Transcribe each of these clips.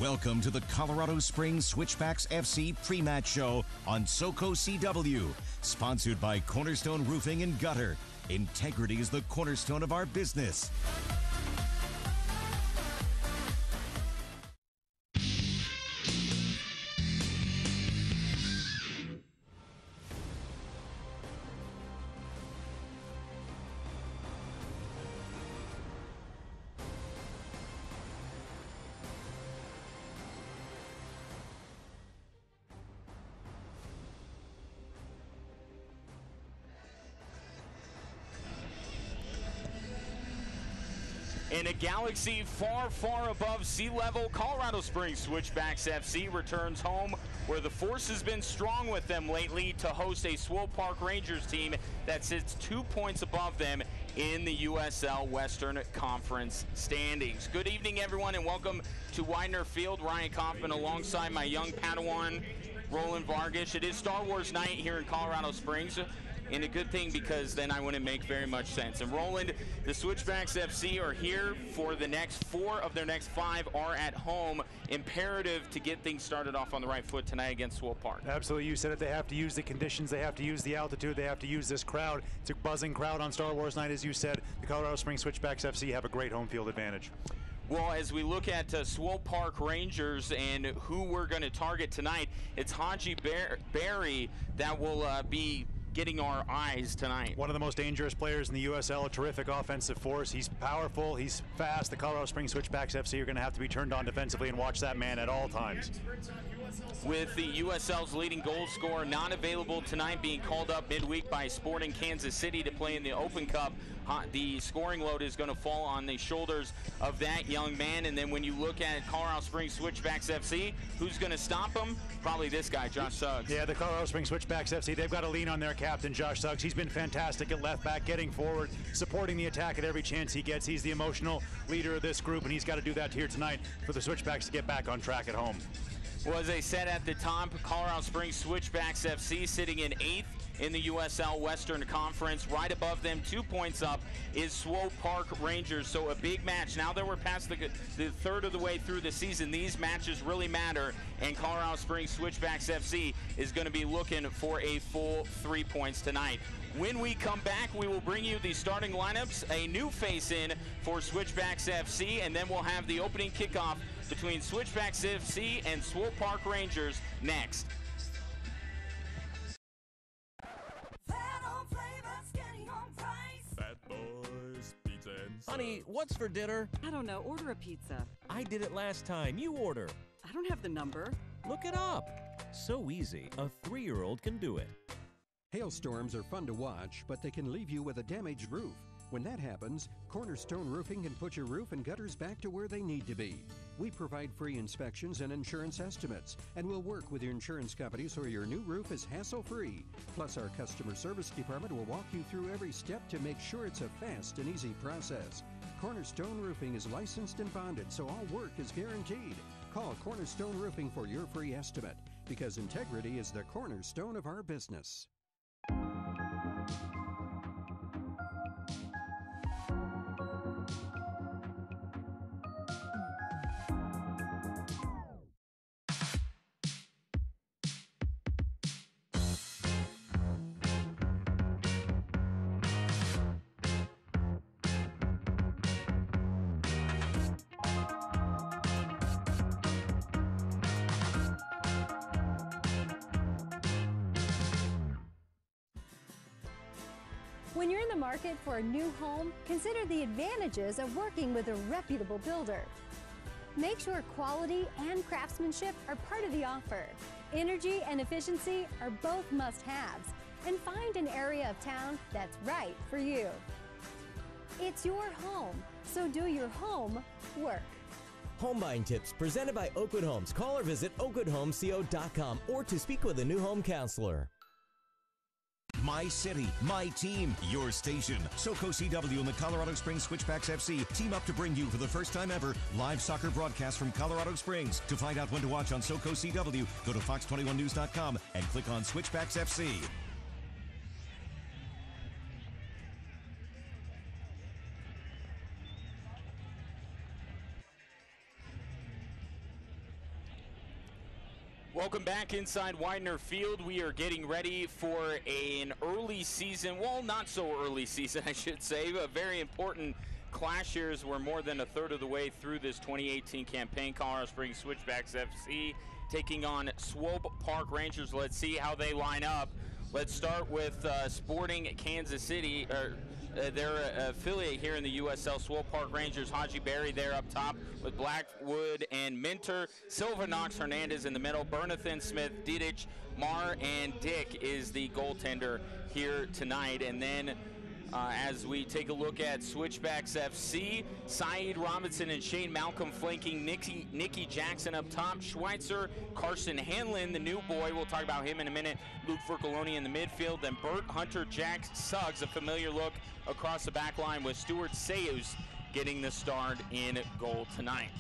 Welcome to the Colorado Springs Switchbacks FC pre-match show on SoCo CW, sponsored by Cornerstone Roofing and Gutter. Integrity is the cornerstone of our business. In a galaxy far, far above sea level, Colorado Springs Switchbacks FC returns home where the force has been strong with them lately to host a Swope Park Rangers team that sits 2 points above them in the USL Western Conference standings. Good evening, everyone, and welcome to Widener Field. Ryan Kaufman alongside my young Padawan, Roland Vargas. It is Star Wars night here in Colorado Springs. And a good thing, because then I wouldn't make very much sense. And Roland, the Switchbacks FC are here for the next 4 of their next 5 are at home. Imperative to get things started off on the right foot tonight against Swope Park. Absolutely, you said it. They have to use the conditions, they have to use the altitude, they have to use this crowd. It's a buzzing crowd on Star Wars night, as you said. The Colorado Springs Switchbacks FC have a great home field advantage. Well, as we look at Swope Park Rangers and who we're going to target tonight, it's Haji Barry that will be getting our eyes tonight. One of the most dangerous players in the USL, a terrific offensive force. He's powerful, he's fast. The Colorado Springs Switchbacks FC are going to have to be turned on defensively and watch that man at all times. With the USL's leading goal scorer not available tonight, being called up midweek by Sporting Kansas City to play in the Open Cup, the scoring load is going to fall on the shoulders of that young man. And then when you look at Colorado Springs Switchbacks FC, who's going to stop him? Probably this guy, Josh Suggs. Yeah, the Colorado Springs Switchbacks FC, they've got to lean on their captain, Josh Suggs. He's been fantastic at left back, getting forward, supporting the attack at every chance he gets. He's the emotional leader of this group, and he's got to do that here tonight for the Switchbacks to get back on track at home. Well, as I said at the top, Colorado Springs Switchbacks FC sitting in 8th in the USL Western Conference. Right above them, 2 points up, is Swope Park Rangers. So a big match. Now that we're past the third of the way through the season, these matches really matter, and Colorado Springs Switchbacks FC is going to be looking for a full 3 points tonight. When we come back, we will bring you the starting lineups, a new face in for Switchbacks FC, and then we'll have the opening kickoff between Switchbacks FC and Swope Park Rangers next. Fat Boys Pizza and Honey, what's for dinner? I don't know. Order a pizza. I did it last time. You order. I don't have the number. Look it up. So easy. A 3-year-old can do it. Hailstorms are fun to watch, but they can leave you with a damaged roof. When that happens, Cornerstone Roofing can put your roof and gutters back to where they need to be. We provide free inspections and insurance estimates, and we'll work with your insurance company so your new roof is hassle-free. Plus, our customer service department will walk you through every step to make sure it's a fast and easy process. Cornerstone Roofing is licensed and bonded, so all work is guaranteed. Call Cornerstone Roofing for your free estimate, because integrity is the cornerstone of our business. When you're in the market for a new home, consider the advantages of working with a reputable builder. Make sure quality and craftsmanship are part of the offer. Energy and efficiency are both must-haves, and find an area of town that's right for you. It's your home, so do your home work. Home buying tips presented by Oakwood Homes. Call or visit oakwoodhomesco.com or to speak with a new home counselor. My city, my team, your station. SoCo CW and the Colorado Springs Switchbacks FC team up to bring you, for the first time ever, live soccer broadcast from Colorado Springs. To find out when to watch on SoCo CW, go to fox21news.com and click on Switchbacks FC. Welcome back inside Widener Field. We are getting ready for an early season, well, not so early season, I should say, a very important clash here as we're more than a third of the way through this 2018 campaign. Colorado Springs Switchbacks FC taking on Swope Park Rangers. Let's see how they line up. Let's start with Sporting Kansas City, their affiliate here in the USL, Swope Park Rangers. Haji Berry there up top with Blackwood and Minter. Silva, Knox, Hernandez in the middle. Bernathan, Smith, Didich, Marr, and Dick is the goaltender here tonight. And then as we take a look at Switchbacks FC, Saeed Robinson and Shane Malcolm flanking, Nicky Jackson up top, Schweitzer, Carson Hanlon, the new boy, we'll talk about him in a minute, Luke Vercoloni in the midfield, then Burt, Hunter, Jack, Suggs, a familiar look across the back line with Stuart Sayus getting the start in goal tonight.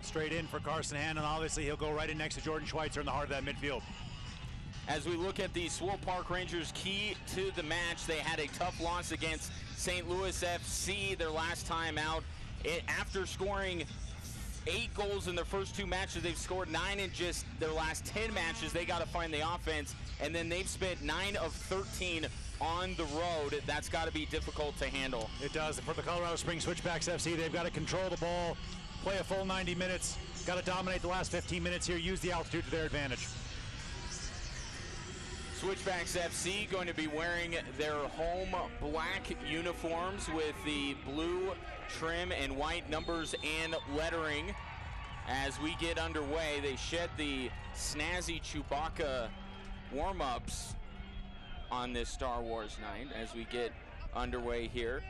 Straight in for Carson Hanlon. Obviously, he'll go right in next to Jordan Schweitzer in the heart of that midfield. As we look at the Swope Park Rangers, key to the match, they had a tough loss against St. Louis FC their last time out. After scoring 8 goals in their first 2 matches, they've scored 9 in just their last 10 matches. They got to find the offense, and then they've spent 9 of 13 on the road. That's got to be difficult to handle. It does. For the Colorado Springs Switchbacks FC, they've got to control the ball, play a full 90 minutes, got to dominate the last 15 minutes here, use the altitude to their advantage. Switchbacks FC going to be wearing their home black uniforms with the blue trim and white numbers and lettering. As we get underway, they shed the snazzy Chewbacca warm-ups on this Star Wars night as we get underway here.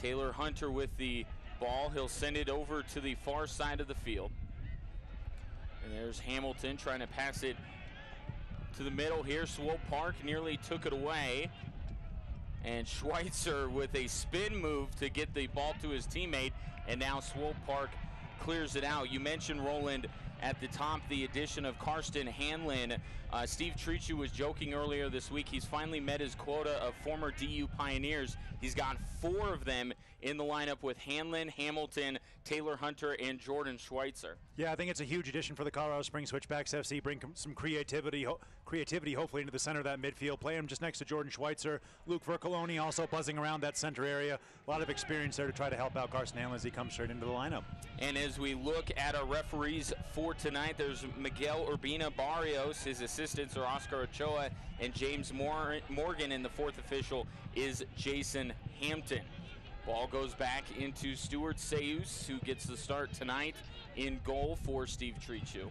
Taylor Hunter with the ball. He'll send it over to the far side of the field. And there's Hamilton trying to pass it to the middle here. Swope Park nearly took it away. And Schweitzer with a spin move to get the ball to his teammate. And now Swope Park clears it out. You mentioned, Roland, at the top, the addition of Karsten Hanlon. Steve Trichu was joking earlier this week. He's finally met his quota of former DU Pioneers. He's got 4 of them in the lineup with Hanlon, Hamilton, Taylor Hunter, and Jordan Schweitzer. Yeah, I think it's a huge addition for the Colorado Springs Switchbacks FC. Bring some creativity hopefully into the center of that midfield. Play him just next to Jordan Schweitzer. Luke Vercoloni also buzzing around that center area. A lot of experience there to try to help out Carson Hanlon as he comes straight into the lineup. And as we look at our referees for tonight, there's Miguel Urbina Barrios. His assistants are Oscar Ochoa and James Morgan, and the 4th official is Jason Hampton. Ball goes back into Stuart Sayus, who gets the start tonight in goal for Steve Trichu.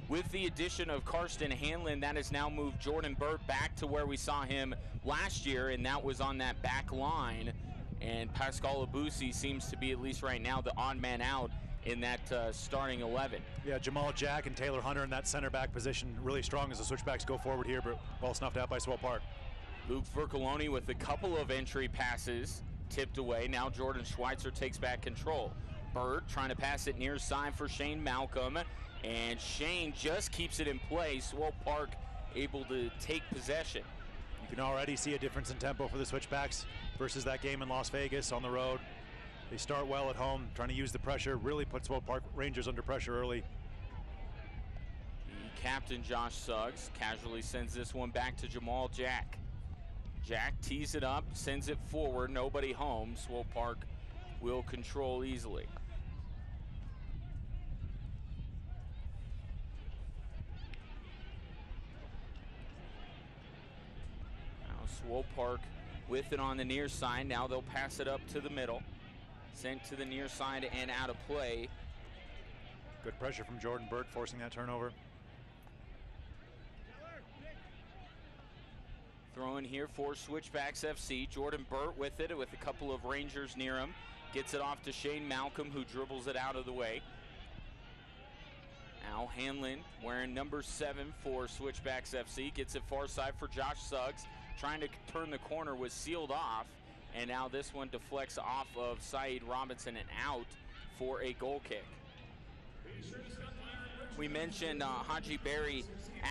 With the addition of Karsten Hanlon, that has now moved Jordan Burt back to where we saw him last year, and that was on that back line. And Pascal Abusi seems to be, at least right now, the odd man out in that starting 11. Yeah, Jamal Jack and Taylor Hunter in that center back position, really strong as the Switchbacks go forward here, but well snuffed out by Swope Park. Luke Vercoloni with a couple of entry passes tipped away. Now Jordan Schweitzer takes back control. Burt trying to pass it near side for Shane Malcolm, and Shane just keeps it in play. Swope Park able to take possession. You can already see a difference in tempo for the Switchbacks versus that game in Las Vegas on the road. They start well at home, trying to use the pressure, really put Swope Park Rangers under pressure early. The captain, Josh Suggs, casually sends this one back to Jamal Jack. Jack tees it up, sends it forward, nobody home. Swope Park will control easily. Now Swope Park with it on the near side. Now they'll pass it up to the middle. Sent to the near side and out of play. Good pressure from Jordan Burt, forcing that turnover. Throw in here for Switchbacks FC. Jordan Burt with it, with a couple of Rangers near him. Gets it off to Shane Malcolm, who dribbles it out of the way. Now Hanlon, wearing number 7 for Switchbacks FC, gets it far side for Josh Suggs. Trying to turn the corner, was sealed off. And now this one deflects off of Saeed Robinson and out for a goal kick. We mentioned Haji Berry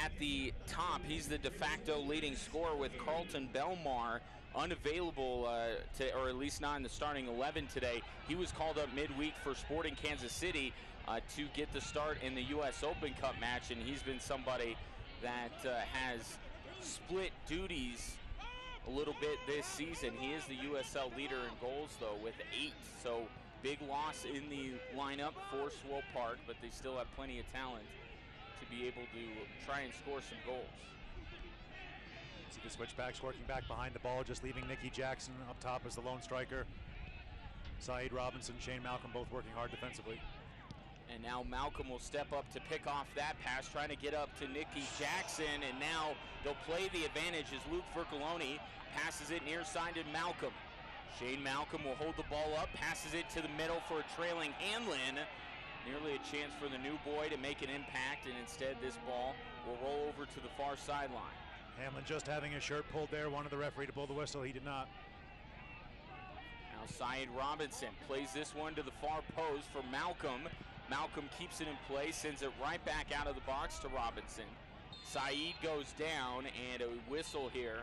at the top. He's the de facto leading scorer with Carlton Belmar unavailable, or at least not in the starting 11 today. He was called up midweek for Sporting Kansas City to get the start in the U.S. Open Cup match, and he's been somebody that has split duties a little bit this season. He is the USL leader in goals, though, with 8. So big loss in the lineup for Swope Park, but they still have plenty of talent to be able to try and score some goals. See the Switchbacks working back behind the ball, just leaving Nicky Jackson up top as the lone striker. Saeed Robinson, Shane Malcolm both working hard defensively. And now Malcolm will step up to pick off that pass, trying to get up to Nicky Jackson, and now they'll play the advantage as Luke Vercoloni passes it near side to Malcolm. Shane Malcolm will hold the ball up, passes it to the middle for a trailing Hanlon. Nearly a chance for the new boy to make an impact, and instead this ball will roll over to the far sideline. Hamlin just having his shirt pulled there, wanted the referee to blow the whistle, he did not. Now Saeed Robinson plays this one to the far post for Malcolm. Malcolm keeps it in place, sends it right back out of the box to Robinson. Saeed goes down, and a whistle here.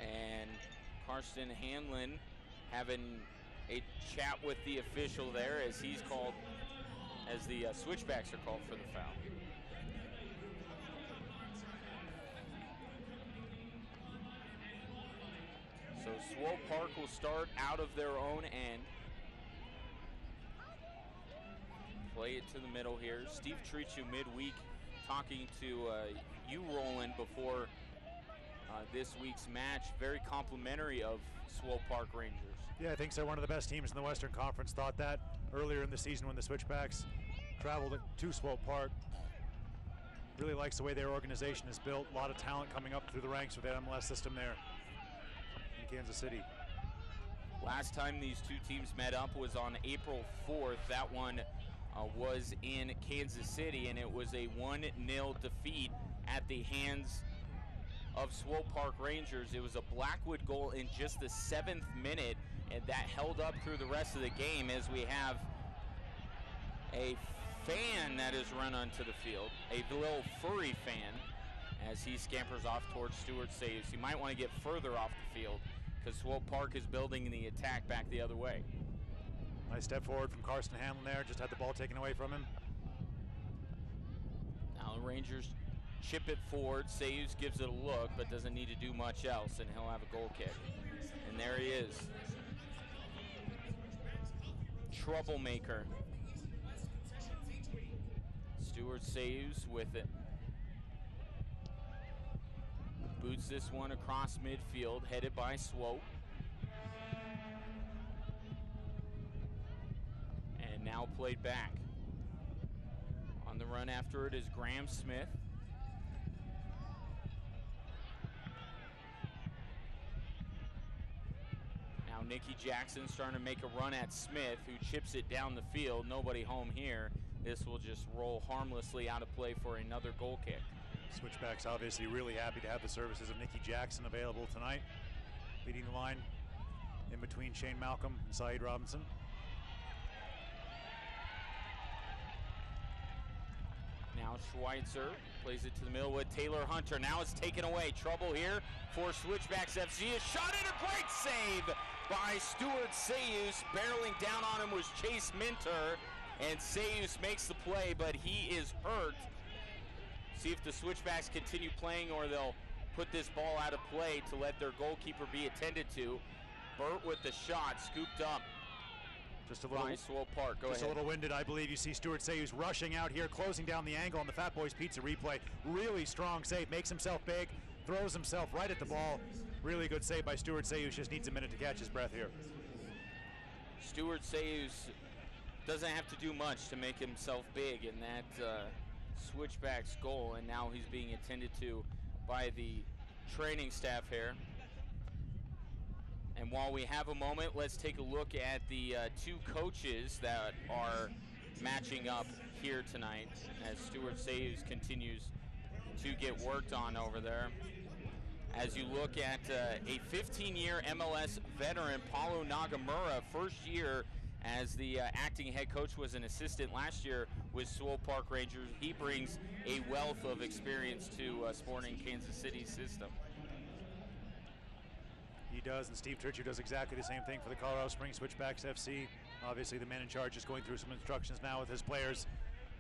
And Karsten Hanlon having a chat with the official there as he's called, as the Switchbacks are called for the foul. So Swope Park will start out of their own end. Play it to the middle here. Steve Trichu midweek talking to you, Roland, before this week's match. Very complimentary of Swope Park Rangers. Yeah, I think so. One of the best teams in the Western Conference. Thought that earlier in the season when the Switchbacks traveled to Swope Park. Really likes the way their organization is built. A lot of talent coming up through the ranks with the MLS system there in Kansas City. Last time these two teams met up was on April 4th. That one was in Kansas City, and it was a 1-0 defeat at the hands of Swope Park Rangers. It was a Blackwood goal in just the 7th minute, and that held up through the rest of the game as we have a fan that is run onto the field, a little furry fan, as he scampers off towards Stuart Sayus. He might want to get further off the field because Swope Park is building the attack back the other way. Nice step forward from Karsten Hanlon there, just had the ball taken away from him. Now the Rangers chip it forward. Sayus gives it a look, but doesn't need to do much else, and he'll have a goal kick. And there he is. Troublemaker. Stuart Sayus with it. Boots this one across midfield, headed by Swope. And now played back. On the run after it is Graham Smith. Now Nicky Jackson starting to make a run at Smith, who chips it down the field. Nobody home here. This will just roll harmlessly out of play for another goal kick. Switchbacks obviously really happy to have the services of Nicky Jackson available tonight. Leading the line in between Shane Malcolm and Saeed Robinson. Now Schweitzer plays it to the middle with Taylor Hunter. Now it's taken away. Trouble here for Switchbacks FC. A shot and a great save by Stuart Sayus. Barreling down on him was Chase Minter, and Sayus makes the play, but he is hurt. See if the Switchbacks continue playing or they'll put this ball out of play to let their goalkeeper be attended to. Burt with the shot, scooped up. Just a little, Swope Park. Go ahead. A little winded, I believe. You see Stuart Sayus rushing out here, closing down the angle on the Fat Boys Pizza replay. Really strong save, makes himself big, throws himself right at the ball. Really good save by Stuart Sayus, just needs a minute to catch his breath here. Stuart Sayus doesn't have to do much to make himself big in that Switchbacks goal, and now he's being attended to by the training staff here. And while we have a moment, let's take a look at the two coaches that are matching up here tonight as Stuart Sayus continues to get worked on over there. As you look at a 15-year MLS veteran, Paulo Nagamura, first year as the acting head coach, was an assistant last year with Swope Park Rangers. He brings a wealth of experience to Sporting Kansas City's system. He does, and Steve Tritchu does exactly the same thing for the Colorado Springs Switchbacks FC. Obviously, the man in charge is going through some instructions now with his players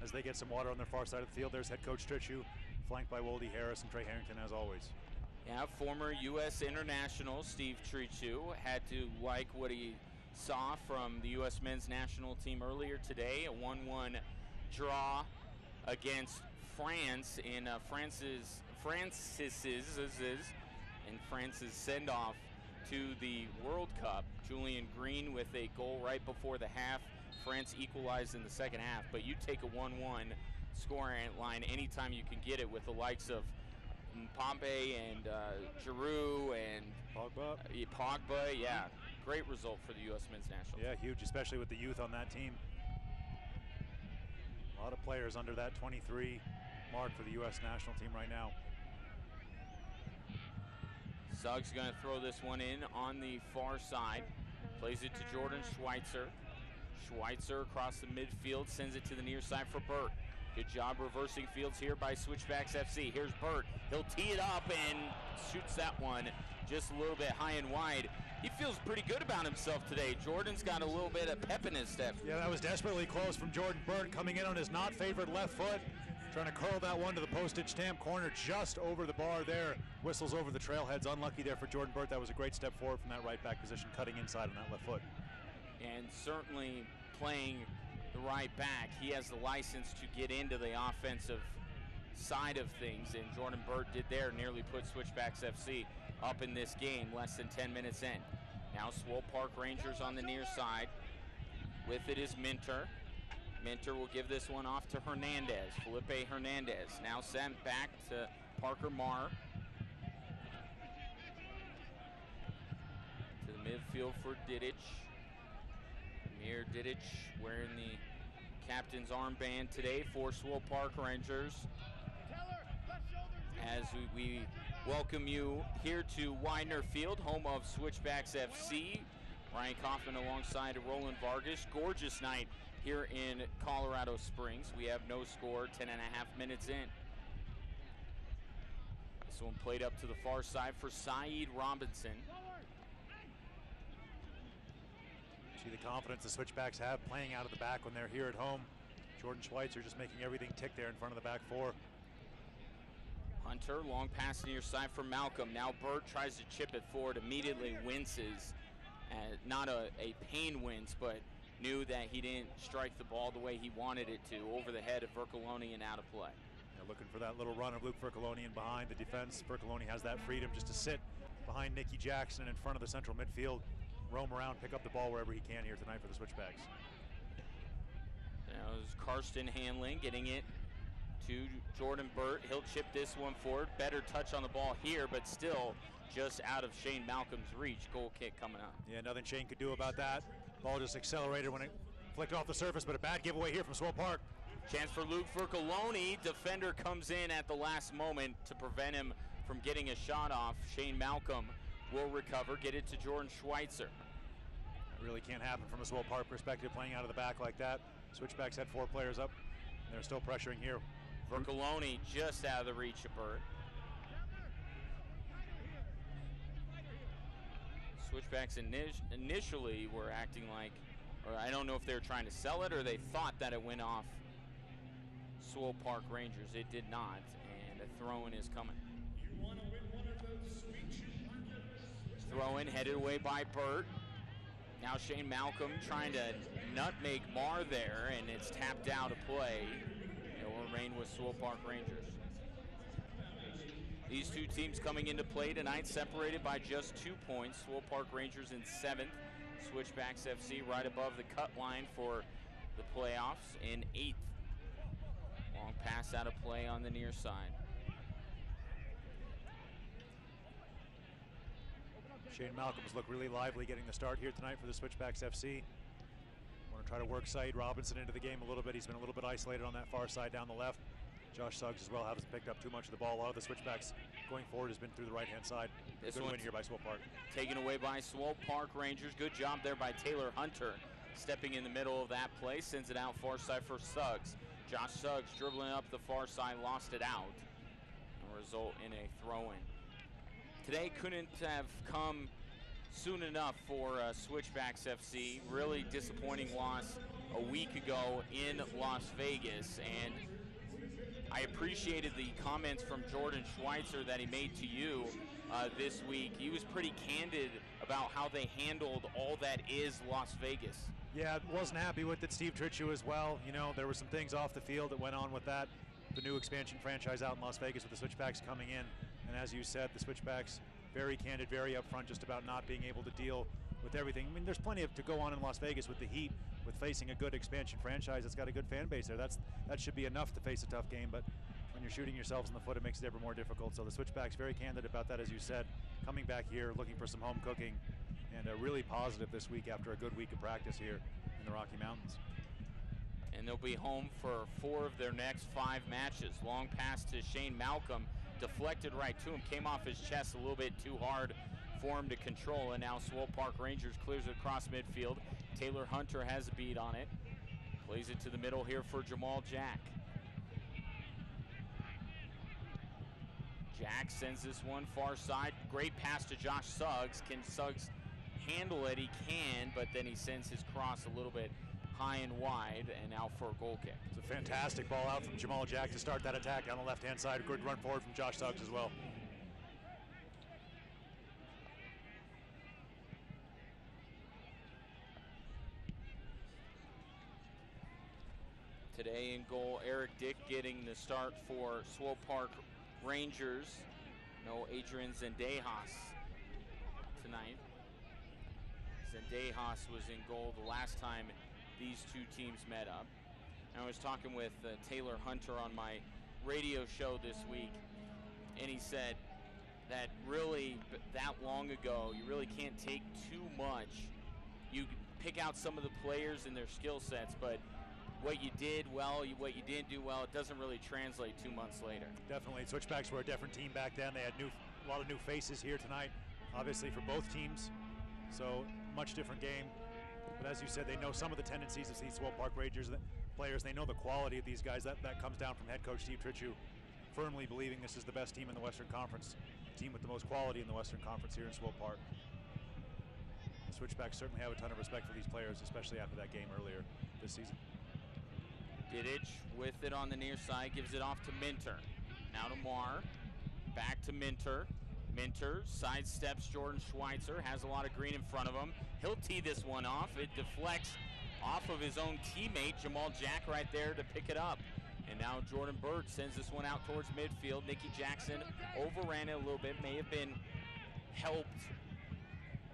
as they get some water on their far side of the field. There's head coach Tritchu, flanked by Woldy Harris and Trey Harrington, as always. Yeah, former U.S. international Steve Tritchu had to like what he saw from the U.S. men's national team earlier today, a 1-1 draw against France in France's send-off to the World Cup. Julian Green with a goal right before the half. France equalized in the second half, but you take a 1-1 scoring line anytime you can get it with the likes of Pompey and Giroux and Pogba. Yeah, great result for the U.S. men's national team. Yeah, huge, especially with the youth on that team. A lot of players under that 23 mark for the U.S. national team right now. Suggs going to throw this one in on the far side. Plays it to Jordan Schweitzer. Schweitzer across the midfield, sends it to the near side for Burt. Good job reversing fields here by Switchbacks FC. Here's Burt. He'll tee it up and shoots that one just a little bit high and wide. He feels pretty good about himself today. Jordan's got a little bit of pep in his step. Yeah, that was desperately close from Jordan Burt, coming in on his not favored left foot. Trying to curl that one to the postage stamp corner just over the bar there. Whistles over the trailheads. Unlucky there for Jordan Burt. That was a great step forward from that right back position, cutting inside on that left foot. And certainly playing the right back, he has the license to get into the offensive side of things, and Jordan Burt did there, nearly put Switchbacks FC up in this game less than 10 minutes in. Now Swope Park Rangers on the near side. With it is Minter. Minter will give this one off to Hernandez. Felipe Hernandez now sent back to Parker Marr. To the midfield for Didic. Amir Didic wearing the captain's armband today for Swope Park Rangers. As we welcome you here to Widener Field, home of Switchbacks FC. Ryan Kaufman alongside Roland Vargas. Gorgeous night here in Colorado Springs. We have no score, 10.5 minutes in. This one played up to the far side for Saeed Robinson. See the confidence the Switchbacks have playing out of the back when they're here at home. Jordan Schweitzer just making everything tick there in front of the back four. Hunter, long pass near side for Malcolm. Now Burt tries to chip it forward, immediately winces. Not a pain wince, but knew that he didn't strike the ball the way he wanted it to, over the head of Vercolonian out of play. They're looking for that little run of Luke Vercolonian behind the defense. Vercolonian has that freedom just to sit behind Nicky Jackson and in front of the central midfield, roam around, pick up the ball wherever he can here tonight for the Switchbacks. Now is Karsten Hanlon getting it to Jordan Burt. He'll chip this one forward. Better touch on the ball here, but still just out of Shane Malcolm's reach. Goal kick coming up. Yeah, nothing Shane could do about that. Ball just accelerated when it flicked off the surface, but a bad giveaway here from Swope Park. Chance for Luke Vercoloni. Defender comes in at the last moment to prevent him from getting a shot off. Shane Malcolm will recover, get it to Jordan Schweitzer. That really can't happen from a Swope Park perspective, playing out of the back like that. Switchbacks had 4 players up. They're still pressuring here. Vercoloni just out of the reach of Burt. Switchbacks initially were acting like, or I don't know if they were trying to sell it or they thought that it went off Swope Park Rangers. It did not, and a throw-in is coming. Throw-in headed away by Burt. Now Shane Malcolm trying to nutmeg Marr there, and it's tapped out of play. It will remain with Swope Park Rangers. These two teams coming into play tonight separated by just 2 points. Swope Park Rangers in 7th. Switchbacks FC right above the cut line for the playoffs in 8th. Long pass out of play on the near side. Shane Malcolm's look really lively getting the start here tonight for the Switchbacks FC. Want to try to work Saeed Robinson into the game a little bit. He's been a little bit isolated on that far side down the left. Josh Suggs as well hasn't picked up too much of the ball. A lot of the Switchbacks going forward has been through the right-hand side. Good win here by Swope Park. Taken away by Swope Park Rangers. Good job there by Taylor Hunter. Stepping in the middle of that play, sends it out far side for Suggs. Josh Suggs dribbling up the far side, lost it out, and result in a throw-in. Today couldn't have come soon enough for Switchbacks FC. Really disappointing loss a week ago in Las Vegas, and I appreciated the comments from Jordan Schweitzer that he made to you this week. He was pretty candid about how they handled all that is Las Vegas. Yeah, wasn't happy with it. Steve Tritchu as well. You know, there were some things off the field that went on with that. The new expansion franchise out in Las Vegas with the Switchbacks coming in. And as you said, the Switchbacks very candid, very upfront just about not being able to deal with everything. I mean, there's plenty to go on in Las Vegas with the Heat, with facing a good expansion franchise that's got a good fan base there. That should be enough to face a tough game, but when you're shooting yourselves in the foot, it makes it ever more difficult. So the Switchbacks very candid about that, as you said, coming back here, looking for some home cooking, and really positive this week after a good week of practice here in the Rocky Mountains. And they'll be home for 4 of their next 5 matches. Long pass to Shane Malcolm, deflected right to him, came off his chest a little bit too hard for him to control, and now Swope Park Rangers clears it across midfield. Taylor Hunter has a beat on it. Plays it to the middle here for Jamal Jack. Jack sends this one far side. Great pass to Josh Suggs. Can Suggs handle it? He can, but then he sends his cross a little bit high and wide, and out for a goal kick. It's a fantastic ball out from Jamal Jack to start that attack on the left-hand side. Good run forward from Josh Suggs as well. Today in goal, Eric Dick getting the start for Swope Park Rangers. No Adrian Zendejas tonight. Zendejas was in goal the last time these two teams met up. And I was talking with Taylor Hunter on my radio show this week, and he said that really that long ago, you really can't take too much. You pick out some of the players and their skill sets, but what you did well, what you didn't do well, it doesn't really translate 2 months later. Definitely. Switchbacks were a different team back then. They had a lot of new faces here tonight, obviously for both teams. So much different game. But as you said, they know some of the tendencies of these Swope Park Rangers players. They know the quality of these guys. That comes down from head coach Steve Tritchu, firmly believing this is the best team in the Western Conference, team with the most quality in the Western Conference here in Swope Park. The Switchbacks certainly have a ton of respect for these players, especially after that game earlier this season. Didic with it on the near side, gives it off to Minter. Now to Marr, back to Minter. Minter sidesteps Jordan Schweitzer, has a lot of green in front of him. He'll tee this one off. It deflects off of his own teammate, Jamal Jack, right there to pick it up. And now Jordan Bird sends this one out towards midfield. Nicky Jackson overran it a little bit, may have been helped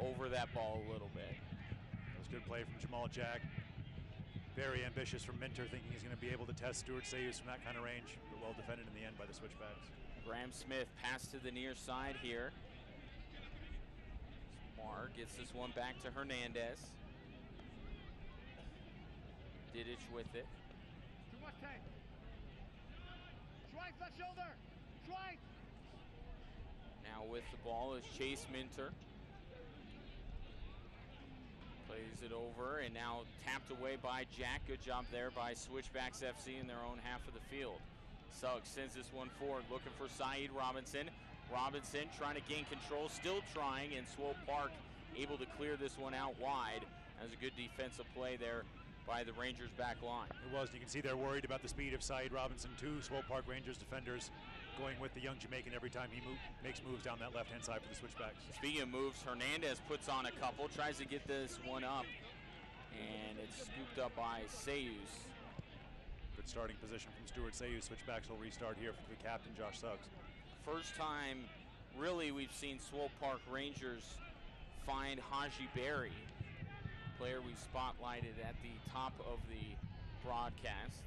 over that ball a little bit. That was good play from Jamal Jack. Very ambitious from Minter, thinking he's going to be able to test Stuart Sayus from that kind of range, but well defended in the end by the Switchbacks. Graham Smith pass to the near side here. Marr gets this one back to Hernandez. Didic with it. Too much time. Schweitz, left shoulder. Schweitz. Now with the ball is Chase Minter. Plays it over, and now tapped away by Jack. Good job there by Switchbacks FC in their own half of the field. Suggs sends this one forward, looking for Saeed Robinson. Robinson trying to gain control, still trying, and Swope Park able to clear this one out wide. That was a good defensive play there by the Rangers back line. It was. You can see they're worried about the speed of Saeed Robinson too. Swope Park Rangers defenders going with the young Jamaican every time he makes moves down that left-hand side for the Switchbacks. Speaking of moves, Hernandez puts on a couple, tries to get this one up, and it's scooped up by Sayus. Good starting position from Stuart Sayus. Switchbacks will restart here for the captain, Josh Suggs. First time, really, we've seen Swope Park Rangers find Haji Berry, player we spotlighted at the top of the broadcast.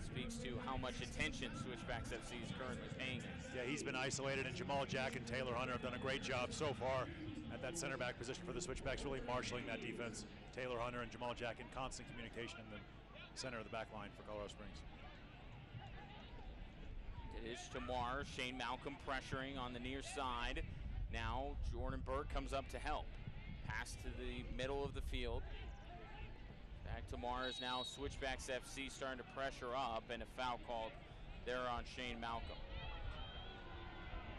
Speaks to how much attention Switchbacks FC is currently paying him. Yeah, he's been isolated, and Jamal Jack and Taylor Hunter have done a great job so far at that center back position for the Switchbacks, really marshaling that defense. Taylor Hunter and Jamal Jack in constant communication in the center of the back line for Colorado Springs. It is to Marr. Shane Malcolm pressuring on the near side. Now Jordan Burke comes up to help. Pass to the middle of the field. Back to Mars now. Switchbacks FC starting to pressure up, and a foul called there on Shane Malcolm.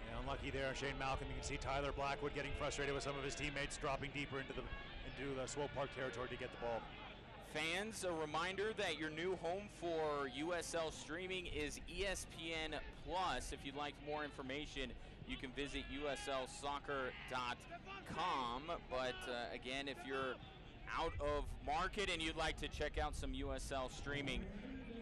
Yeah, unlucky there, Shane Malcolm. You can see Tyler Blackwood getting frustrated with some of his teammates, dropping deeper into the Swope Park territory to get the ball. Fans, a reminder that your new home for USL streaming is ESPN Plus. If you'd like more information, you can visit uslsoccer.com. But again, if you're out of market and you'd like to check out some USL streaming,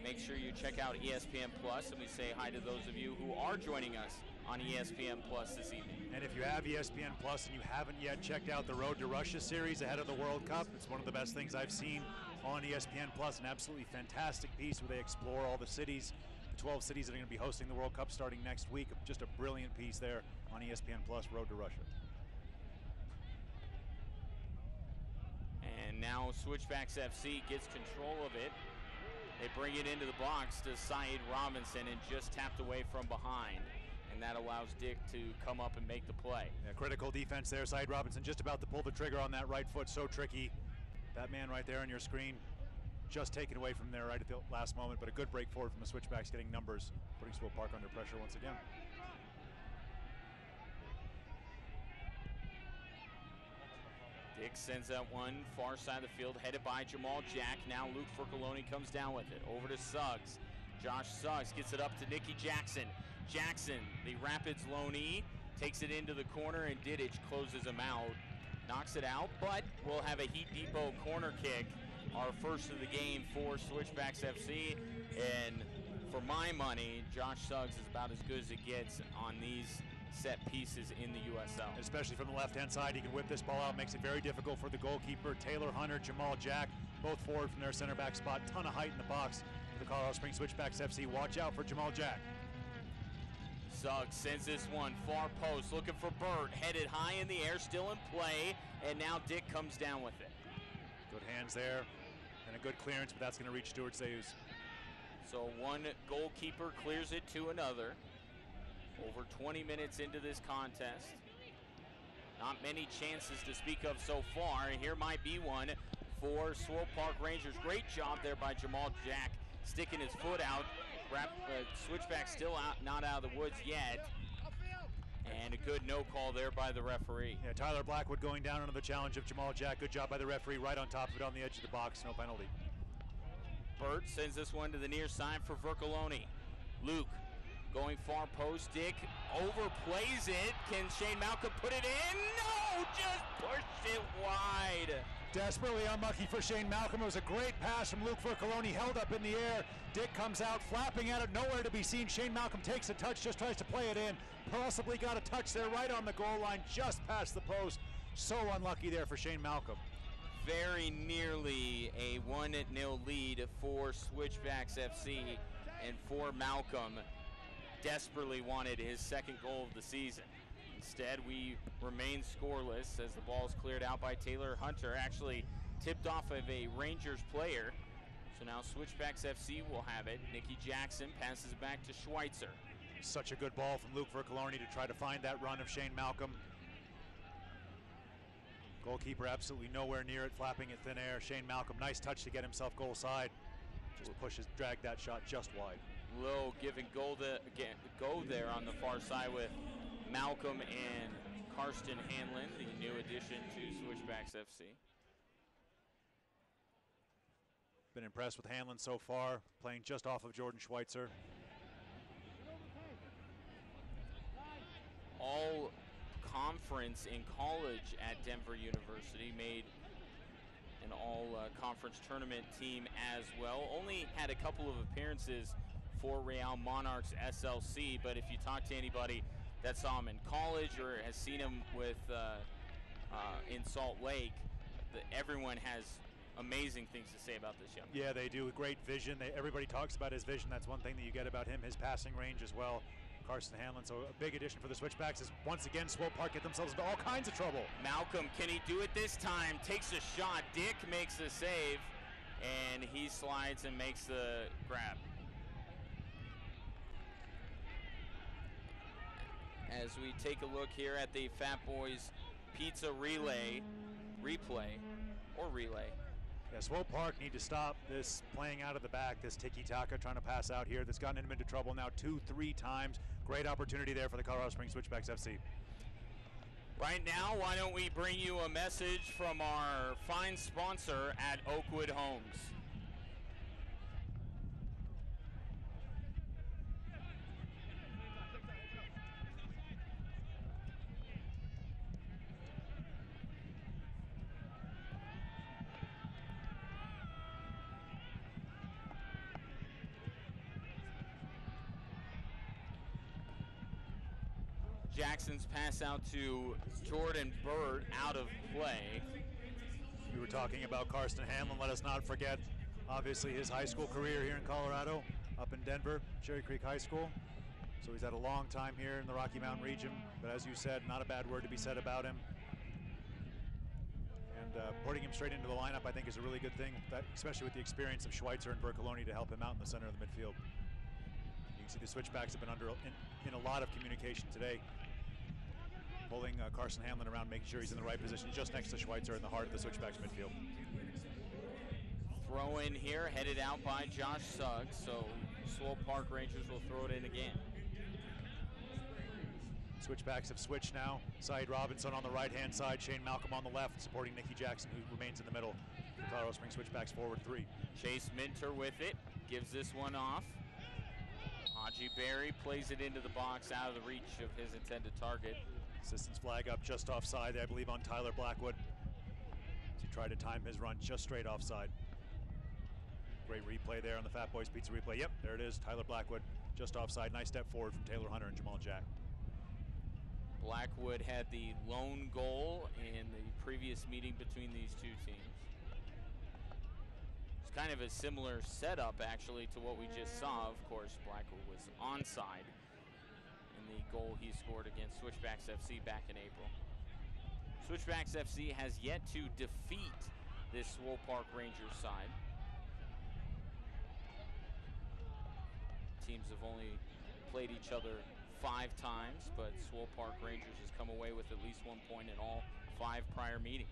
make sure you check out ESPN Plus. And we say hi to those of you who are joining us on ESPN Plus this evening. And if you have ESPN Plus and you haven't yet checked out the Road to Russia series ahead of the World Cup, it's one of the best things I've seen on ESPN Plus. An absolutely fantastic piece where they explore all the cities, the 12 cities that are going to be hosting the World Cup starting next week. Just a brilliant piece there on ESPN Plus, Road to Russia. And now Switchbacks FC gets control of it. They bring it into the box to Saeed Robinson and just tapped away from behind. And that allows Dick to come up and make the play. Yeah, critical defense there. Saeed Robinson just about to pull the trigger on that right foot. So tricky. That man right there on your screen just taken away from there right at the last moment. But a good break forward from the Switchbacks, getting numbers, putting Swope Park under pressure once again. Dick sends that one far side of the field, headed by Jamal Jack. Now Luke Furcoloni comes down with it. Over to Suggs. Josh Suggs gets it up to Nicky Jackson. Jackson, the Rapids loanee, takes it into the corner, and Didic closes him out. Knocks it out, but we'll have a Heat Depot corner kick, our first of the game for Switchbacks FC. And for my money, Josh Suggs is about as good as it gets on these set pieces in the USL. Especially from the left-hand side, he can whip this ball out, makes it very difficult for the goalkeeper. Taylor Hunter, Jamal Jack, both forward from their center back spot. Ton of height in the box for the Colorado Springs Switchbacks FC. Watch out for Jamal Jack. Suggs sends this one far post, looking for Burt, headed high in the air, still in play, and now Dick comes down with it. Good hands there, and a good clearance, but that's going to reach Stuart Sayus. So one goalkeeper clears it to another. Over 20 minutes into this contest. Not many chances to speak of so far, and here might be one for Swope Park Rangers. Great job there by Jamal Jack, sticking his foot out. Switchback still out, not out of the woods yet. And a good no call there by the referee. Yeah, Tyler Blackwood going down under the challenge of Jamal Jack. Good job by the referee, right on top of it on the edge of the box. No penalty. Burt sends this one to the near side for Vercoloni. Luke going far post. Dick overplays it. Can Shane Malcolm put it in? No! Just pushed it wide. Desperately unlucky for Shane Malcolm. It was a great pass from Luke Vercoloni, held up in the air. Dick comes out, flapping at it, nowhere to be seen. Shane Malcolm takes a touch, just tries to play it in. Possibly got a touch there right on the goal line, just past the post. So unlucky there for Shane Malcolm. Very nearly a 1-0 lead for Switchbacks FC, and for Malcolm. Desperately wanted his second goal of the season. Instead, we remain scoreless as the ball is cleared out by Taylor Hunter, actually tipped off of a Rangers player. So now Switchbacks FC will have it. Nicky Jackson passes it back to Schweitzer. Such a good ball from Luke Vercoloni to try to find that run of Shane Malcolm. Goalkeeper absolutely nowhere near it, flapping it thin air. Shane Malcolm, nice touch to get himself goal side. Just pushes, drag that shot just wide. Low giving go there on the far side with Malcolm and Karsten Hanlon, the new addition to Switchbacks FC. Been impressed with Hanlon so far, playing just off of Jordan Schweitzer. All conference in college at Denver University, made an all conference tournament team as well. Only had a couple of appearances for Real Monarchs SLC, but if you talk to anybody that saw him in college or has seen him with in Salt Lake, everyone has amazing things to say about this young man. Yeah, they do. Great vision. Everybody talks about his vision. That's one thing that you get about him, his passing range as well. Karsten Hanlon, so a big addition for the Switchbacks as once again Swope Park get themselves into all kinds of trouble. Malcolm, can he do it this time? Takes a shot. Dick makes the save, and he slides and makes the grab. As we take a look here at the Fat Boys Pizza replay. Yeah, Swope Park need to stop this playing out of the back, this tiki-taka trying to pass out here that's gotten him into trouble now 2-3 times. Great opportunity there for the Colorado Springs Switchbacks FC. Right now, why don't we bring you a message from our fine sponsor at Oakwood Homes. Jackson's pass out to Jordan Bird out of play. We were talking about Karsten Hanlon. Let us not forget, obviously, his high school career here in Colorado, up in Denver, Cherry Creek High School. So he's had a long time here in the Rocky Mountain region. But as you said, not a bad word to be said about him. And putting him straight into the lineup, I think, is a really good thing, especially with the experience of Schweitzer and Bercoloni to help him out in the center of the midfield. You can see the Switchbacks have been in a lot of communication today, pulling Karsten Hanlon around, making sure he's in the right position just next to Schweitzer in the heart of the Switchbacks midfield. Throw in here, headed out by Josh Suggs, so Swope Park Rangers will throw it in again. Switchbacks have switched now. Saeed Robinson on the right-hand side, Shane Malcolm on the left, supporting Nikki Jackson, who remains in the middle. The Colorado Springs Switchbacks forward 3. Chase Minter with it, gives this one off. Haji Berry plays it into the box out of the reach of his intended target. Assistance flag up just offside, I believe, on Tyler Blackwood. As he tried to time his run just straight offside. Great replay there on the Fat Boys Pizza replay. Yep, there it is, Tyler Blackwood just offside. Nice step forward from Taylor Hunter and Jamal Jack. Blackwood had the lone goal in the previous meeting between these two teams. It's kind of a similar setup, actually, to what we just saw. Of course, Blackwood was onside in the goal he scored against Switchbacks FC back in April. Switchbacks FC has yet to defeat this Swope Park Rangers side. Teams have only played each other 5 times, but Swope Park Rangers has come away with at least 1 point in all 5 prior meetings.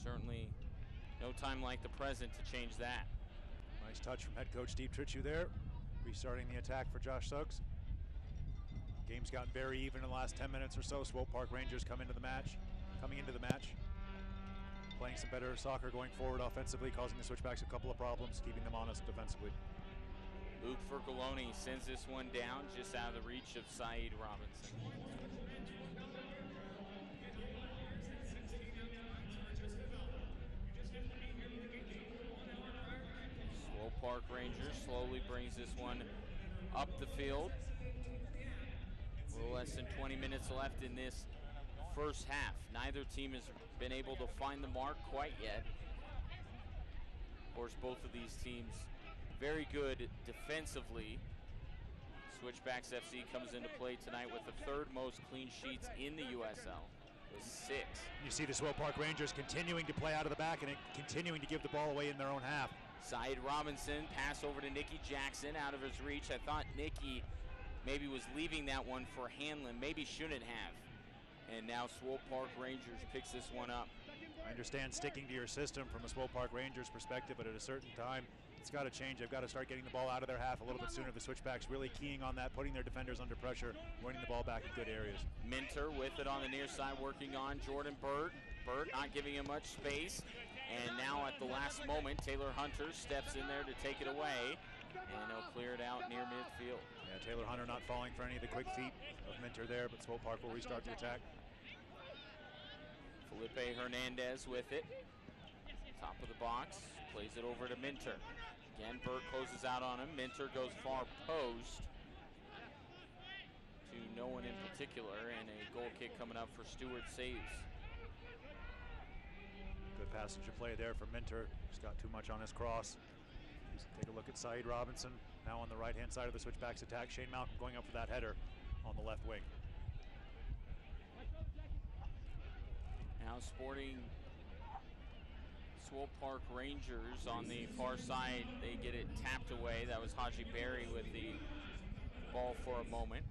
Certainly no time like the present to change that. Nice touch from head coach Steve Tritchu there, restarting the attack for Josh Suggs. Game's gotten very even in the last 10 minutes or so. Swope Park Rangers coming into the match, playing some better soccer going forward offensively, causing the Switchbacks a couple of problems, keeping them honest defensively. Luke Fercoloni sends this one down just out of the reach of Saeed Robinson. Swope Park Rangers slowly brings this one up the field. A little less than 20 minutes left in this first half. Neither team has been able to find the mark quite yet. Of course, both of these teams very good defensively. Switchbacks FC comes into play tonight with the 3rd most clean sheets in the USL, with 6. You see the Swope Park Rangers continuing to play out of the back and continuing to give the ball away in their own half. Saeed Robinson, pass over to Nicky Jackson, out of his reach. I thought Nicky maybe was leaving that one for Hanlon, maybe shouldn't have. And now Swope Park Rangers picks this one up. I understand sticking to your system from a Swope Park Rangers perspective, but at a certain time, it's got to change. They've got to start getting the ball out of their half a little bit sooner. The Switchbacks really keying on that, putting their defenders under pressure, winning the ball back in good areas. Minter with it on the near side, working on Jordan Bird. Bird not giving him much space. And now at the last moment, Taylor Hunter steps in there to take it away. And he'll clear it out near midfield. Yeah, Taylor Hunter not falling for any of the quick feet of Minter there, but Swope Park will restart the attack. Felipe Hernandez with it. Top of the box, plays it over to Minter. Again, Bird closes out on him. Minter goes far post to no one in particular, and a goal kick coming up for Stewart saves. Good passenger play there for Minter. Just got too much on his cross. Take a look at Saeed Robinson, now on the right-hand side of the Switchbacks attack. Shane Malcolm going up for that header on the left wing. Now sporting Swope Park Rangers on the far side. They get it tapped away. That was Haji Berry with the ball for a moment.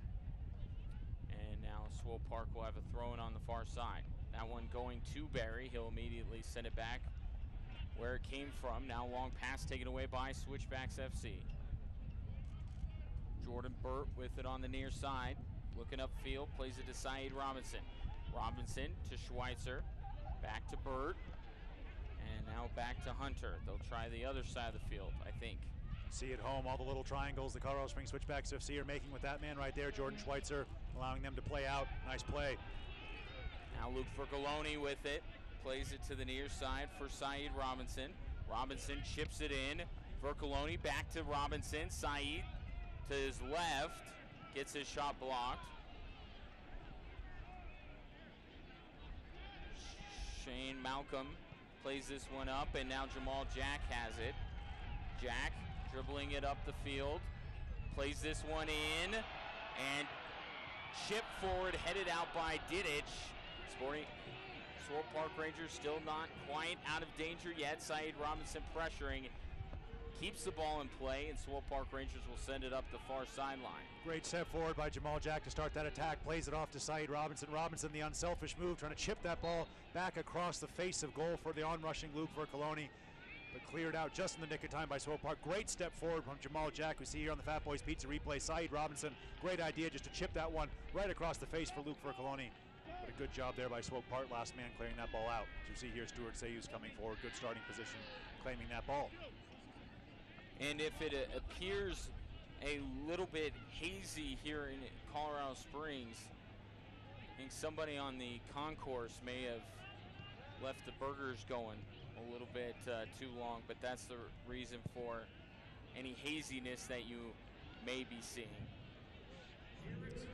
And now Swope Park will have a throw-in on the far side. That one going to Berry. He'll immediately send it back where it came from. Now long pass taken away by Switchbacks FC. Jordan Burt with it on the near side. Looking upfield, plays it to Saeed Robinson. Robinson to Schweitzer. Back to Burt. And now back to Hunter. They'll try the other side of the field, I think. See at home all the little triangles the Colorado Springs Switchbacks FC are making with that man right there, Jordan Schweitzer, allowing them to play out. Nice play. Now Luke Vercoloni with it. Plays it to the near side for Saeed Robinson. Robinson chips it in. Vercoloni back to Robinson. Saeed to his left. Gets his shot blocked. Shane Malcolm plays this one up, and now Jamal Jack has it. Jack dribbling it up the field. Plays this one in, and chip forward, headed out by Didich. Swope Park Rangers still not quite out of danger yet. Saeed Robinson pressuring, keeps the ball in play, and Swope Park Rangers will send it up the far sideline. Great step forward by Jamal Jack to start that attack. Plays it off to Saeed Robinson. Robinson, the unselfish move, trying to chip that ball back across the face of goal for the onrushing Luke Vercoloni, but cleared out just in the nick of time by Swope Park. Great step forward from Jamal Jack. We see here on the Fat Boys Pizza replay. Saeed Robinson, great idea just to chip that one right across the face for Luke Vercoloni. But a good job there by Swope Park, last man clearing that ball out. As you see here, Stuart Sayus coming forward, good starting position, claiming that ball. And if it appears a little bit hazy here in Colorado Springs, I think somebody on the concourse may have left the burgers going a little bit too long, but that's the reason for any haziness that you may be seeing.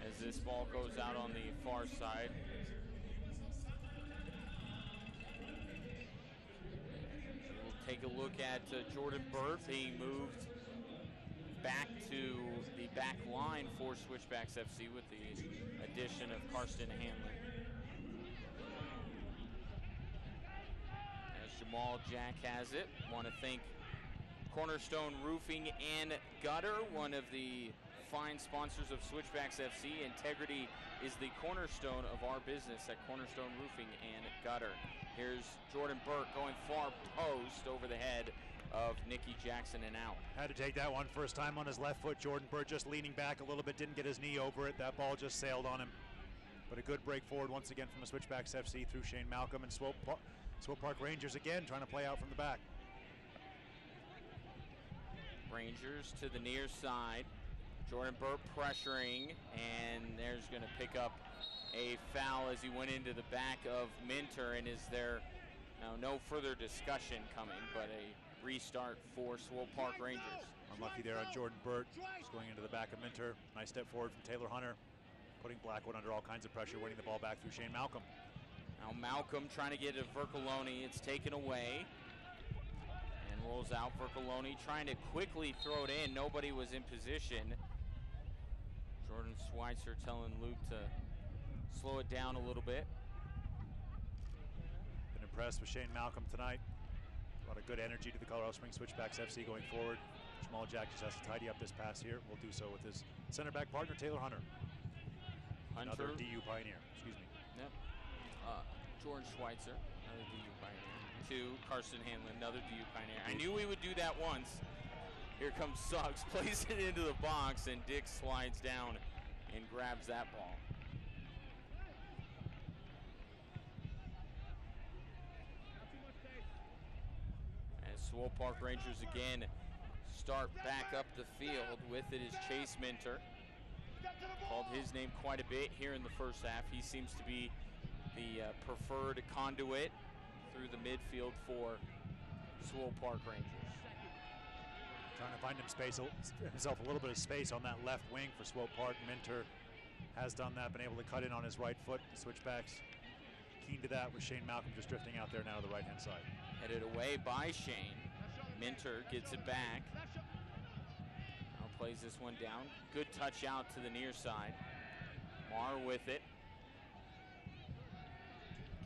As this ball goes out on the far side. We'll take a look at Jordan Burt being moved back to the back line for Switchbacks FC with the addition of Karsten Hanlon. As Jamal Jack has it, want to thank Cornerstone Roofing and Gutter, one of the fine sponsors of Switchbacks FC. Integrity is the cornerstone of our business at Cornerstone Roofing and Gutter. Here's Jordan Burt going far post over the head of Nicky Jackson and out. Had to take that one first time on his left foot. Jordan Burt just leaning back a little bit, didn't get his knee over it. That ball just sailed on him. But a good break forward once again from the Switchbacks FC through Shane Malcolm, and Swope Park Rangers again trying to play out from the back. Rangers to the near side. Jordan Burt pressuring, and there's going to pick up a foul as he went into the back of Minter, and is there now no further discussion coming, but a restart for Swope Park Rangers. Unlucky there on Jordan Burt, just going into the back of Minter. Nice step forward from Taylor Hunter, putting Blackwood under all kinds of pressure, winning the ball back through Shane Malcolm. Now Malcolm trying to get it to Vercoloni. It's taken away and rolls out. Vercoloni trying to quickly throw it in. Nobody was in position. Jordan Schweitzer telling Luke to slow it down a little bit. Been impressed with Shane Malcolm tonight. A lot of good energy to the Colorado Springs Switchbacks FC going forward. Jamal Jack just has to tidy up this pass here. We'll do so with his center back partner, Taylor Hunter. Another DU pioneer, excuse me. Yep. Jordan Schweitzer, another DU pioneer. Two, Karsten Hanlon, another DU pioneer. I knew we would do that once. Here comes Suggs, plays it into the box, and Dick slides down and grabs that ball. As Swope Park Rangers again start back up the field. With it is Chase Minter. Called his name quite a bit here in the first half. He seems to be the preferred conduit through the midfield for Swope Park Rangers. Trying to find himself a little bit of space on that left wing for Swope Park. Minter has done that, been able to cut in on his right foot. The Switchbacks keen to that, with Shane Malcolm just drifting out there now to the right-hand side. Headed away by Shane. Minter gets it back. Now plays this one down. Good touch out to the near side. Marr with it.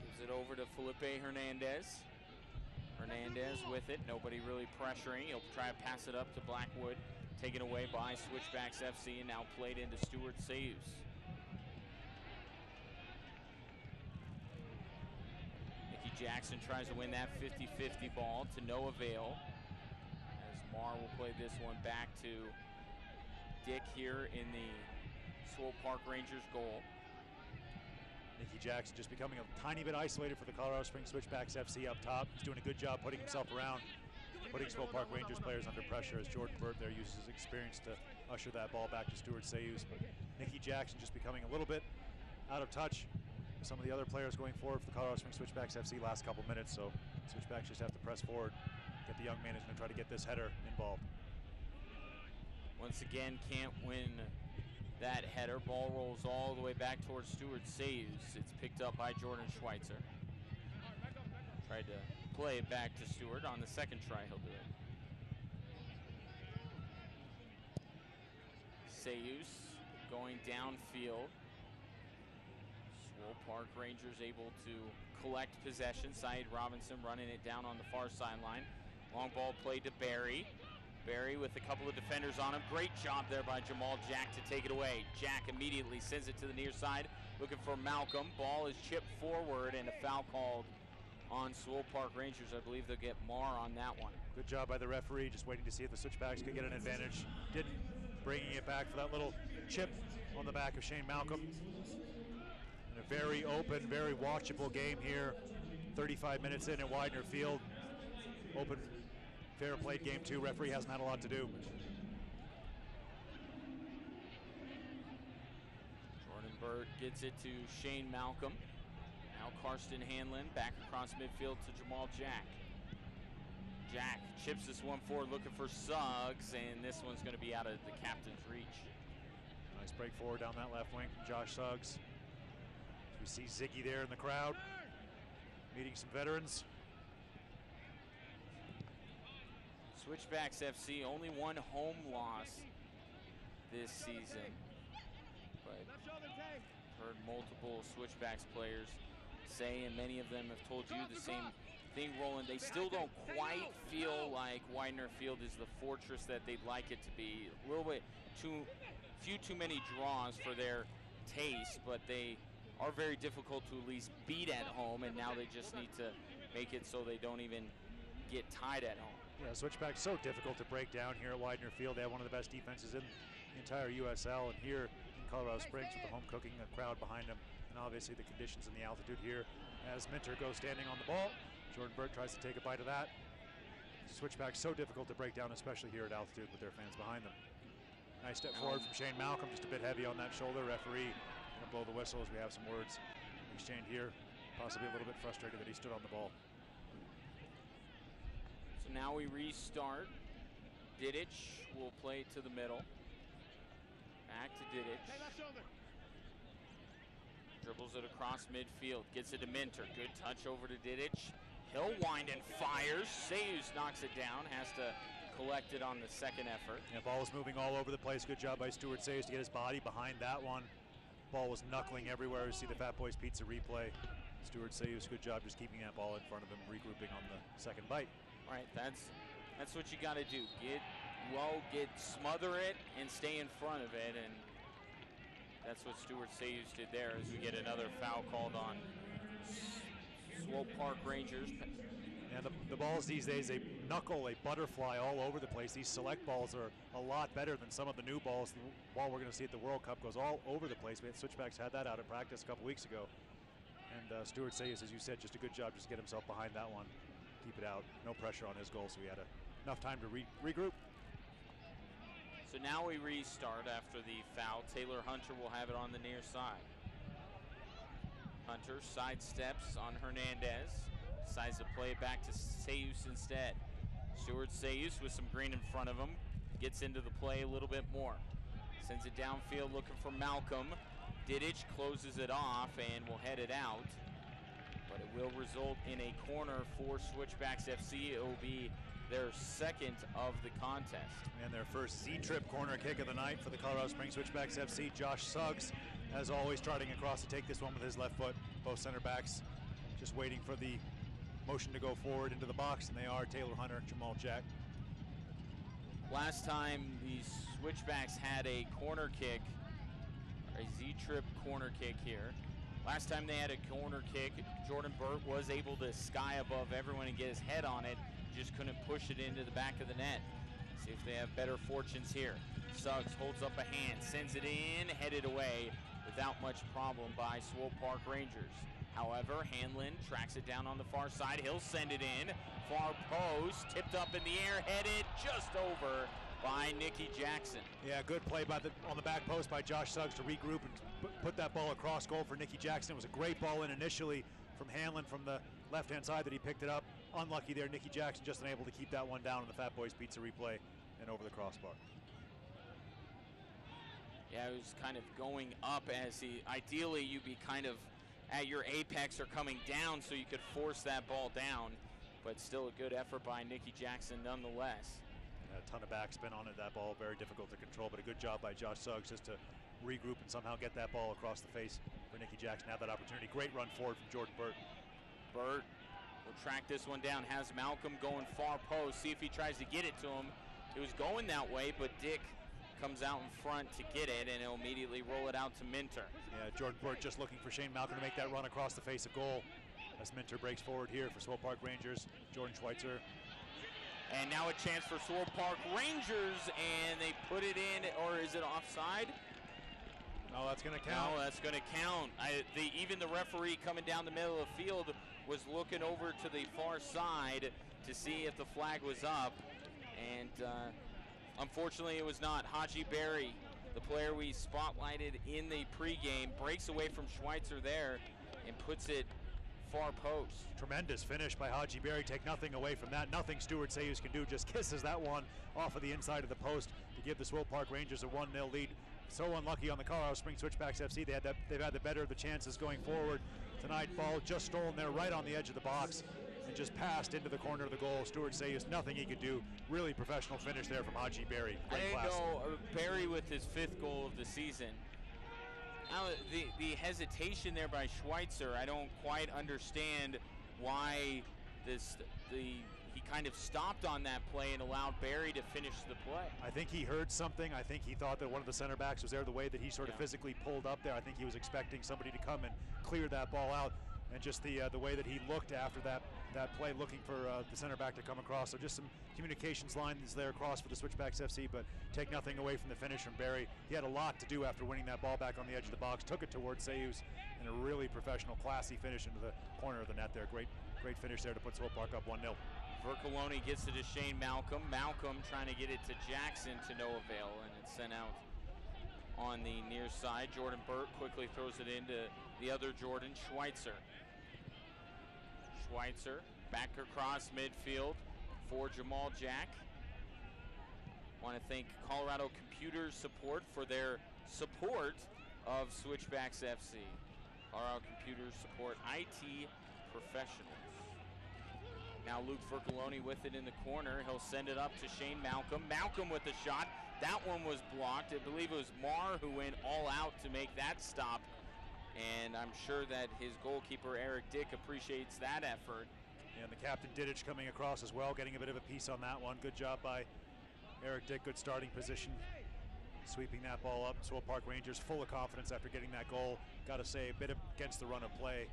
Gives it over to Felipe Hernandez. Hernandez with it, nobody really pressuring. He'll try to pass it up to Blackwood, taken away by Switchbacks FC, and now played into Stuart Sayus. Nicky Jackson tries to win that 50-50 ball to no avail. As Marr will play this one back to Dick here in the Swope Park Rangers goal. Nicky Jackson just becoming a tiny bit isolated for the Colorado Springs Switchbacks FC up top. He's doing a good job putting himself around, putting Swope Park Rangers players under pressure as Jordan Burt there uses his experience to usher that ball back to Stuart Sayus. But Nicky Jackson just becoming a little bit out of touch with some of the other players going forward for the Colorado Springs Switchbacks FC last couple minutes. So Switchbacks just have to press forward, get the young man who's going to try to get this header involved. Once again, can't win that header. Ball rolls all the way back towards Stuart Sayus. It's picked up by Jordan Schweitzer. Tried to play it back to Stewart. On the second try, he'll do it. Sayus going downfield. Swope Park Rangers able to collect possession. Saeed Robinson running it down on the far sideline. Long ball played to Barry. Barry with a couple of defenders on him. Great job there by Jamal Jack to take it away. Jack immediately sends it to the near side, looking for Malcolm. Ball is chipped forward and a foul called on Swope Park Rangers. I believe they'll get Marr on that one. Good job by the referee, just waiting to see if the Switchbacks could get an advantage. Didn't, bringing it back for that little chip on the back of Shane Malcolm. And a very open, very watchable game here. 35 minutes in at Widener Field. Open, fair played game two. Referee hasn't had a lot to do. Jordan Burt gets it to Shane Malcolm. Now Karsten Hanlon back across midfield to Jamal Jack. Jack chips this one forward looking for Suggs, and this one's going to be out of the captain's reach. Nice break forward down that left wing from Josh Suggs. We see Ziggy there in the crowd, meeting some veterans. Switchbacks FC, only one home loss this season. But heard multiple Switchbacks players say, and many of them have told you the same thing, Roland. They still don't quite feel like Widener Field is the fortress that they'd like it to be. A little bit too many draws for their taste, but they are very difficult to at least beat at home, and now they just need to make it so they don't even get tied at home. Yeah, Switchbacks so difficult to break down here at Widener Field. They have one of the best defenses in the entire USL, and here in Colorado Springs with the home cooking, a crowd behind them, and obviously the conditions and the altitude here. As Minter goes standing on the ball, Jordan Burt tries to take a bite of that. Switchbacks so difficult to break down, especially here at altitude with their fans behind them. Nice step forward from Shane Malcolm, just a bit heavy on that shoulder. Referee gonna blow the whistle as we have some words exchanged here. Possibly a little bit frustrated that he stood on the ball. So now we restart. Didic will play to the middle. Back to Didic. Dribbles it across midfield. Gets it to Minter. Good touch over to Didic. He'll wind and fires. Sayus knocks it down. Has to collect it on the second effort. Yeah, ball was moving all over the place. Good job by Stuart Sayus to get his body behind that one. Ball was knuckling everywhere. You see the Fat Boys Pizza replay. Stuart Sayus, good job just keeping that ball in front of him, regrouping on the second bite. All right, that's what you got to do. Smother it and stay in front of it, and that's what Stuart Sayus did there as we get another foul called on Swope Park Rangers. Yeah, the balls these days, they knuckle, they butterfly all over the place. These select balls are a lot better than some of the new balls. The ball we're going to see at the World Cup goes all over the place. We had Switchbacks had that out at practice a couple weeks ago. And Stuart Sayus, as you said, just a good job just to get himself behind that one. Keep it out. No pressure on his goal, so we had enough time to regroup. So now we restart after the foul. Taylor Hunter will have it on the near side. Hunter sidesteps on Hernandez. Decides to play it back to Sayus instead. Stuart Sayus with some green in front of him. Gets into the play a little bit more. Sends it downfield looking for Malcolm. Didic closes it off and will head it out. But it will result in a corner for Switchbacks FC. It will be their second of the contest. And their first Z-trip corner kick of the night for the Colorado Springs Switchbacks FC. Josh Suggs, as always, trotting across to take this one with his left foot. Both center backs just waiting for the motion to go forward into the box, and they are Taylor Hunter and Jamal Jack. Last time the Switchbacks had a corner kick, a Z-trip corner kick here. Last time they had a corner kick, Jordan Burt was able to sky above everyone and get his head on it, just couldn't push it into the back of the net. See if they have better fortunes here. Suggs holds up a hand, sends it in, headed away without much problem by Swope Park Rangers. However, Hanlon tracks it down on the far side. He'll send it in. Far post, tipped up in the air, headed just over by Nicky Jackson. Yeah, good play on the back post by Josh Suggs to regroup and put that ball across goal for Nicky Jackson. It was a great ball in initially from Hanlon from the left-hand side that he picked it up. Unlucky there, Nicky Jackson just unable to keep that one down in the Fat Boys Pizza replay and over the crossbar. Yeah, it was kind of going up as ideally you'd be kind of at your apex or coming down so you could force that ball down, but still a good effort by Nicky Jackson nonetheless. A ton of backspin on it, that ball very difficult to control, but a good job by Josh Suggs just to regroup and somehow get that ball across the face for Nicky Jackson. Have that opportunity. Great run forward from Jordan Burt. Burt will track this one down, has Malcolm going far post, see if he tries to get it to him. It was going that way, but Dick comes out in front to get it, and he'll immediately roll it out to Minter. Yeah, Jordan Burt just looking for Shane Malcolm to make that run across the face of goal as Minter breaks forward here for Swope Park Rangers. Jordan Schweitzer. And now a chance for Swope Park Rangers, and they put it in, or is it offside? No, that's going to count. No, that's going to count. Even the referee coming down the middle of the field was looking over to the far side to see if the flag was up, and unfortunately it was not. Haji Berry, the player we spotlighted in the pregame, breaks away from Schweitzer there and puts it far post. Tremendous finish by Haji Berry. Take nothing away from that. Nothing Stuart Sayus can do. Just kisses that one off of the inside of the post to give the Swope Park Rangers a 1-0 lead. So unlucky on the Colorado Springs Switchbacks FC. They've had the better of the chances going forward tonight. Ball just stolen there right on the edge of the box and just passed into the corner of the goal. Stuart Sayus, nothing he could do. Really professional finish there from Haji Berry. Great class. Berry with his 5th goal of the season. The hesitation there by Schweitzer, I don't quite understand why he kind of stopped on that play and allowed Berry to finish the play. I think he heard something. I think he thought that one of the center backs was there, the way that he sort of physically pulled up there. I think he was expecting somebody to come and clear that ball out, and just the way that he looked after that play, looking for the center back to come across. So just some communications lines there across for the Switchbacks FC, but take nothing away from the finish from Berry. He had a lot to do after winning that ball back on the edge of the box, took it towards Sayus, and a really professional, classy finish into the corner of the net there. Great finish there to put Swope Park up 1-0. Vercoloni gets it to Shane Malcolm. Malcolm trying to get it to Jackson to no avail, and it's sent out on the near side. Jordan Burt quickly throws it into the other Jordan, Schweitzer. Schweitzer back across midfield for Jamal Jack. Want to thank Colorado Computer Support for their support of Switchbacks FC. Colorado Computer Support, IT professionals. Now Luke Vercoloni with it in the corner. He'll send it up to Shane Malcolm. Malcolm with the shot. That one was blocked. I believe it was Marr who went all out to make that stop. And I'm sure that his goalkeeper, Eric Dick, appreciates that effort. And the captain, Diddich, coming across as well, getting a bit of a piece on that one. Good job by Eric Dick, good starting position. Sweeping that ball up. Swope Park Rangers full of confidence after getting that goal. Got to say, a bit against the run of play.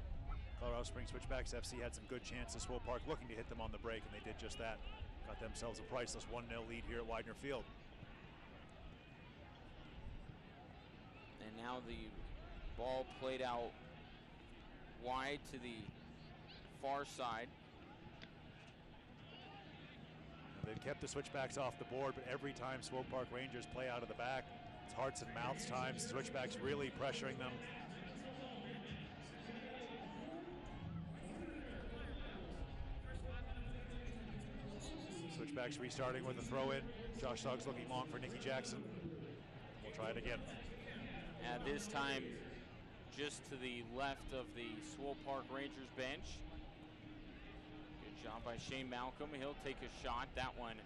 Colorado Springs Switchbacks FC had some good chances. Swope Park looking to hit them on the break, and they did just that. Got themselves a priceless 1-0 lead here at Widener Field. And now the ball played out wide to the far side. They've kept the Switchbacks off the board, but every time Swope Park Rangers play out of the back, it's hearts and mouths times. Switchbacks really pressuring them. Switchbacks restarting with a throw-in. Josh Suggs looking long for Nicky Jackson. We'll try it again. At this time, just to the left of the Swope Park Rangers bench. Good job by Shane Malcolm. He'll take a shot. That one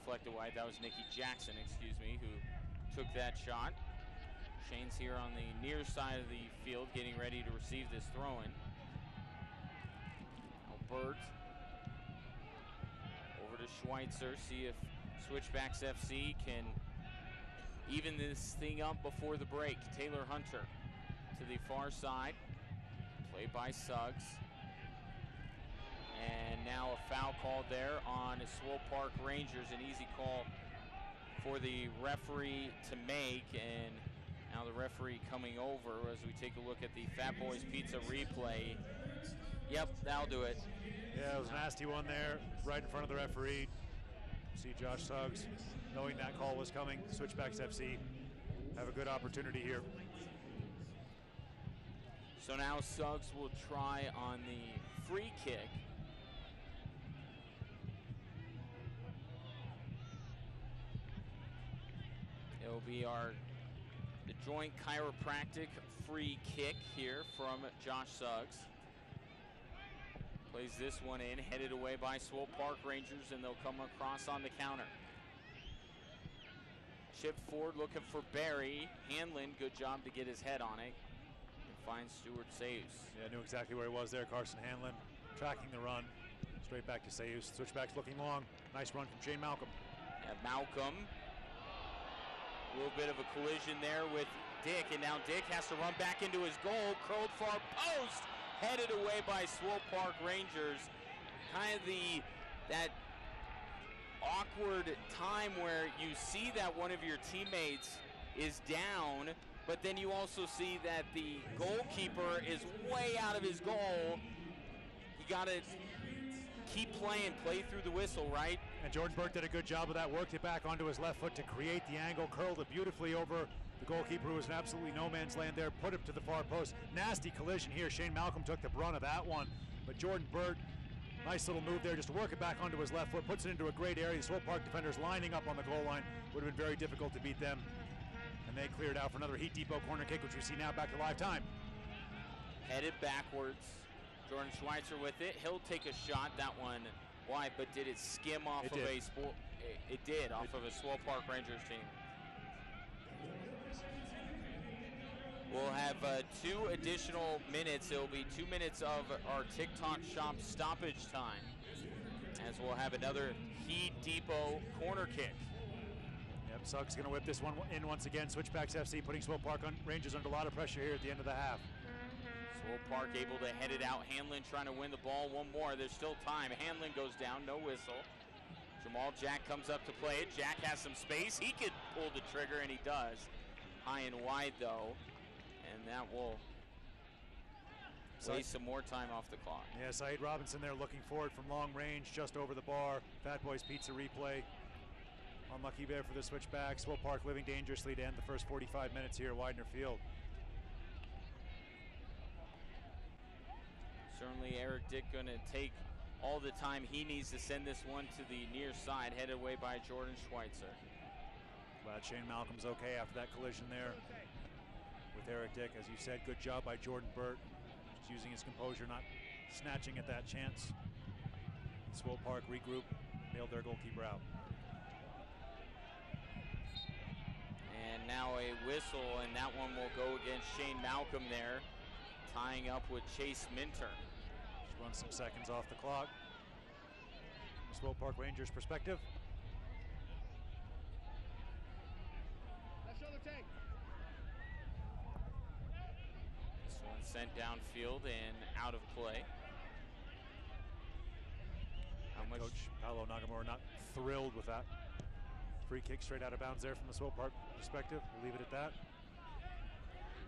deflected wide. That was Nicky Jackson, excuse me, who took that shot. Shane's here on the near side of the field getting ready to receive this throw-in. Burt over to Schweitzer, see if Switchbacks FC can even this thing up before the break. Taylor Hunter to the far side. Played by Suggs. And now a foul called there on Swope Park Rangers, an easy call for the referee to make. And now the referee coming over as we take a look at the Fat Boys Pizza replay. Yep, that'll do it. Yeah, it was a nasty one there, right in front of the referee. See Josh Suggs, knowing that call was coming. Switchbacks FC have a good opportunity here. So now Suggs will try on the free kick. It'll be the joint chiropractic free kick here from Josh Suggs. Plays this one in, headed away by Swope Park Rangers, and they'll come across on the counter. Chip forward looking for Barry. Hanlon, good job to get his head on it. And finds Stewart Sayus. Yeah, knew exactly where he was there. Carson Hanlon tracking the run. Straight back to Sayus. Switchbacks looking long. Nice run from Shane Malcolm. Yeah, Malcolm. A little bit of a collision there with Dick, and now Dick has to run back into his goal. Curled far post. Headed away by Swope Park Rangers. Kind of that awkward time where you see that one of your teammates is down, but then you also see that the goalkeeper is way out of his goal. You got to keep playing, play through the whistle, right? And Jordan Burt did a good job of that. Worked it back onto his left foot to create the angle, curled it beautifully over the goalkeeper, who was in absolutely no man's land there, put it to the far post. Nasty collision here. Shane Malcolm took the brunt of that one, but Jordan Burt, nice little move there just to work it back onto his left foot, puts it into a great area. The Swope Park defenders lining up on the goal line. Would have been very difficult to beat them. And they cleared out for another Heat Depot corner kick, which we see now back to live time. Headed backwards. Jordan Schweitzer with it. He'll take a shot. That one wide, but did it skim off of a sport? It did, off of a Swope Park Rangers team. We'll have 2 additional minutes. It'll be 2 minutes of our TikTok shop stoppage time, as we'll have another Heat Depot corner kick. Yep, Suggs going to whip this one in once again. Switchbacks FC putting Swope Park Rangers under a lot of pressure here at the end of the half. Swope Park able to head it out. Hanlon trying to win the ball. One more. There's still time. Hanlon goes down. No whistle. Jamal Jack comes up to play it. Jack has some space. He could pull the trigger, and he does. High and wide, though. And that will waste some more time off the clock. Yeah, Saeed Robinson there looking forward from long range, just over the bar. Fat Boys Pizza replay. Unlucky there for the Switchbacks. Swope Park living dangerously to end the first 45 minutes here at Widener Field. Certainly Eric Dick going to take all the time he needs to send this one to the near side, headed away by Jordan Schweitzer. Glad Shane Malcolm's okay after that collision there with Eric Dick. As you said, good job by Jordan Burt, just using his composure, not snatching at that chance. Swope Park regroup, nailed their goalkeeper out. And now a whistle, and that one will go against Shane Malcolm there, tying up with Chase Minter. Just run some seconds off the clock. From the Swope Park Rangers perspective. Left shoulder take. This one sent downfield and out of play. How much? Coach Paolo Nagamura not thrilled with that. Free kick straight out of bounds there from the Swope Park perspective. We'll leave it at that.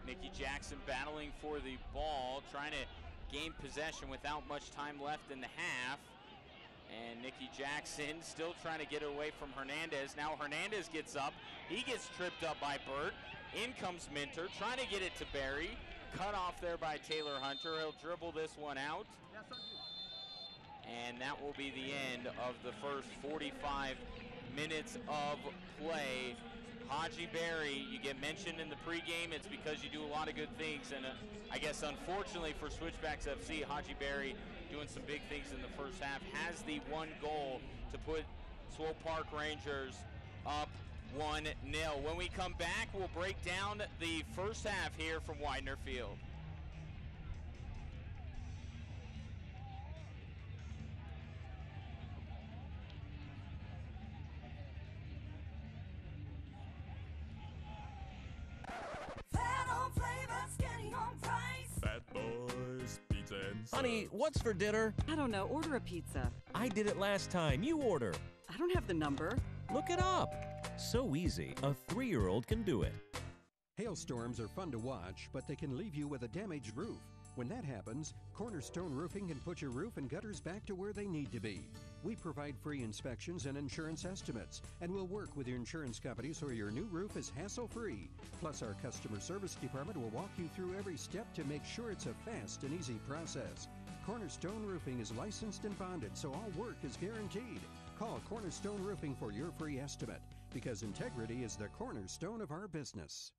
Nikki Jackson battling for the ball, trying to gain possession without much time left in the half. And Nikki Jackson still trying to get away from Hernandez. Now Hernandez gets up. He gets tripped up by Burt. In comes Minter, trying to get it to Barry. Cut off there by Taylor Hunter. He'll dribble this one out. And that will be the end of the first 45 minutes of play. Haji Berry, you get mentioned in the pregame, it's because you do a lot of good things, and I guess unfortunately for Switchbacks FC, Haji Berry doing some big things in the first half, has the one goal to put Swope Park Rangers up 1-0. When we come back, we'll break down the first half here from Widener Field. Fat Boys Honey, what's for dinner? I don't know. Order a pizza. I did it last time. You order. I don't have the number. Look it up. So easy, a 3-year-old can do it. Hailstorms are fun to watch, but they can leave you with a damaged roof. When that happens, Cornerstone Roofing can put your roof and gutters back to where they need to be. We provide free inspections and insurance estimates, and we'll work with your insurance company so your new roof is hassle-free. Plus, our customer service department will walk you through every step to make sure it's a fast and easy process. Cornerstone Roofing is licensed and bonded, so all work is guaranteed. Call Cornerstone Roofing for your free estimate, because integrity is the cornerstone of our business.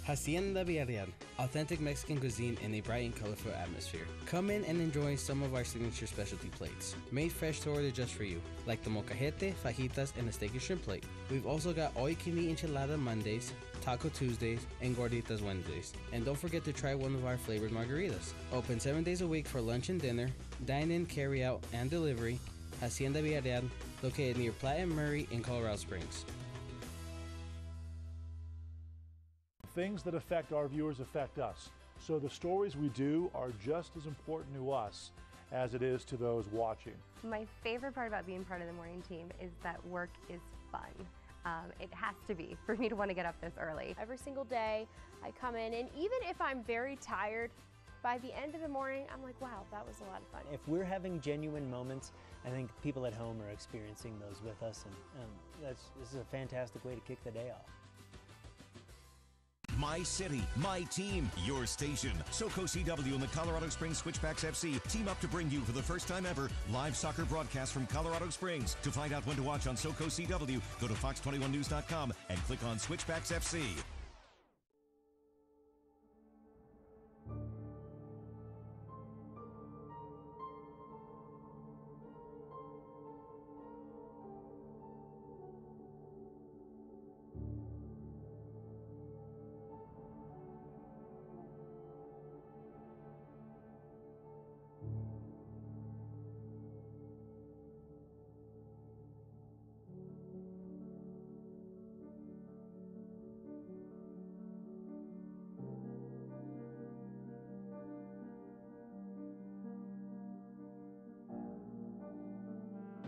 Hacienda Villarreal, authentic Mexican cuisine in a bright and colorful atmosphere. Come in and enjoy some of our signature specialty plates, made fresh to order just for you, like the molcajete, fajitas, and the steak and shrimp plate. We've also got all-you-can-eat enchilada Mondays, Taco Tuesdays, and Gorditas Wednesdays. And don't forget to try one of our flavored margaritas. Open 7 days a week for lunch and dinner, dine-in, carry-out, and delivery. Hacienda Villarreal, located near Platt and Murray in Colorado Springs. Things that affect our viewers affect us. So the stories we do are just as important to us as it is to those watching. My favorite part about being part of the morning team is that work is fun. It has to be for me to want to get up this early. Every single day I come in, and even if I'm very tired, by the end of the morning I'm like, wow, that was a lot of fun. If we're having genuine moments, I think people at home are experiencing those with us, and this is a fantastic way to kick the day off. My city, my team, your station. SoCo CW and the Colorado Springs Switchbacks FC team up to bring you for the first time ever live soccer broadcast from Colorado Springs. To find out when to watch on SoCo CW, go to fox21news.com and click on Switchbacks FC.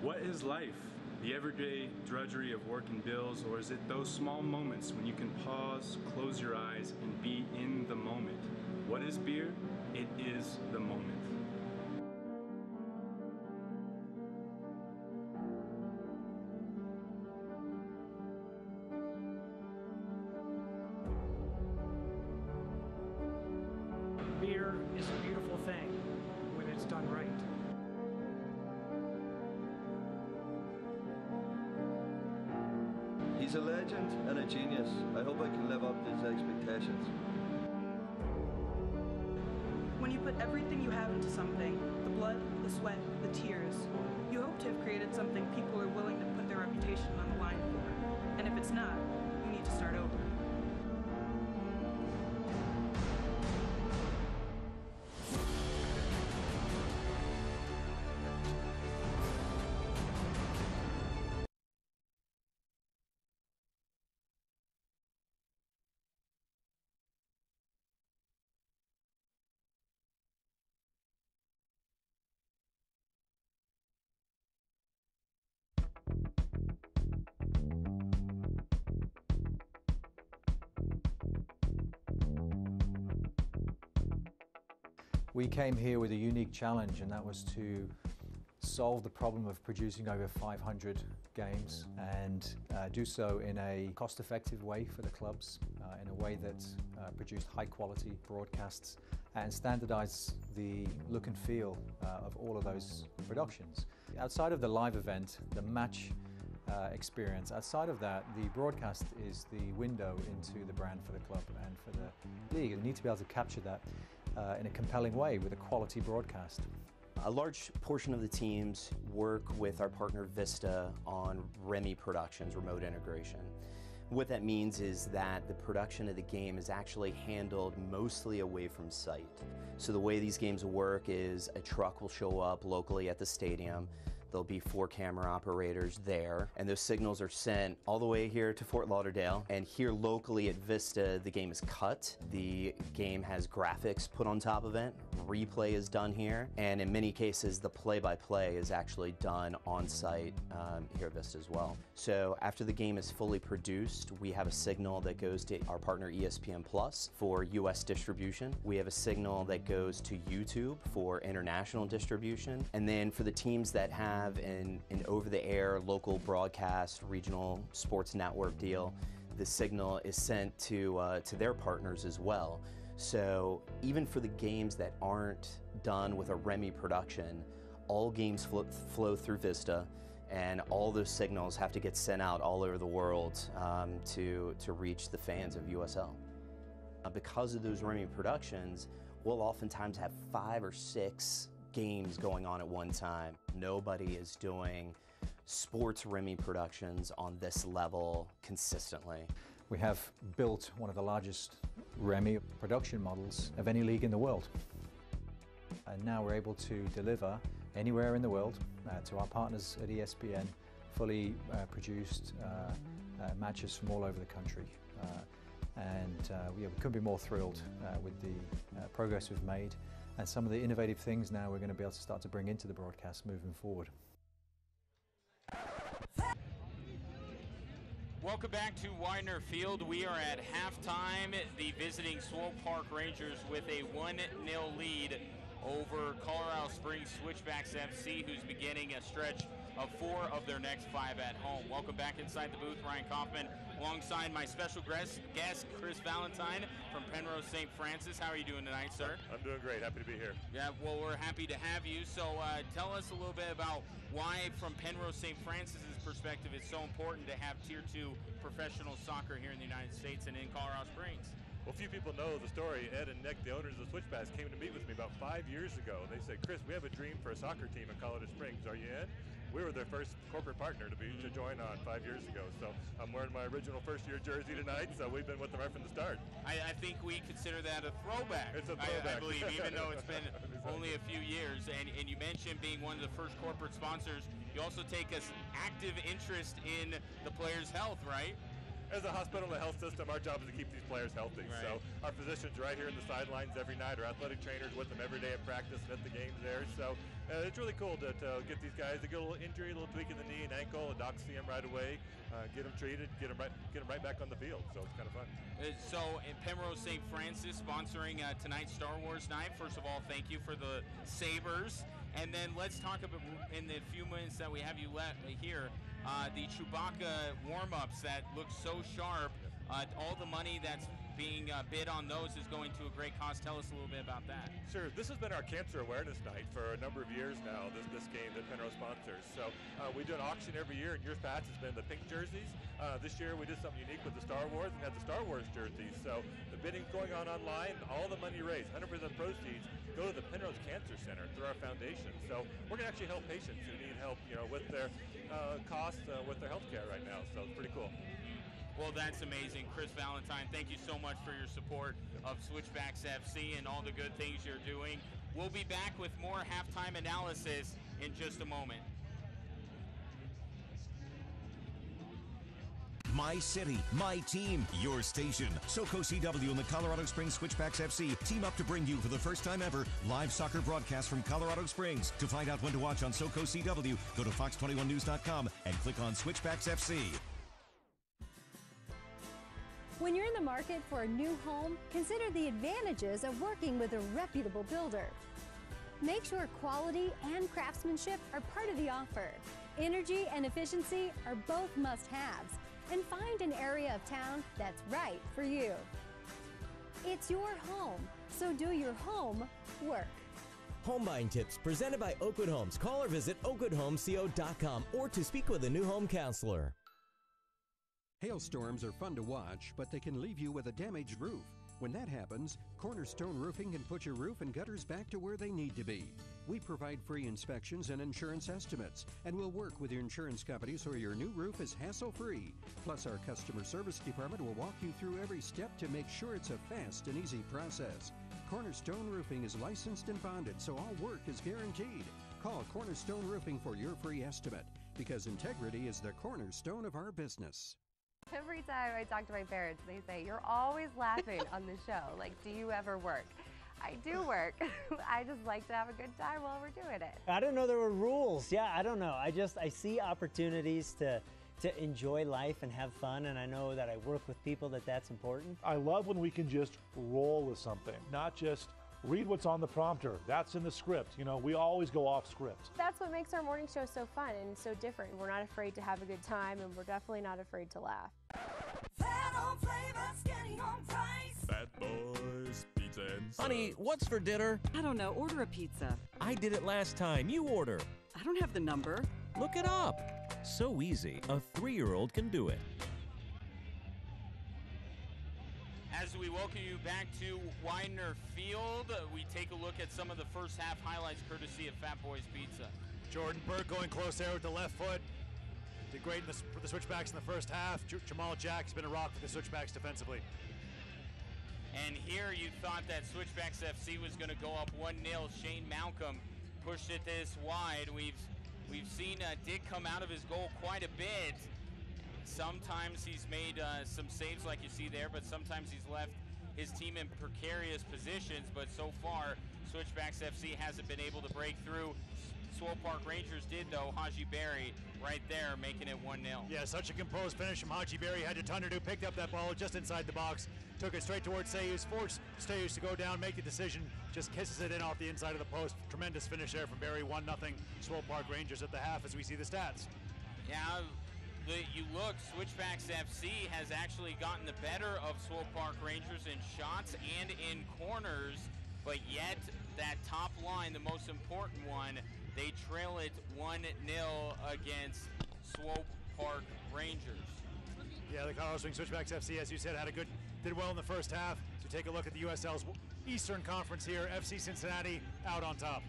What is life? The everyday drudgery of working bills, or is it those small moments when you can pause, close your eyes, and be in the moment? What is beer? It is the moment. Beer is a beautiful thing when it's done right. He's a legend and a genius. I hope I can live up to his expectations. When you put everything you have into something, the blood, the sweat, the tears, you hope to have created something people are willing to put their reputation on the line for. And if it's not, you need to start over. We came here with a unique challenge, and that was to solve the problem of producing over 500 games and do so in a cost-effective way for the clubs, in a way that produced high-quality broadcasts and standardize the look and feel of all of those productions. Outside of the live event, the match experience, outside of that, the broadcast is the window into the brand for the club and for the league. You need to be able to capture that in a compelling way with a quality broadcast. A large portion of the teams work with our partner Vista on REMI Productions, remote integration. What that means is that the production of the game is actually handled mostly away from site. So the way these games work is a truck will show up locally at the stadium. There'll be 4 camera operators there, and those signals are sent all the way here to Fort Lauderdale. And here locally at Vista, the game is cut. The game has graphics put on top of it. Replay is done here, and in many cases, the play-by-play is actually done on site here at Vista as well. So after the game is fully produced, we have a signal that goes to our partner ESPN Plus for US distribution. We have a signal that goes to YouTube for international distribution. And then for the teams that have an over-the-air local broadcast regional sports network deal, the signal is sent to their partners as well. So even for the games that aren't done with a Remy production, all games flow through Vista, and all those signals have to get sent out all over the world to reach the fans of USL. Because of those Remy productions, we'll oftentimes have 5 or 6 games going on at one time. Nobody is doing sports Remy productions on this level consistently. We have built one of the largest Remy production models of any league in the world. And now we're able to deliver anywhere in the world to our partners at ESPN, fully produced matches from all over the country. We couldn't be more thrilled with the progress we've made and some of the innovative things now we're going to be able to start to bring into the broadcast moving forward. Welcome back to Widener Field. We are at halftime. The visiting Swope Park Rangers with a 1-0 lead over Colorado Springs Switchbacks FC, who's beginning a stretch of 4 of their next 5 at home. Welcome back inside the booth, Ryan Kaufman, alongside my special guest, Chris Valentine from Penrose St. Francis. How are you doing tonight, sir? I'm doing great. Happy to be here. Yeah, well, we're happy to have you. So tell us a little bit about why, from Penrose St. Francis's perspective, it's so important to have Tier 2 professional soccer here in the United States and in Colorado Springs. Well, few people know the story. Ed and Nick, the owners of Switchbacks, came to meet with me about 5 years ago. They said, Chris, we have a dream for a soccer team in Colorado Springs. Are you in? We were their first corporate partner to join on 5 years ago. So I'm wearing my original first-year jersey tonight, so we've been with them right from the start. I think we consider that a throwback. It's a throwback. I believe, even though it's been only a few years. And you mentioned being one of the first corporate sponsors. You also take an active interest in the players' health, right? As a hospital and a health system, our job is to keep these players healthy. Right. So our physicians right here in the sidelines every night, our athletic trainers with them every day at practice and at the games there. So it's really cool to get these guys. They get a little injury, a little tweak in the knee and ankle, and docs see them right away, get them treated, get them right back on the field. So it's kind of fun. So in Penrose St. Francis sponsoring tonight's Star Wars night. First of all, thank you for the Sabres. And then let's talk about, in the few minutes that we have you left here, the Chewbacca warm-ups that look so sharp. All the money that's being bid on those is going to a great cause. Tell us a little bit about that. Sure. This has been our cancer awareness night for a number of years now, this game that Penrose sponsors. So we do an auction every year. In years past, it's been the pink jerseys. This year, we did something unique with the Star Wars and had the Star Wars jerseys. So the bidding's going on online. All the money raised, 100% proceeds, go to the Penrose Cancer Center through our foundation. So we're going to actually help patients who need help, with their costs with their health care right now. So it's pretty cool. Well, that's amazing. Chris Valentine, thank you so much for your support of Switchbacks FC and all the good things you're doing. We'll be back with more halftime analysis in just a moment. My city, my team, your station. SoCo CW and the Colorado Springs Switchbacks FC team up to bring you, for the first time ever, live soccer broadcast from Colorado Springs. To find out when to watch on SoCo CW, go to fox21news.com and click on Switchbacks FC. When you're in the market for a new home, consider the advantages of working with a reputable builder. Make sure quality and craftsmanship are part of the offer. Energy and efficiency are both must-haves. And find an area of town that's right for you. It's your home, so do your home work. Home buying tips presented by Oakwood Homes. Call or visit oakwoodhomesco.com or to speak with a new home counselor. Hailstorms are fun to watch, but they can leave you with a damaged roof. When that happens, Cornerstone Roofing can put your roof and gutters back to where they need to be. We provide free inspections and insurance estimates, and we'll work with your insurance company so your new roof is hassle-free. Plus, our customer service department will walk you through every step to make sure it's a fast and easy process. Cornerstone Roofing is licensed and bonded, so all work is guaranteed. Call Cornerstone Roofing for your free estimate, because integrity is the cornerstone of our business. Every time I talk to my parents, they say, "You're always laughing on the show. Like, do you ever work?" I do work. I just like to have a good time while we're doing it. I didn't know there were rules. Yeah, I don't know. I see opportunities to enjoy life and have fun, and I know that I work with people that's important. I love when we can just roll with something, not just read what's on the prompter. That's in the script. You know, we always go off script. That's what makes our morning show so fun and so different. We're not afraid to have a good time, and we're definitely not afraid to laugh. Fat Boys Pizza and Honey, what's for dinner? I don't know. Order a pizza. I did it last time. You order. I don't have the number. Look it up. So easy, a 3-year-old can do it. As we welcome you back to Widener Field, we take a look at some of the first half highlights courtesy of Fat Boys Pizza. Jordan Burke going close there with the left foot. Did great for the Switchbacks in the first half. Jamal Jack has been a rock for the Switchbacks defensively. And here you thought that Switchbacks FC was going to go up 1-0. Shane Malcolm pushed it this wide. We've seen Dick come out of his goal quite a bit. Sometimes he's made some saves like you see there, but sometimes he's left his team in precarious positions. But so far, Switchbacks FC hasn't been able to break through. Swope Park Rangers did, though. Haji Berry right there making it 1-0. Yeah, such a composed finish from Haji Berry. Had a ton to do. Picked up that ball just inside the box. Took it straight towards Sayus. Forced Sayus to go down, make the decision. Just kisses it in off the inside of the post. Tremendous finish there from Berry. 1-0 Swope Park Rangers at the half as we see the stats. Yeah, you look, Switchbacks FC has actually gotten the better of Swope Park Rangers in shots and in corners, but yet that top line, the most important one, they trail it 1-0 against Swope Park Rangers. Yeah, the Colorado Springs Switchbacks FC, as you said, did well in the first half. So take a look at the USL's Eastern Conference here. FC Cincinnati out on top.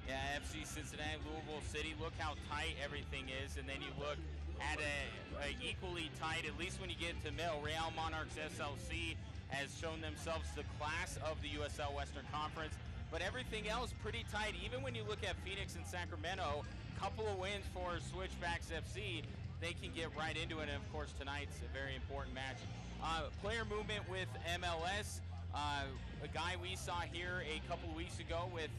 Yeah, FC Cincinnati, Louisville City, look how tight everything is. And then you look at a equally tight, at least when you get to Mill, Real Monarchs SLC has shown themselves the class of the USL Western Conference. But everything else pretty tight. Even when you look at Phoenix and Sacramento, couple of wins for Switchbacks FC, they can get right into it. And of course, tonight's a very important match. Player movement with MLS. A guy we saw here a couple of weeks ago with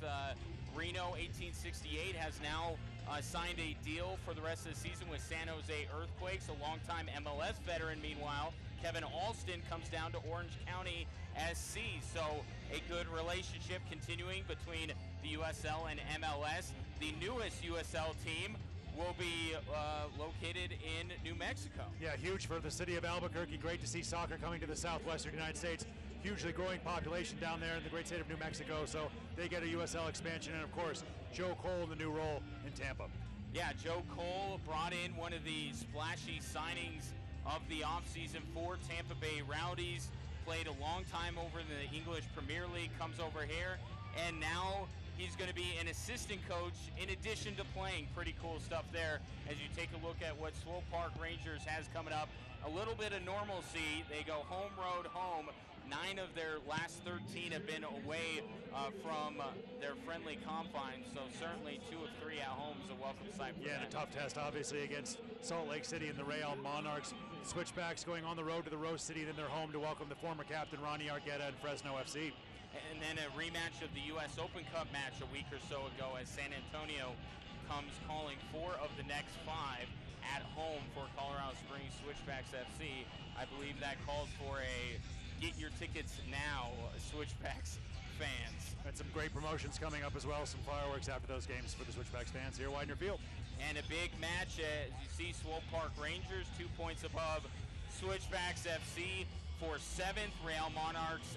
Reno 1868 has now signed a deal for the rest of the season with San Jose Earthquakes, a longtime MLS veteran. Meanwhile, Kevin Alston comes down to Orange County SC. So a good relationship continuing between the USL and MLS. The newest USL team will be located in New Mexico. Yeah, huge for the city of Albuquerque. Great to see soccer coming to the southwestern United States. Hugely growing population down there in the great state of New Mexico, so they get a USL expansion. And of course, Joe Cole in the new role in Tampa. Yeah, Joe Cole brought in one of the splashy signings of the offseason for Tampa Bay Rowdies. Played a long time over in the English Premier League, comes over here, and now he's going to be an assistant coach in addition to playing. Pretty cool stuff there as you take a look at what Swope Park Rangers has coming up. A little bit of normalcy. They go home, road, home. 9 of their last 13 have been away from their friendly confines, so certainly 2 of 3 at home is a welcome sight for them. Yeah, and a tough test, obviously, against Salt Lake City and the Real Monarchs. Switchbacks going on the road to the Rose City, then they're home to welcome the former captain Ronnie Argueta and Fresno FC. And then a rematch of the U.S. Open Cup match a week or so ago as San Antonio comes calling 4 of the next 5 at home for Colorado Springs Switchbacks FC. I believe that calls for a get your tickets now, Switchbacks fans. And some great promotions coming up as well, some fireworks after those games for the Switchbacks fans here at Widener Field. And a big match, as you see, Swope Park Rangers 2 points above Switchbacks FC for 7th, Real Monarchs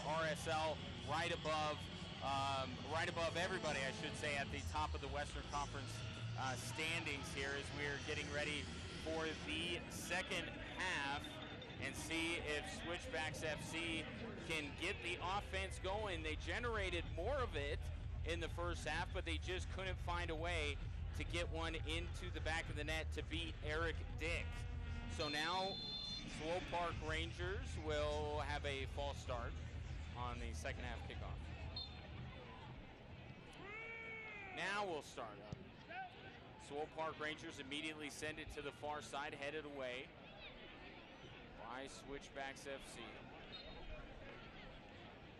RSL right above everybody, I should say, at the top of the Western Conference standings here as we're getting ready for the second half and see if Switchbacks FC can get the offense going. They generated more of it in the first half, but they just couldn't find a way to get one into the back of the net to beat Eric Dick. So now Swope Park Rangers will have a false start on the second half kickoff. Now we'll start up. Swope Park Rangers immediately send it to the far side, headed away by Switchbacks FC.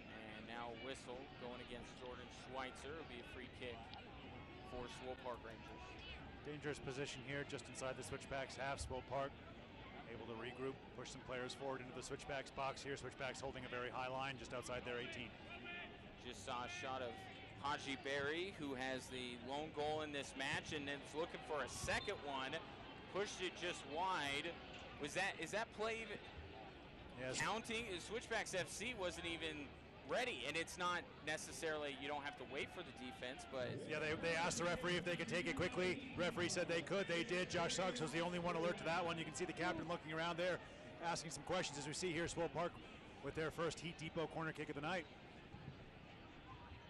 And now whistle going against Jordan Schweitzer. It'll be a free kick for Swope Park Rangers. Dangerous position here just inside the Switchbacks half. Swope Park able to regroup, push some players forward into the Switchbacks box here. Switchbacks holding a very high line just outside their 18. Just saw a shot of Haji Berry, who has the lone goal in this match and is looking for a second one. Pushed it just wide. Is that play even counting? Switchbacks FC wasn't even ready, and it's not necessarily, you don't have to wait for the defense, but yeah, they asked the referee if they could take it quickly. Referee said they could. They did. Josh Suggs was the only one alert to that one. You can see the captain looking around there, asking some questions as we see here Swope Park with their first Heat Depot corner kick of the night.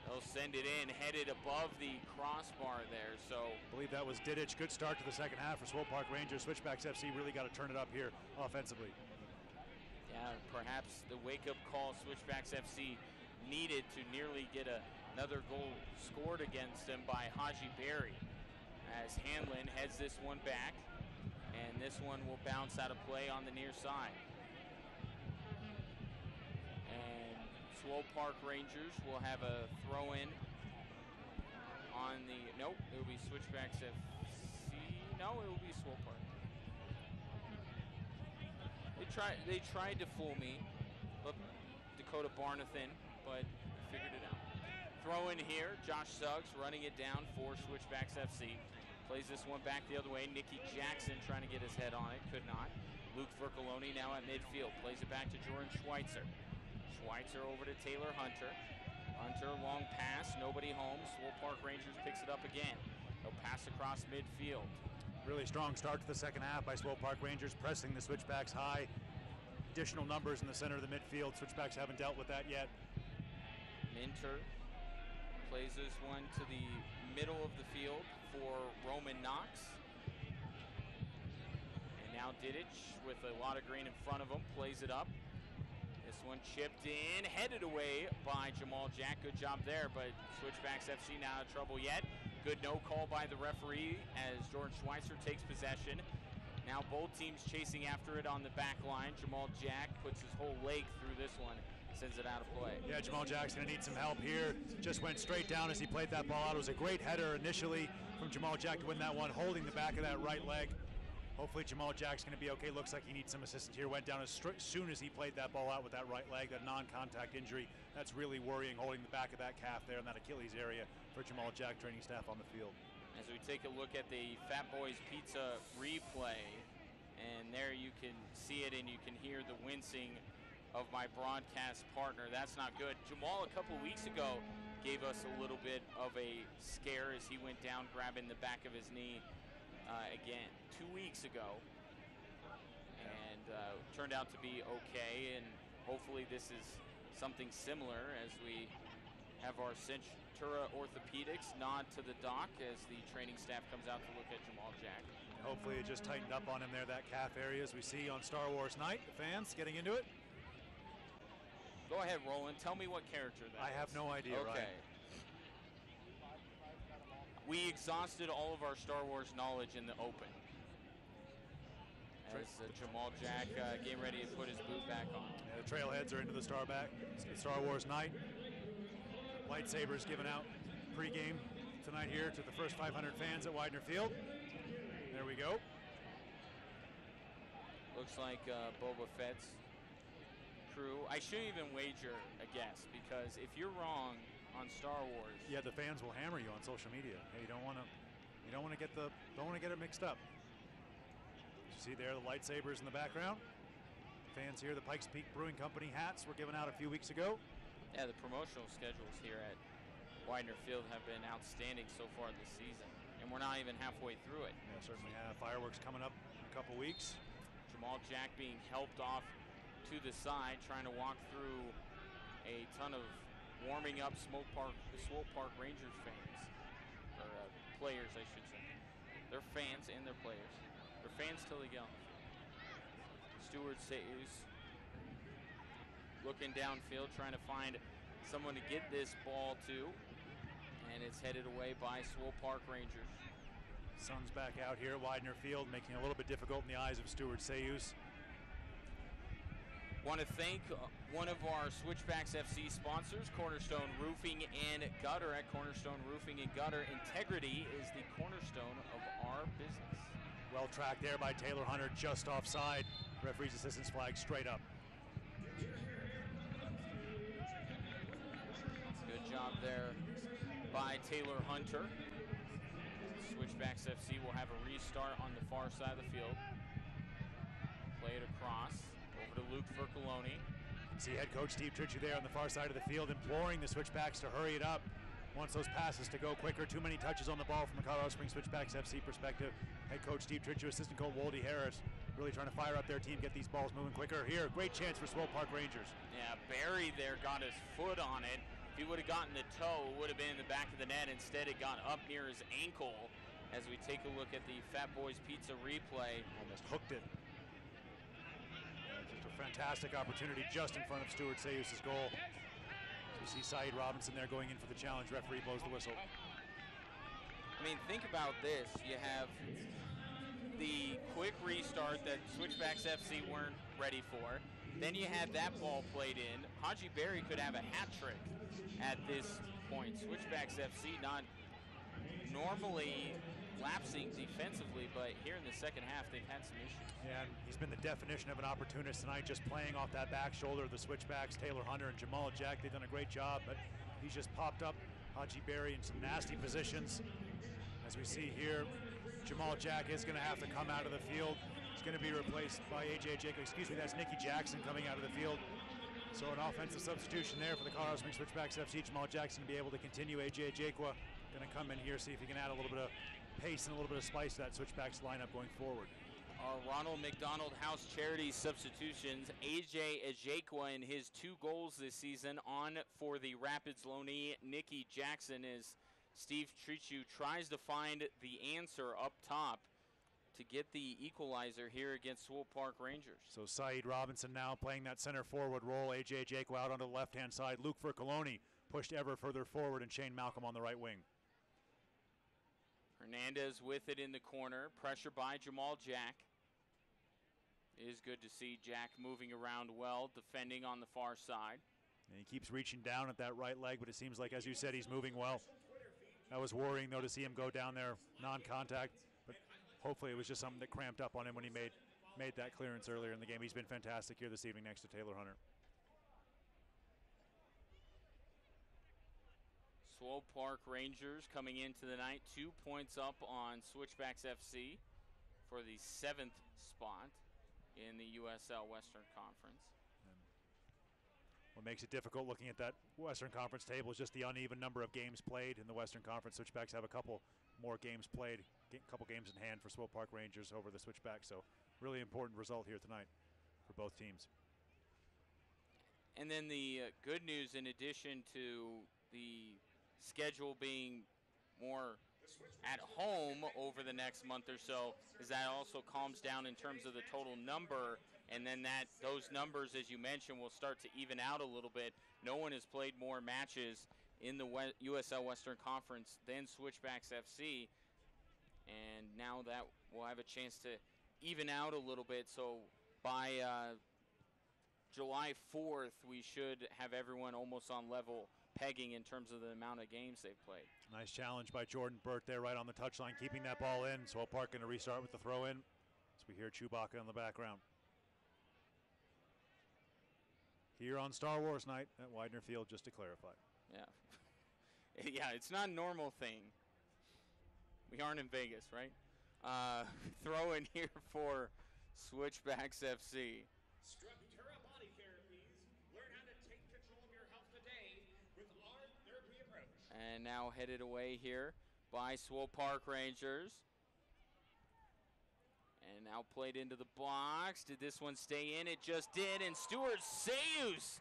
They'll send it in, headed above the crossbar there. So I believe that was Didich. Good start to the second half for Swope Park Rangers. Switchbacks FC really got to turn it up here offensively. Yeah, perhaps the wake-up call Switchbacks FC needed to nearly get another goal scored against them by Haji Berry. As Hanlon heads this one back, and this one will bounce out of play on the near side. And Swope Park Rangers will have a throw-in on the, nope, it will be Switchbacks FC. No, it will be Swope Park. They tried to fool me, but Dakota Barnathan, but figured it out. Throw in here, Josh Suggs running it down for Switchbacks FC. Plays this one back the other way. Nicky Jackson trying to get his head on it, could not. Luke Vercoloni now at midfield, plays it back to Jordan Schweitzer. Schweitzer over to Taylor Hunter. Hunter, long pass, nobody home. Swope Park Rangers picks it up again. They'll pass across midfield. Really strong start to the second half by Swope Park Rangers, pressing the Switchbacks high. Additional numbers in the center of the midfield. Switchbacks haven't dealt with that yet. Minter plays this one to the middle of the field for Roman Knox. And now Didich with a lot of green in front of him, plays it up. This one chipped in, headed away by Jamal Jack. Good job there, but Switchbacks FC not out of trouble yet. Good no call by the referee as Jordan Schweitzer takes possession. Now both teams chasing after it on the back line. Jamal Jack puts his whole leg through this one, sends it out of play. Yeah, Jamal Jack's going to need some help here. Just went straight down as he played that ball out. It was a great header initially from Jamal Jack to win that one, holding the back of that right leg. Hopefully Jamal Jack's going to be okay. Looks like he needs some assistance here. Went down as soon as he played that ball out with that right leg, that non-contact injury. That's really worrying, holding the back of that calf there in that Achilles area for Jamal Jack training staff on the field. As we take a look at the Fat Boys Pizza replay, and there you can see it and you can hear the wincing of my broadcast partner. That's not good. Jamal a couple weeks ago gave us a little bit of a scare as he went down grabbing the back of his knee again 2 weeks ago, and turned out to be okay, and hopefully this is something similar as we have our Centura Orthopedics nod to the doc as the training staff comes out to look at Jamal Jack. Hopefully it just tightened up on him there, that calf area, as we see on Star Wars Night. The fans getting into it. Go ahead, Roland. Tell me what character that I have no idea, Okay. Ryan. We exhausted all of our Star Wars knowledge in the open. As Jamal Jack getting ready to put his boot back on. Yeah, the trailheads are into the Star Wars Night. Lightsabers given out pregame tonight here to the first 500 fans at Widener Field. There we go. Looks like Boba Fett's crew. I shouldn't even wager a guess, because if you're wrong on Star Wars, yeah, the fans will hammer you on social media. Hey, you don't want to get it mixed up. You see there the lightsabers in the background. Fans here, the Pikes Peak Brewing Company hats were given out a few weeks ago. Yeah, the promotional schedules here at Widener Field have been outstanding so far this season, and we're not even halfway through it. Yeah, certainly have. Fireworks coming up in a couple weeks. Jamal Jack being helped off to the side, trying to walk through a ton of warming up Swope Park Rangers fans, or players, I should say. They're fans and they're players. They're fans till they get on the field. Stewart says, looking downfield, trying to find someone to get this ball to, and it's headed away by Swope Park Rangers. Sun's back out here at Widener Field, making it a little bit difficult in the eyes of Stuart Sayus. Want to thank one of our Switchbacks FC sponsors, Cornerstone Roofing and Gutter. At Cornerstone Roofing and Gutter, integrity is the cornerstone of our business. Well tracked there by Taylor Hunter, just offside. Referee's assistance flag straight up. Good job there by Taylor Hunter. Switchbacks FC will have a restart on the far side of the field. Play it across. Over to Luke Fercoloni. See head coach Steve Tritchie there on the far side of the field, imploring the Switchbacks to hurry it up. Wants those passes to go quicker. Too many touches on the ball from a Colorado Springs Switchbacks FC perspective. Head coach Steve Tritchie, assistant coach Waldy Harris, really trying to fire up their team, get these balls moving quicker. Here, great chance for Swope Park Rangers. Yeah, Barry there got his foot on it. If he would have gotten the toe, it would have been in the back of the net. Instead, it got up near his ankle. As we take a look at the Fat Boys Pizza replay. Almost hooked it. Just a fantastic opportunity just in front of Stuart Sayus' goal. So we see Saeed Robinson there going in for the challenge. Referee blows the whistle. I mean, think about this. You have the quick restart that Switchbacks FC weren't ready for. Then you had that ball played in. Haji Berry could have a hat trick at this point. Switchbacks FC not normally lapsing defensively, but here in the second half they've had some issues. Yeah, and he's been the definition of an opportunist tonight, just playing off that back shoulder of the Switchbacks. Taylor Hunter and Jamal Jack, they've done a great job, but he's just popped up Haji Berry in some nasty positions. As we see here, Jamal Jack is going to have to come out of the field. He's going to be replaced by AJ Jacob. Excuse me, that's Nicky Jackson coming out of the field. So an offensive substitution there for the Colorado Springs Switchbacks FC. Jamal Jackson to be able to continue. AJ Jacob going to come in here, see if he can add a little bit of pace and a little bit of spice to that Switchbacks lineup going forward. Our Ronald McDonald House Charity substitutions. AJ Ejekwa in his 2 goals this season on for the Rapids loanee Nicky Jackson, as Steve Tritchie tries to find the answer up top to get the equalizer here against Swope Park Rangers. So Saeed Robinson now playing that center forward role. AJ Ejekwa out on the left-hand side. Luke Fercoloni pushed ever further forward, and Shane Malcolm on the right wing. Hernandez with it in the corner. Pressure by Jamal Jack. It is good to see Jack moving around well, defending on the far side. And he keeps reaching down at that right leg, but it seems like, as you said, he's moving well. That was worrying, though, to see him go down there non-contact, but hopefully it was just something that cramped up on him when he made that clearance earlier in the game. He's been fantastic here this evening next to Taylor Hunter. Swope Park Rangers coming into the night 2 points up on Switchbacks FC for the 7th spot in the USL Western Conference. What makes it difficult looking at that Western Conference table is just the uneven number of games played in the Western Conference. Switchbacks have a couple more games played, a couple games in hand for Swope Park Rangers over the Switchbacks. So really important result here tonight for both teams. And then the good news, in addition to the schedule being more at home over the next month or so, is that also calms down in terms of the total number, and then those numbers, as you mentioned, will start to even out a little bit. No one has played more matches in the USL Western Conference than Switchbacks FC, and now that will have a chance to even out a little bit. So by July 4th, we should have everyone almost on level pegging in terms of the amount of games they've played. Nice challenge by Jordan Burt there right on the touchline, keeping that ball in. Swope Park going to restart with the throw in as we hear Chewbacca in the background. Here on Star Wars night at Widener Field, just to clarify. Yeah. Yeah, it's not a normal thing. We aren't in Vegas, right? Throw in here for Switchbacks FC. Structura Body Therapies. Learn how to take control of your health today with our therapy approach. And now headed away here by Swope Park Rangers. And now played into the box. Did this one stay in? It just did. And Stuart Sayus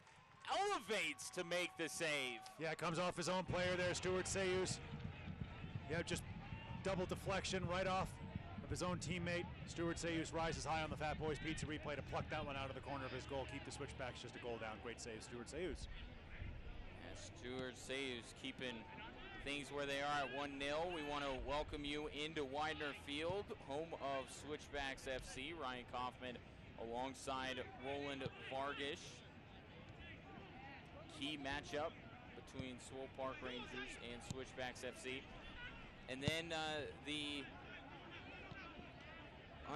elevates to make the save. Yeah, it comes off his own player there, Stuart Sayus. Yeah, just double deflection right off of his own teammate. Stuart Sayus rises high on the Fat Boys Pizza replay to pluck that one out of the corner of his goal. Keep the Switchbacks just a goal down. Great save, Stuart Sayus. Yeah, Stuart Sayus keeping things where they are at 1-0. We want to welcome you into Widener Field, home of Switchbacks FC. Ryan Kaufman alongside Roland Vargas. Key matchup between Swope Park Rangers and Switchbacks FC. And then the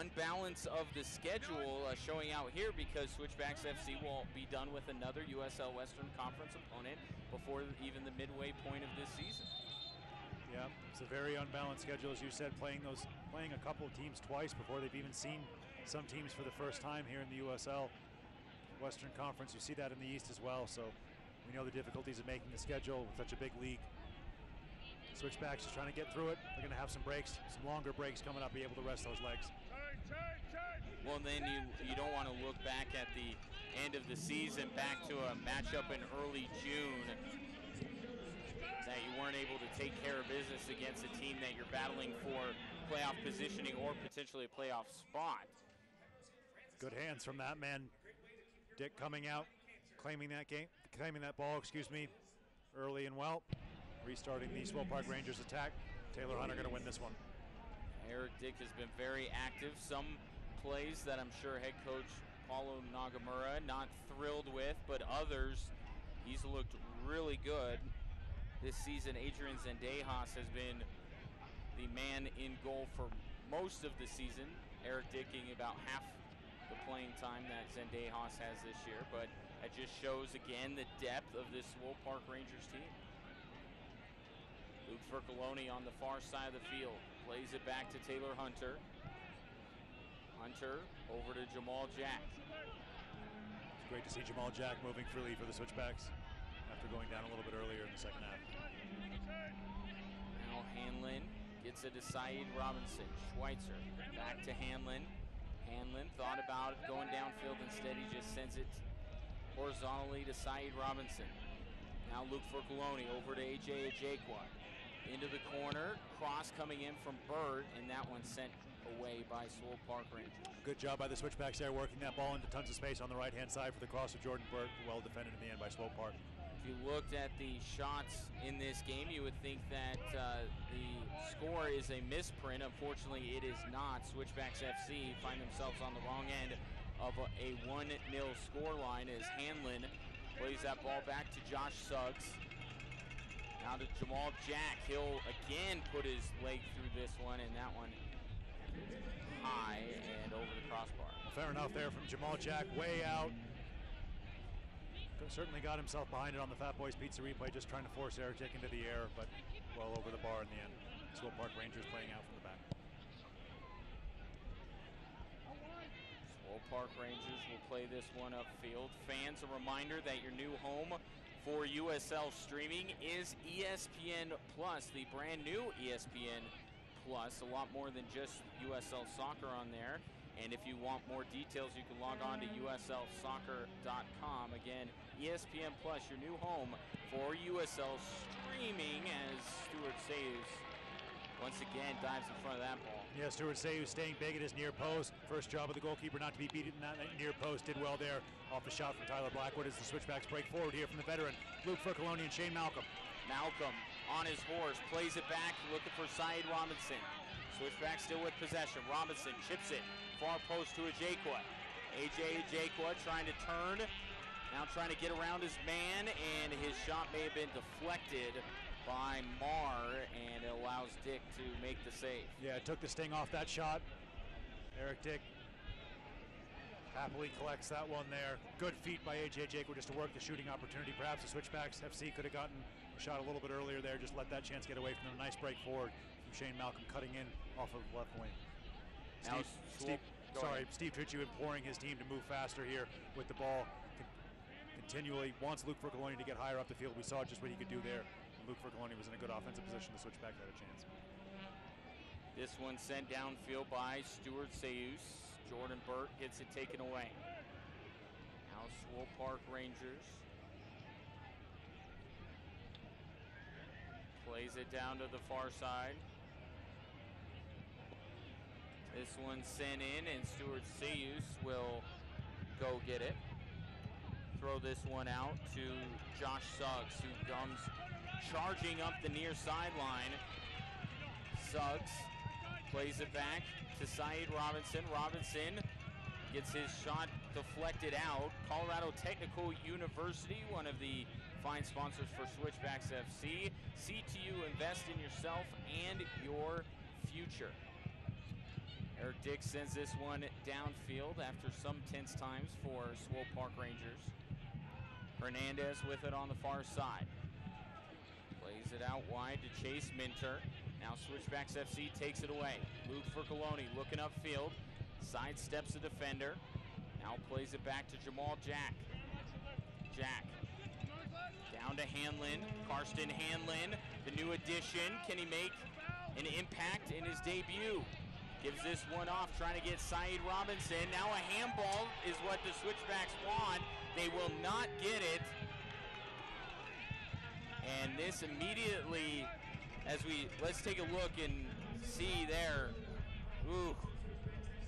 unbalance of the schedule showing out here because Switchbacks FC will be done with another USL Western Conference opponent before even the midway point of this season. Yeah, it's a very unbalanced schedule, as you said, playing a couple of teams twice before they've even seen some teams for the first time here in the USL Western Conference. You see that in the East as well, so we know the difficulties of making the schedule with such a big league. Switchbacks is trying to get through it. They're going to have some breaks, some longer breaks coming up, be able to rest those legs. Well, then you don't want to look back at the end of the season, back to a matchup in early June that you weren't able to take care of business against a team that you're battling for playoff positioning or potentially a playoff spot. Good hands from that man. Dick coming out, claiming that ball, early and well. Restarting the Swope Park Rangers attack. Taylor Hunter going to win this one. Eric Dick has been very active. Some plays that I'm sure head coach Paulo Nagamura not thrilled with, but others he's looked really good. This season, Adrian Zendejas has been the man in goal for most of the season. Eric Dick getting about half the playing time that Zendejas has this year, but that just shows again the depth of this Swope Park Rangers team. Luke Fercoloni on the far side of the field. Plays it back to Taylor Hunter. Hunter over to Jamal Jack. It's great to see Jamal Jack moving freely for the Switchbacks after going down a little bit earlier in the second half. Now Hanlon gets it to Saeed Robinson. Schweitzer back to Hanlon. Hanlon thought about going downfield, instead he just sends it horizontally to Saeed Robinson. Now Luke Fercoloni over to AJ Ajakwa. Into the corner, cross coming in from Bird, and that one sent away by Swope Park Rangers. Good job by the Switchbacks there, working that ball into tons of space on the right-hand side for the cross of Jordan Bird. Well defended in the end by Swope Park. If you looked at the shots in this game, you would think that the score is a misprint. Unfortunately, it is not. Switchbacks FC find themselves on the wrong end of a 1-0 scoreline as Hanlon plays that ball back to Josh Suggs. Now to Jamal Jack. He'll again put his leg through this one, and that one high and over the crossbar. Fair enough there from Jamal Jack, way out. Certainly got himself behind it on the Fat Boys Pizza replay, just trying to force Eric Dick into the air, but well over the bar in the end. Swope Park Rangers playing out from the back. Swope Park Rangers will play this one upfield. Fans, a reminder that your new home for USL streaming is ESPN Plus, the brand new ESPN Plus. A lot more than just USL Soccer on there. And if you want more details, you can log on to uslsoccer.com. Again, ESPN Plus, your new home for USL streaming, as Stuart Sayus once again dives in front of that ball. Yeah, Stuart Sayus staying big at his near post. First job of the goalkeeper not to be beaten in that near post. Did well there off the shot from Tyler Blackwood as the Switchbacks break forward here from the veteran Luke Fercoloni and Shane Malcolm. Malcolm on his horse, plays it back, looking for Saeed Robinson. Switchbacks still with possession. Robinson chips it, far post to Ajakwa. AJ Ajakwa trying to turn, now trying to get around his man, and his shot may have been deflected by Marr, and it allows Dick to make the save. Yeah, it took the sting off that shot. Eric Dick happily collects that one there. Good feat by AJ Ajakwa just to work the shooting opportunity. Perhaps the Switchbacks FC could have gotten a shot a little bit earlier there, just let that chance get away from them. Nice break forward from Shane Malcolm cutting in off of the left wing. Steve Tritchie imploring his team to move faster here with the ball. Continually wants Luke Fercoloni to get higher up the field. We saw just what he could do there. Luke Fercoloni was in a good offensive position. The Switchbacks had a chance. This one sent downfield by Stuart Sayus. Jordan Burt gets it taken away. Now Swope Park Rangers plays it down to the far side. This one's sent in, and Stuart Sayus will go get it. Throw this one out to Josh Suggs, who comes charging up the near sideline. Suggs plays it back to Saeed Robinson. Robinson gets his shot deflected out. Colorado Technical University, one of the fine sponsors for Switchbacks FC. CTU, invest in yourself and your future. Eric Dick sends this one downfield after some tense times for Swope Park Rangers. Hernandez with it on the far side. Plays it out wide to Chase Minter. Now Switchbacks FC takes it away. Luke Fercoloni looking upfield. Sidesteps the defender. Now plays it back to Jamal Jack. Jack down to Hanlon. Karsten Hanlon, the new addition. Can he make an impact in his debut? Gives this one off, trying to get Saeed Robinson. Now a handball is what the Switchbacks want. They will not get it. And this immediately, let's take a look and see there. Ooh.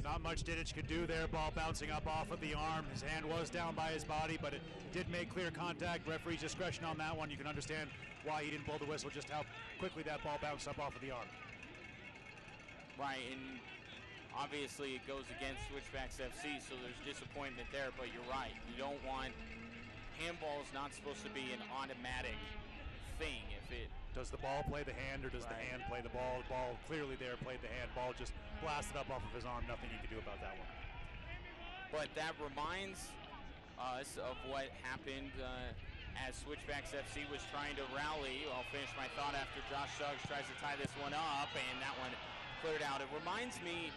Not much Dittich could do there. Ball bouncing up off of the arm. His hand was down by his body, but it did make clear contact. Referee's discretion on that one. You can understand why he didn't blow the whistle, just how quickly that ball bounced up off of the arm. Right, and obviously it goes against Switchbacks FC, so there's disappointment there, but you're right. You don't want, handball is not supposed to be an automatic thing. If it does the ball play the hand, or does the hand play the ball? The ball clearly there played the hand. Ball just blasted up off of his arm. Nothing he could do about that one. But that reminds us of what happened as Switchbacks FC was trying to rally. I'll finish my thought after Josh Suggs tries to tie this one up, and that one cleared out. It reminds me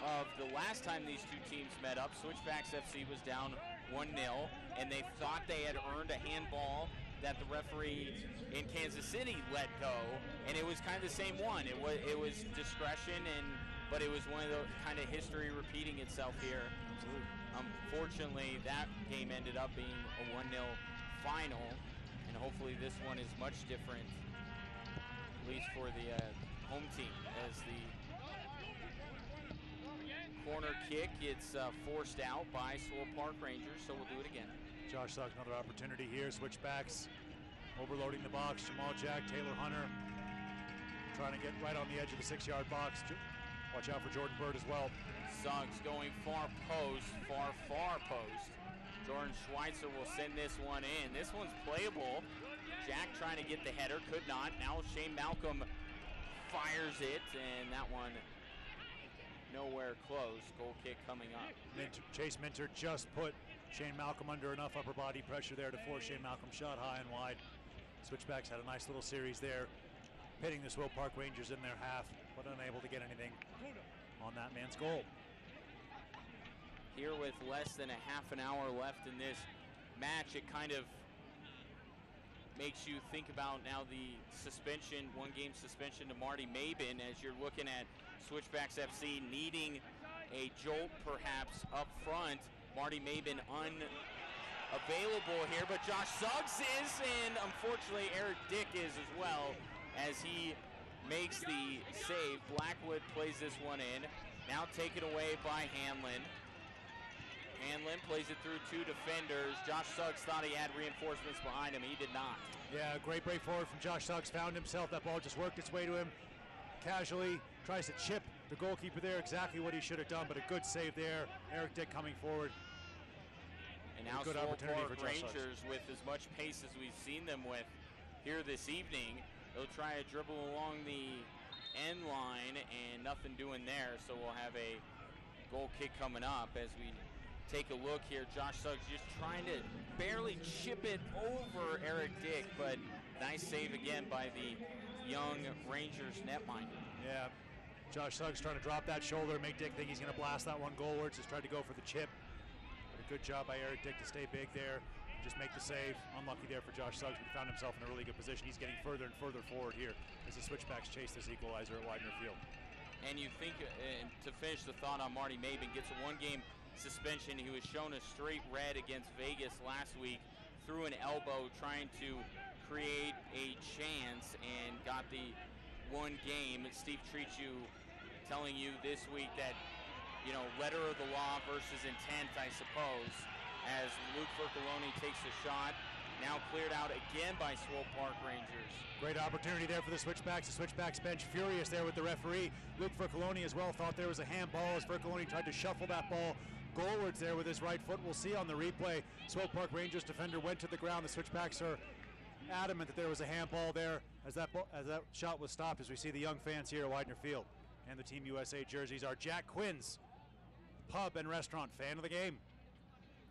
of the last time these two teams met up. Switchbacks FC was down 1-0, and they thought they had earned a handball that the referee in Kansas City let go, and it was kind of the same one. It was discretion, but it was one of the kind of history repeating itself here. Absolutely. Unfortunately, that game ended up being a 1-0 final, and hopefully this one is much different, at least for the home team, as the corner kick gets forced out by Swope Park Rangers, so we'll do it again. Josh Suggs, another opportunity here. Switchbacks, overloading the box. Jamal Jack, Taylor Hunter, trying to get right on the edge of the 6-yard box. Watch out for Jordan Bird as well. Suggs going far post, far post. Jordan Schweitzer will send this one in. This one's playable. Jack trying to get the header, could not. Now Shane Malcolm fires it, and that one nowhere close. Goal kick coming up. Chase Minter just put Shane Malcolm under enough upper body pressure there to force Shane Malcolm shot high and wide. Switchbacks had a nice little series there, pitting the Swope Park Rangers in their half, but unable to get anything on that man's goal. Here with less than a half an hour left in this match, it kind of makes you think about now the suspension, one-game suspension to Marty Mabin, as you're looking at Switchbacks FC needing a jolt perhaps up front. Marty Mabin unavailable here, but Josh Suggs is, and unfortunately Eric Dick is as well, as he makes the save. Blackwood plays this one in. Now taken away by Hanlon. Hanlon plays it through two defenders. Josh Suggs thought he had reinforcements behind him. He did not. Yeah, great break forward from Josh Suggs. Found himself. That ball just worked its way to him. Casually tries to chip the goalkeeper there. Exactly what he should have done, but a good save there. Eric Dick coming forward. And now Swope Park Rangers, with as much pace as we've seen them with here this evening, they'll try to dribble along the end line, and nothing doing there. So we'll have a goal kick coming up as we take a look here. Josh Suggs just trying to barely chip it over Eric Dick, but nice save again by the young Rangers netminder. Yeah, Josh Suggs trying to drop that shoulder, make Dick think he's going to blast that one goalwards. Just tried to go for the chip. But a good job by Eric Dick to stay big there, just make the save. Unlucky there for Josh Suggs, but he found himself in a really good position. He's getting further and further forward here as the Switchbacks chase this equalizer at Widener Field. And you think, to finish the thought on Marty Mabin, gets a one-game suspension. He was shown a straight red against Vegas last week through an elbow, trying to create a chance, and got the one game. Steve Treachu telling you this week that, you know, letter of the law versus intent, I suppose, as Luke Fercoloni takes a shot. Now cleared out again by Swope Park Rangers. Great opportunity there for the Switchbacks. The Switchbacks bench furious there with the referee. Luke Fercoloni as well thought there was a handball as Fercoloni tried to shuffle that ball goalwards there with his right foot. We'll see on the replay. Swope Park Rangers defender went to the ground. The Switchbacks are adamant that there was a handball there as that shot was stopped, as we see the young fans here at Widener Field. And the Team USA jerseys are Jack Quinn's pub and restaurant fan of the game.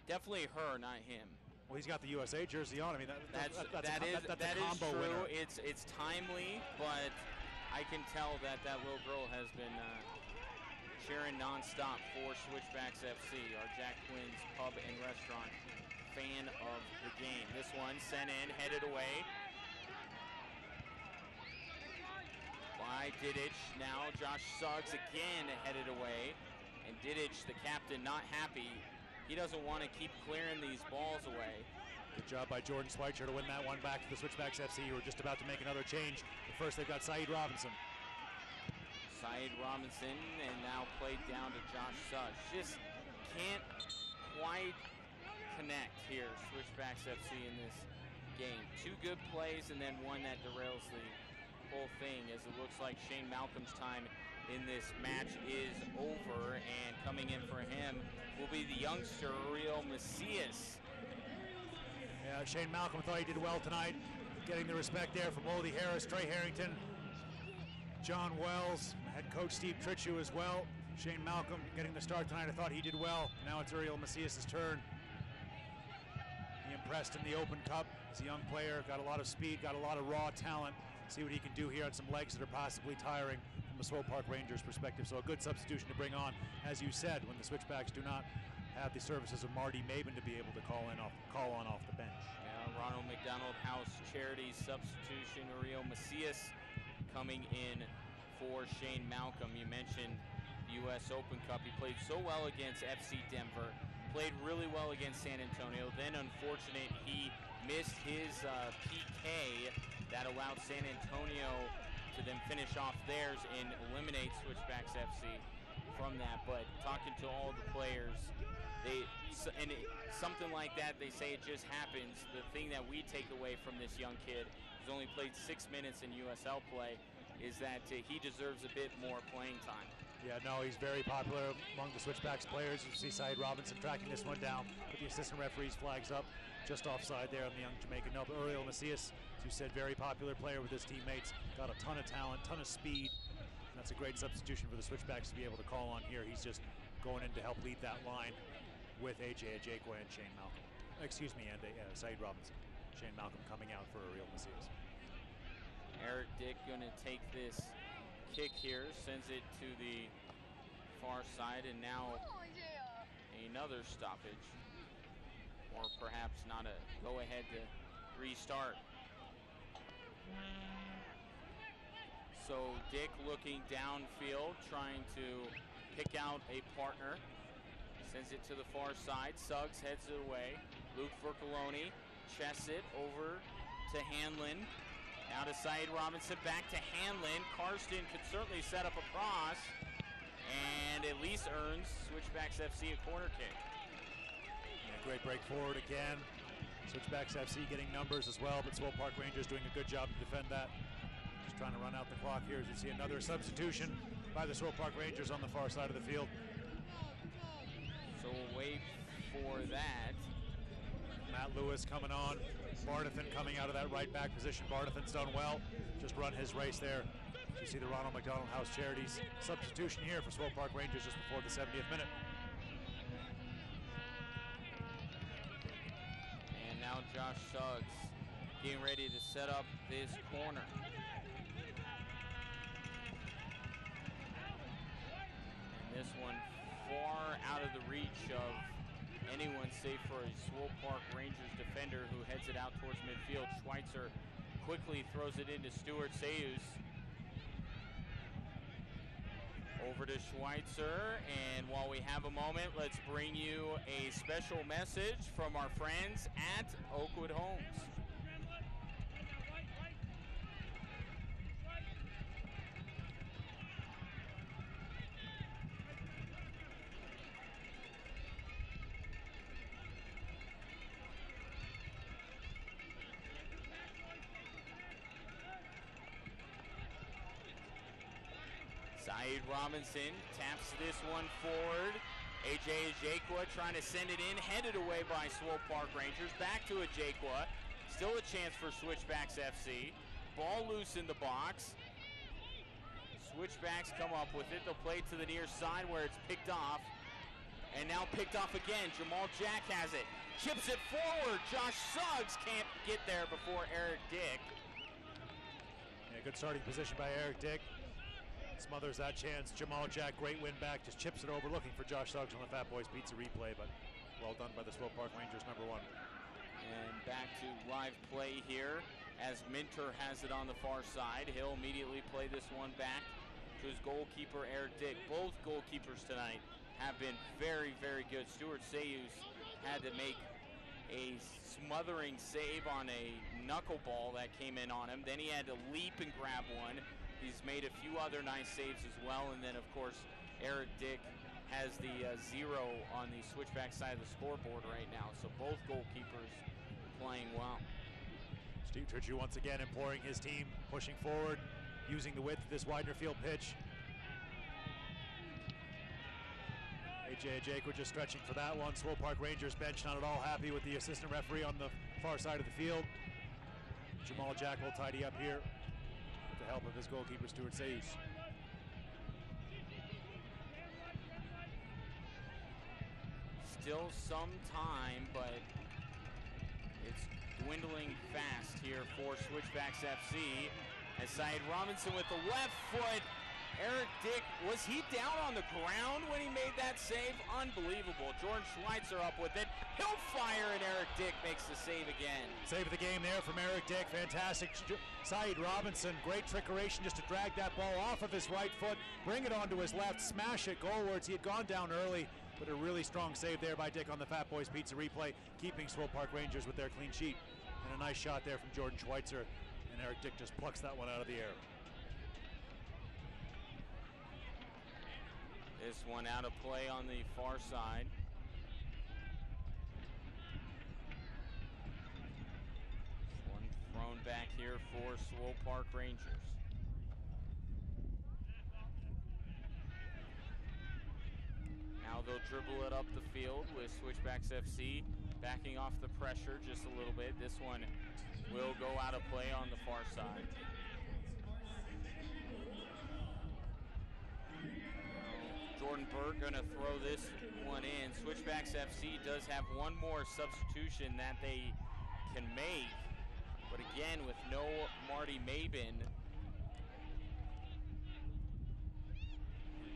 Definitely her, not him. Well, he's got the USA jersey on. I mean, that's a combo true. winner. It's timely, but I can tell that little girl has been cheering nonstop for Switchbacks FC, our Jack Quinn's pub and restaurant fan of the game. This one sent in, headed away by Didich. Now Josh Suggs again headed away, and Didich, the captain, not happy. He doesn't want to keep clearing these balls away. Good job by Jordan Schweitzer to win that one back to the Switchbacks FC, who are just about to make another change. But first they've got Saeed Robinson. Saeed Robinson, and now played down to Josh Suggs. Just can't quite connect here, Switchbacks FC in this game. Two good plays and then one that derails the whole thing, as it looks like Shane Malcolm's time in this match is over, and coming in for him will be the youngster Uriel Macias. Yeah, Shane Malcolm thought he did well tonight, getting the respect there from Wody Harris, Trey Harrington, John Wells, head coach Steve Tritchu as well. Shane Malcolm getting the start tonight. I thought he did well. Now it's Uriel Macias' turn. He impressed in the Open Cup as a young player, got a lot of speed, got a lot of raw talent. See what he can do here on some legs that are possibly tiring from a Swope Park Rangers perspective. So a good substitution to bring on, as you said, when the Switchbacks do not have the services of Marty Maben to be able to call on off the bench. Yeah, Ronald McDonald House Charity substitution. Uriel Macias coming in for Shane Malcolm. You mentioned the U.S. Open Cup. He played so well against FC Denver, played really well against San Antonio. Then, unfortunate, he missed his PK that allowed San Antonio to then finish off theirs and eliminate Switchbacks FC from that. But talking to all the players, something like that, they say it just happens. The thing that we take away from this young kid, who's only played 6 minutes in USL play, is that he deserves a bit more playing time. Yeah, no, he's very popular among the Switchbacks players. You see Saeed Robinson tracking this one down, but the assistant referee's flags up, just offside there on the young Jamaican. No, but Uriel Macias, as you said, very popular player with his teammates, got a ton of talent, ton of speed. And that's a great substitution for the Switchbacks to be able to call on here. He's just going in to help lead that line with AJ Ajekwa and Shane Malcolm. Excuse me, and Saeed Robinson. Shane Malcolm coming out for Uriel Macias. Eric Dick going to take this kick here, sends it to the far side, and now another stoppage, or perhaps not a go-ahead to restart. So Dick looking downfield, trying to pick out a partner, sends it to the far side. Suggs heads it away. Luke Fercoloni chests it over to Hanlon. Now to Saeed Robinson, back to Hanlon. Karsten could certainly set up a cross, and at least earns Switchbacks FC a corner kick. Yeah, great break forward again. Switchbacks FC getting numbers as well, but Swope Park Rangers doing a good job to defend that. Just trying to run out the clock here as you see another substitution by the Swope Park Rangers on the far side of the field. So we'll wait for that. Matt Lewis coming on. Barnathan coming out of that right back position. Barnathan's done well. Just run his race there. You see the Ronald McDonald House Charities substitution here for Swope Park Rangers just before the 70th minute. And now Josh Suggs getting ready to set up this corner. And this one far out of the reach of anyone save for a Swope Park Rangers defender who heads it out towards midfield. Schweitzer quickly throws it into Stuart Sayus. Over to Schweitzer, and while we have a moment, let's bring you a special message from our friends at Oakwood Homes. Saeed Robinson taps this one forward. AJ Ajekwa trying to send it in, headed away by Swope Park Rangers. Back to Ajekwa. Still a chance for Switchbacks FC. Ball loose in the box. Switchbacks come up with it. They'll play it to the near side where it's picked off. And now picked off again. Jamal Jack has it. Chips it forward. Josh Suggs can't get there before Eric Dick. Yeah, good starting position by Eric Dick. Smothers that chance. Jamal Jack, great win back. Just chips it over, looking for Josh Suggs on the Fat Boys Pizza replay, but well done by the Swope Park Rangers, number 1. And back to live play here as Minter has it on the far side. He'll immediately play this one back to his goalkeeper, Eric Dick. Both goalkeepers tonight have been very, very good. Stuart Sayus had to make a smothering save on a knuckleball that came in on him. Then he had to leap and grab one. He's made a few other nice saves as well. And then, of course, Eric Dick has the 0 on the Switchback side of the scoreboard right now. So both goalkeepers playing well. Steve Tritchie once again imploring his team, pushing forward, using the width of this Widener Field pitch. AJ Ajekwa just stretching for that one. Swope Park Rangers bench not at all happy with the assistant referee on the far side of the field. Jamal Jack will tidy up here with the help of his goalkeeper, Stuart Sayus. Still some time, but it's dwindling fast here for Switchbacks FC. As Saeed Robinson with the left foot. Eric Dick, was he down on the ground when he made that save? Unbelievable. Jordan Schweitzer up with it. He'll fire, and Eric Dick makes the save again. Save of the game there from Eric Dick. Fantastic. Saeed Robinson, great trickeration just to drag that ball off of his right foot, bring it onto his left, smash it goalwards. He had gone down early, but a really strong save there by Dick on the Fat Boys Pizza replay, keeping Swope Park Rangers with their clean sheet. And a nice shot there from Jordan Schweitzer, and Eric Dick just plucks that one out of the air. This one out of play on the far side. One thrown back here for Swope Park Rangers. Now they'll dribble it up the field with Switchbacks FC backing off the pressure just a little bit. This one will go out of play on the far side. Jordan Berg going to throw this one in. Switchbacks FC does have one more substitution that they can make, but again with no Marty Mabin,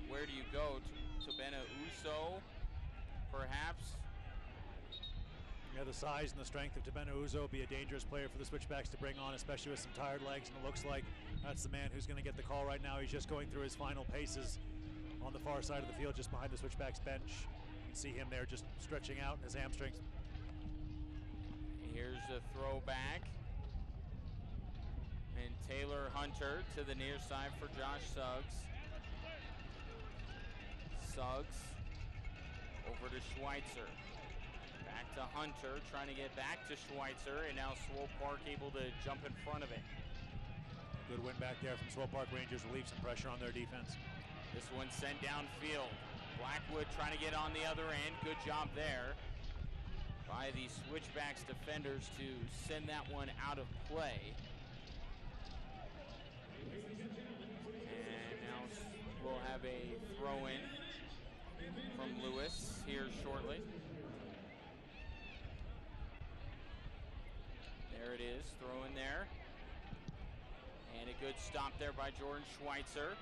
where do you go? To Bena Uso, perhaps? Yeah, the size and the strength of Tabena Uzo will be a dangerous player for the Switchbacks to bring on, especially with some tired legs, and it looks like that's the man who's going to get the call right now. He's just going through his final paces on the far side of the field, just behind the Switchbacks bench. You can see him there just stretching out in his hamstrings. Here's a throwback. And Taylor Hunter to the near side for Josh Suggs. Suggs over to Schweitzer. Back to Hunter, trying to get back to Schweitzer, and now Swope Park able to jump in front of it. Good win back there from Swope Park Rangers, relieve some pressure on their defense. This one sent downfield. Blackwood trying to get on the other end. Good job there by the Switchbacks defenders to send that one out of play. And now we'll have a throw-in from Lewis here shortly. There it is, throw in there. And a good stop there by Jordan Schweitzer.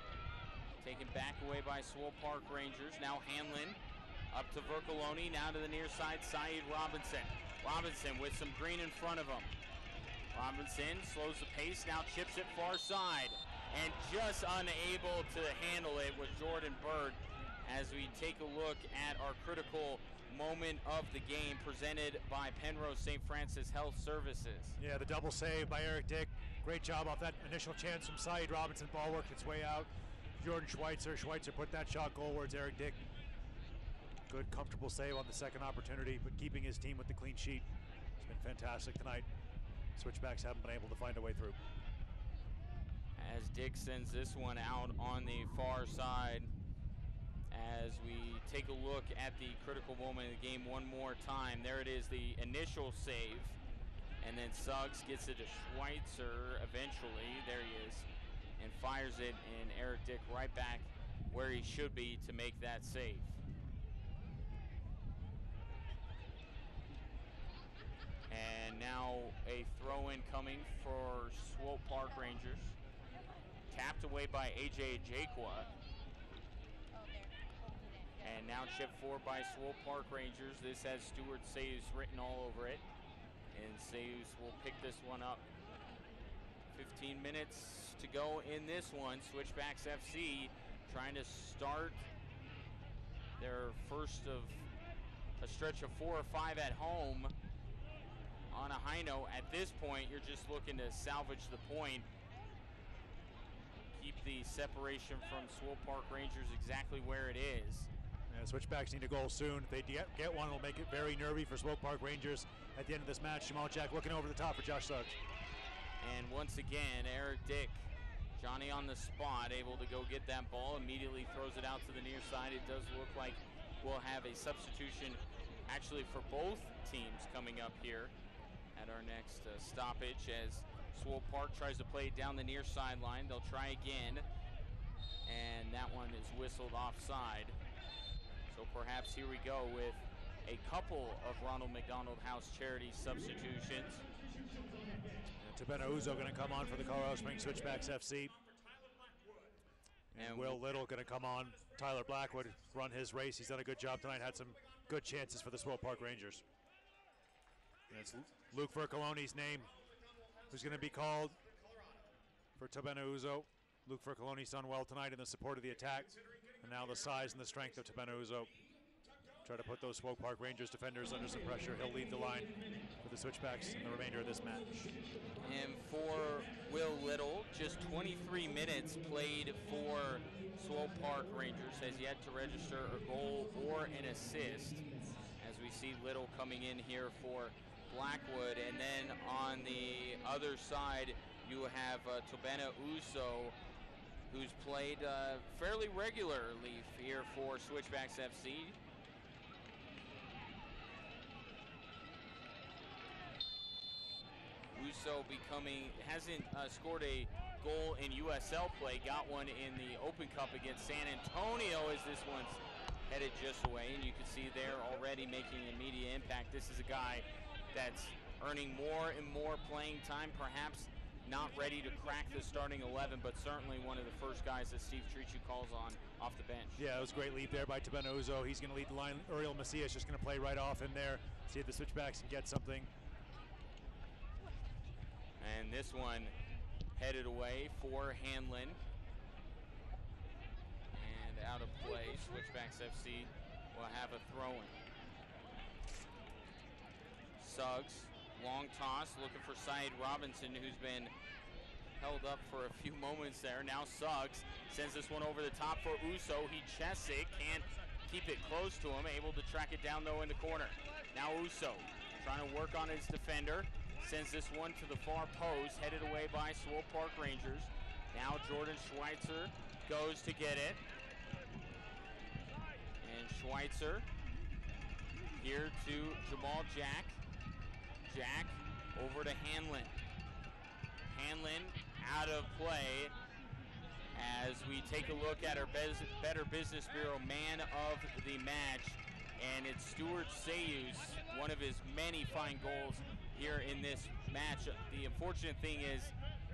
Taken back away by Swope Park Rangers. Now Hanlon up to Vercoloni. Now to the near side, Saeed Robinson. Robinson with some green in front of him. Robinson slows the pace, now chips it far side. And just unable to handle it with Jordan Bird as we take a look at our critical moment of the game presented by Penrose St. Francis Health Services. Yeah, the double save by Eric Dick. Great job off that initial chance from Saeed Robinson. Ball worked its way out. Jordan Schweitzer put that shot goalwards. Eric Dick, good comfortable save on the second opportunity, but keeping his team with the clean sheet. It's been fantastic tonight. Switchbacks haven't been able to find a way through. as Dick sends this one out on the far side. As we take a look at the critical moment of the game one more time. There it is, the initial save. And then Suggs gets it to Schweitzer eventually. There he is. And fires it, and Eric Dick right back where he should be to make that save. And now a throw-in coming for Swope Park Rangers. Tapped away by A.J. Jakwa. And now chipped forward by Swope Park Rangers. This has Stuart Sayus written all over it. And Sayus will pick this one up. 15 minutes to go in this one. Switchbacks FC trying to start their first of a stretch of 4 or 5 at home on a high note. At this point, you're just looking to salvage the point. Keep the separation from Swope Park Rangers exactly where it is. Yeah, Switchbacks need a goal soon. If they get one, it'll make it very nervy for Swope Park Rangers at the end of this match. Jamal Jack looking over the top for Josh Suggs. And once again, Eric Dick, Johnny on the spot, able to go get that ball, immediately throws it out to the near side. It does look like we'll have a substitution actually for both teams coming up here at our next stoppage as Swope Park tries to play it down the near sideline. They'll try again, and that one is whistled offside. So perhaps here we go with a couple of Ronald McDonald House charity substitutions. Tabena Uzo going to come on for the Colorado Springs Switchbacks FC. And Will Little going to come on. Tyler Blackwood run his race. He's done a good job tonight. Had some good chances for the Swope Park Rangers. And it's Luke Vercoloni's name who's going to be called for Tabena Uzo. Luke Vercoloni's done well tonight in the support of the attack. And now the size and the strength of Tabena Uzo. Try to put those Swope Park Rangers defenders under some pressure. He'll lead the line for the Switchbacks in the remainder of this match. And for Will Little, just 23 minutes played for Swope Park Rangers, has yet to register a goal or an assist. As we see Little coming in here for Blackwood. And then on the other side, you have Tabena Uzo, who's played fairly regularly here for Switchbacks FC. Uso hasn't scored a goal in USL play, got one in the Open Cup against San Antonio as this one's headed just away, and you can see there already making an immediate impact. This is a guy that's earning more and more playing time, perhaps not ready to crack the starting 11, but certainly one of the first guys that Steve Trichu calls on off the bench. Yeah, it was a great lead there by Tabena Uzo. He's going to lead the line. Uriel Macias just going to play right off in there, see if the Switchbacks can get something. And this one headed away for Hanlon. And out of play, Switchbacks FC will have a throw-in. Suggs, long toss, looking for Syed Robinson, who's been held up for a few moments there. Now Suggs sends this one over the top for Uso. He chests it, can't keep it close to him, able to track it down though in the corner. Now Uso trying to work on his defender. Sends this one to the far post, headed away by Swope Park Rangers. Now Jordan Schweitzer goes to get it. And Schweitzer here to Jamal Jack. Jack over to Hanlon. Hanlon out of play as we take a look at our Better Business Bureau man of the match. And it's Stuart Sayus, one of his many fine goals here in this match. The unfortunate thing is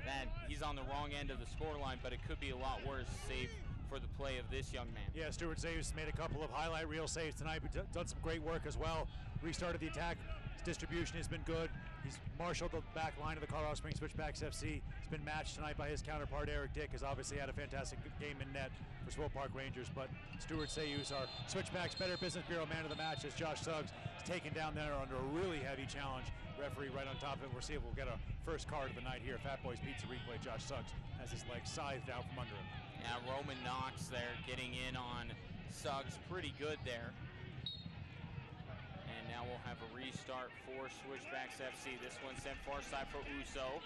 that he's on the wrong end of the scoreline, but it could be a lot worse, save for the play of this young man. Yeah, Stuart Sayus made a couple of highlight reel saves tonight, but done some great work as well. Restarted the attack. His distribution has been good. He's marshaled the back line of the Colorado Springs Switchbacks FC. He's been matched tonight by his counterpart, Eric Dick, has obviously had a fantastic game in net for Swope Park Rangers, but Stuart Sayus, our Switchbacks Better Business Bureau man of the match, as Josh Suggs is taken down there under a really heavy challenge. Referee right on top of it. We'll see if we'll get a first card of the night here. Fat Boys Pizza replay. Josh Suggs has his leg scythed out from under him. Yeah, Roman Knox there getting in on Suggs pretty good there. And now we'll have a restart for Switchbacks FC. This one sent far side for Uso.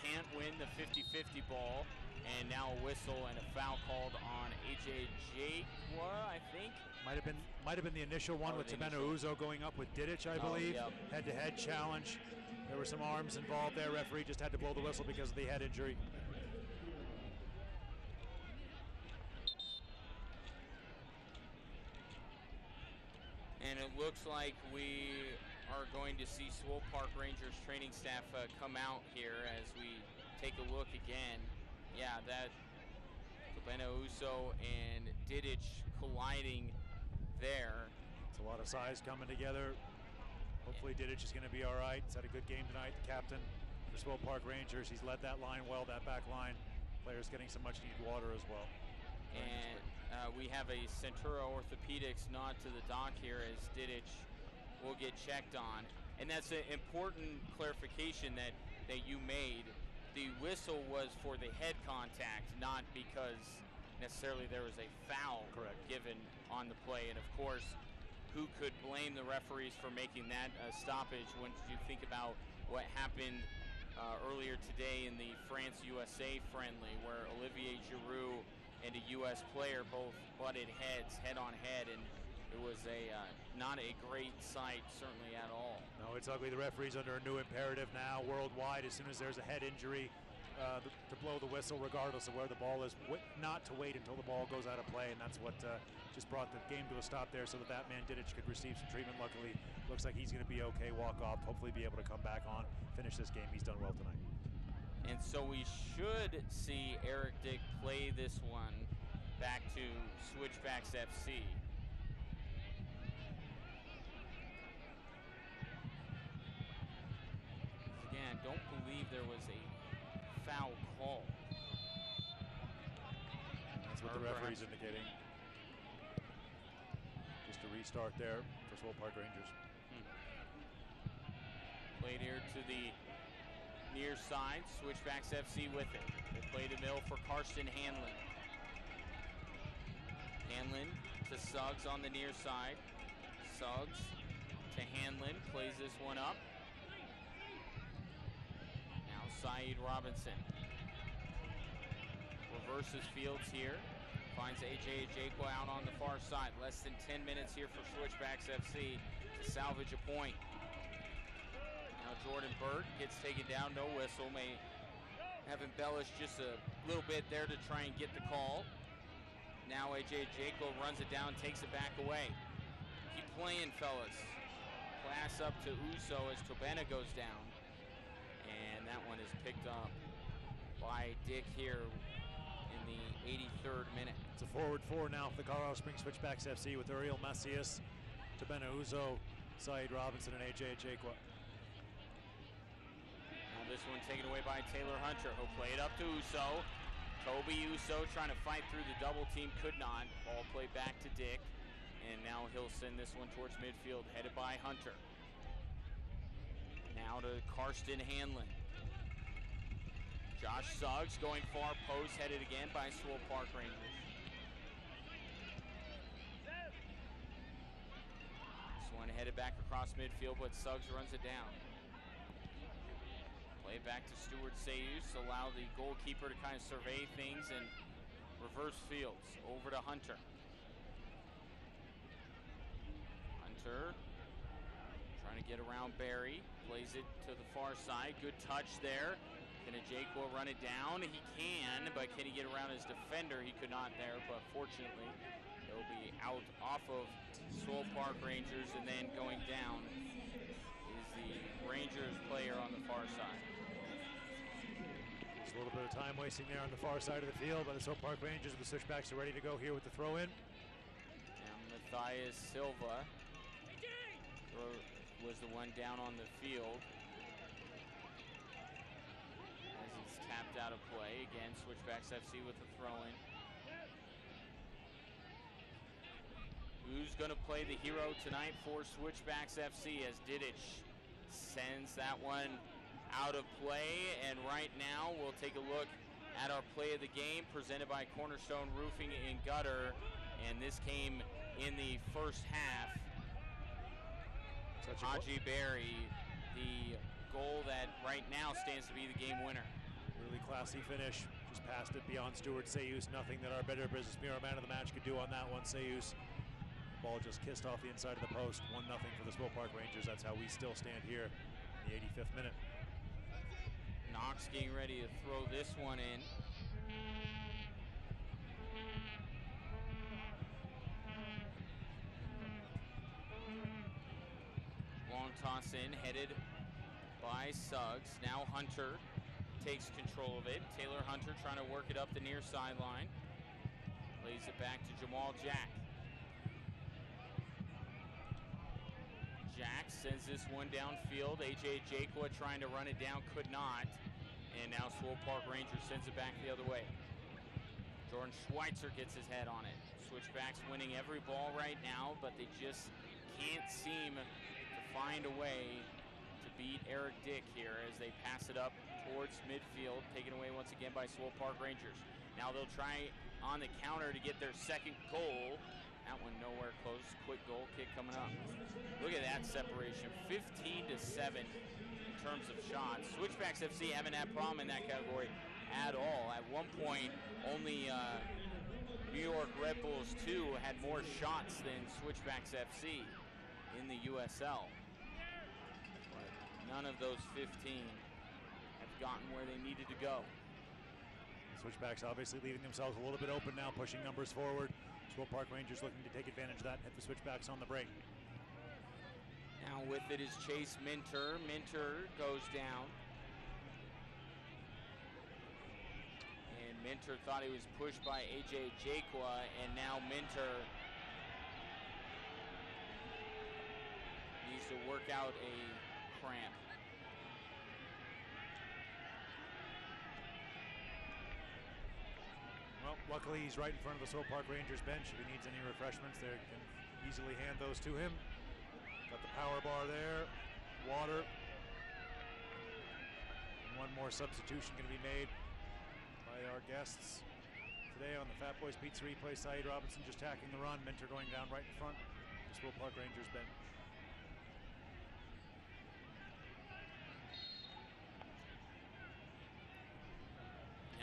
Can't win the 50-50 ball. And now a whistle and a foul called on AJ Jakwa, I think. Might have been the initial one with Tabena Uzo going up with Didic, I believe. Yep. Head-to-head challenge. There were some arms involved there. Referee just had to blow the whistle because of the head injury. And it looks like we are going to see Swope Park Rangers training staff come out here as we take a look again. Yeah, that Tabena Uso and Didic colliding there. It's a lot of size coming together. Hopefully Didic is going to be all right. He's had a good game tonight. The captain for Swope Park Rangers. He's led that line well, that back line. Players getting some much needed water as well. And we have a Centura Orthopedics nod to the dock here as Didic will get checked on. And that's an important clarification that you made. The whistle was for the head contact, not because necessarily there was a foul given on the play. And of course, who could blame the referees for making that stoppage when you think about what happened earlier today in the France-USA friendly, where Olivier Giroud and a U.S. player both butted heads, head on head, and it was not a great sight, certainly at all. No, it's ugly. The referee's under a new imperative now worldwide. As soon as there's a head injury, to blow the whistle regardless of where the ball is, not to wait until the ball goes out of play, and that's what just brought the game to a stop there so that man Didic could receive some treatment. Luckily, looks like he's going to be okay, walk off, hopefully be able to come back on, finish this game. He's done well tonight. And so we should see Eric Dick play this one back to Switchbacks FC. Again, I don't believe there was a foul call. That's what the referee's indicating. Just a restart there for Swope Park Rangers. Played here to the near side, Switchbacks FC with it. They play the mill for Karsten Hanlon. Hanlon to Suggs on the near side. Suggs to Hanlon, plays this one up. Now Saeed Robinson. Reverses Fields here. Finds AJ Jakwa out on the far side. Less than 10 minutes here for Switchbacks FC to salvage a point. Now Jordan Burt gets taken down, no whistle. May have embellished just a little bit there to try and get the call. Now AJ Jakwa runs it down, takes it back away. Keep playing, fellas. Pass up to Uso as Tabena goes down. And that one is picked up by Dick here in the 83rd minute. It's a forward four now for the Colorado Springs Switchbacks FC with Uriel Messias, Tabena Uzo, Saeed Robinson, and AJ Jakwa. This one taken away by Taylor Hunter. He'll play it up to Uso. Toby Uso trying to fight through the double team, could not. Ball played back to Dick. And now he'll send this one towards midfield, headed by Hunter. Now to Karsten Hanlon. Josh Suggs going far post, headed again by Swope Park Rangers. This one headed back across midfield, but Suggs runs it down. Play back to Stuart Sayus, allow the goalkeeper to kind of survey things and reverse Fields. Over to Hunter. Hunter trying to get around Barry, plays it to the far side. Good touch there. Can Jakwa run it down? He can, but can he get around his defender? He could not there, but fortunately he'll be out off of Swope Park Rangers, and then going down is the Rangers player on the far side. A little bit of time wasting there on the far side of the field by the Swope Park Rangers. The Switchbacks are ready to go here with the throw in. And Matthias Silva was the one down on the field as he's tapped out of play. Again, Switchbacks FC with the throw in. Who's going to play the hero tonight for Switchbacks FC as Didic sends that one out of play? And right now we'll take a look at our play of the game presented by Cornerstone Roofing and Gutter, and this came in the first half. Haji Berry, the goal that right now stands to be the game winner. Really classy finish, Just passed it beyond Stuart Sayus. Nothing that our Better Business Bureau man of the match could do on that one. Sayus, ball just kissed off the inside of the post. 1-0 for the Swope Park Rangers. That's how we still stand here in the 85th minute. Knox getting ready to throw this one in. Long toss in, headed by Suggs. Now Hunter takes control of it. Taylor Hunter trying to work it up the near sideline. Lays it back to Jamal Jack. Jack sends this one downfield. A.J. Jakwa trying to run it down, could not. And now Swope Park Rangers sends it back the other way. Jordan Schweitzer gets his head on it. Switchbacks winning every ball right now, but they just can't seem to find a way to beat Eric Dick here as they pass it up towards midfield, taken away once again by Swope Park Rangers. Now they'll try on the counter to get their second goal. That one nowhere close. Quick goal kick coming up. Look at that separation, 15-7 in terms of shots. Switchbacks FC haven't had a problem in that category at all. At one point, only New York Red Bulls 2 had more shots than Switchbacks FC in the USL. But none of those 15 have gotten where they needed to go. Switchbacks obviously leaving themselves a little bit open now, pushing numbers forward. Swope Park Rangers looking to take advantage of that, hit the Switchbacks on the break. Now with it is Chase Minter. Minter goes down. And Minter thought he was pushed by A.J. Jakwa, and now Minter needs to work out a cramp. Well, luckily he's right in front of the Swope Park Rangers bench. If he needs any refreshments, they can easily hand those to him. Got the power bar there, water. And one more substitution going to be made by our guests today on the Fat Boys Pizza replay. Saeed Robinson just tacking the run. Minter going down right in front. The Swope Park Rangers bench.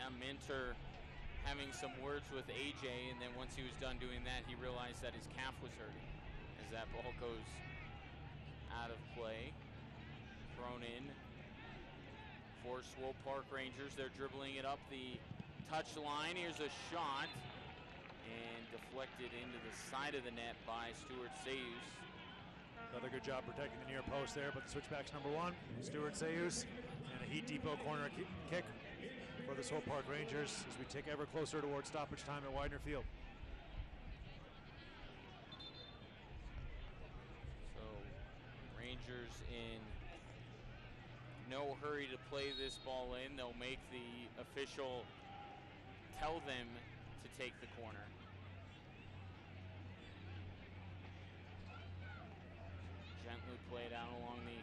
Yeah, Minter having some words with AJ, and then once he was done doing that, he realized that his calf was hurting as that ball goes out of play. Thrown in for Swope Park Rangers. They're dribbling it up the touch line. Here's a shot, and deflected into the side of the net by Stuart Sayus. Another good job protecting the near post there, but the Switchbacks number one, Stuart Sayus, and a Heat Depot corner kick for the Swope Park Rangers as we take ever closer towards stoppage time at Widener Field. So Rangers in no hurry to play this ball in. They'll make the official tell them to take the corner. Gently played out along the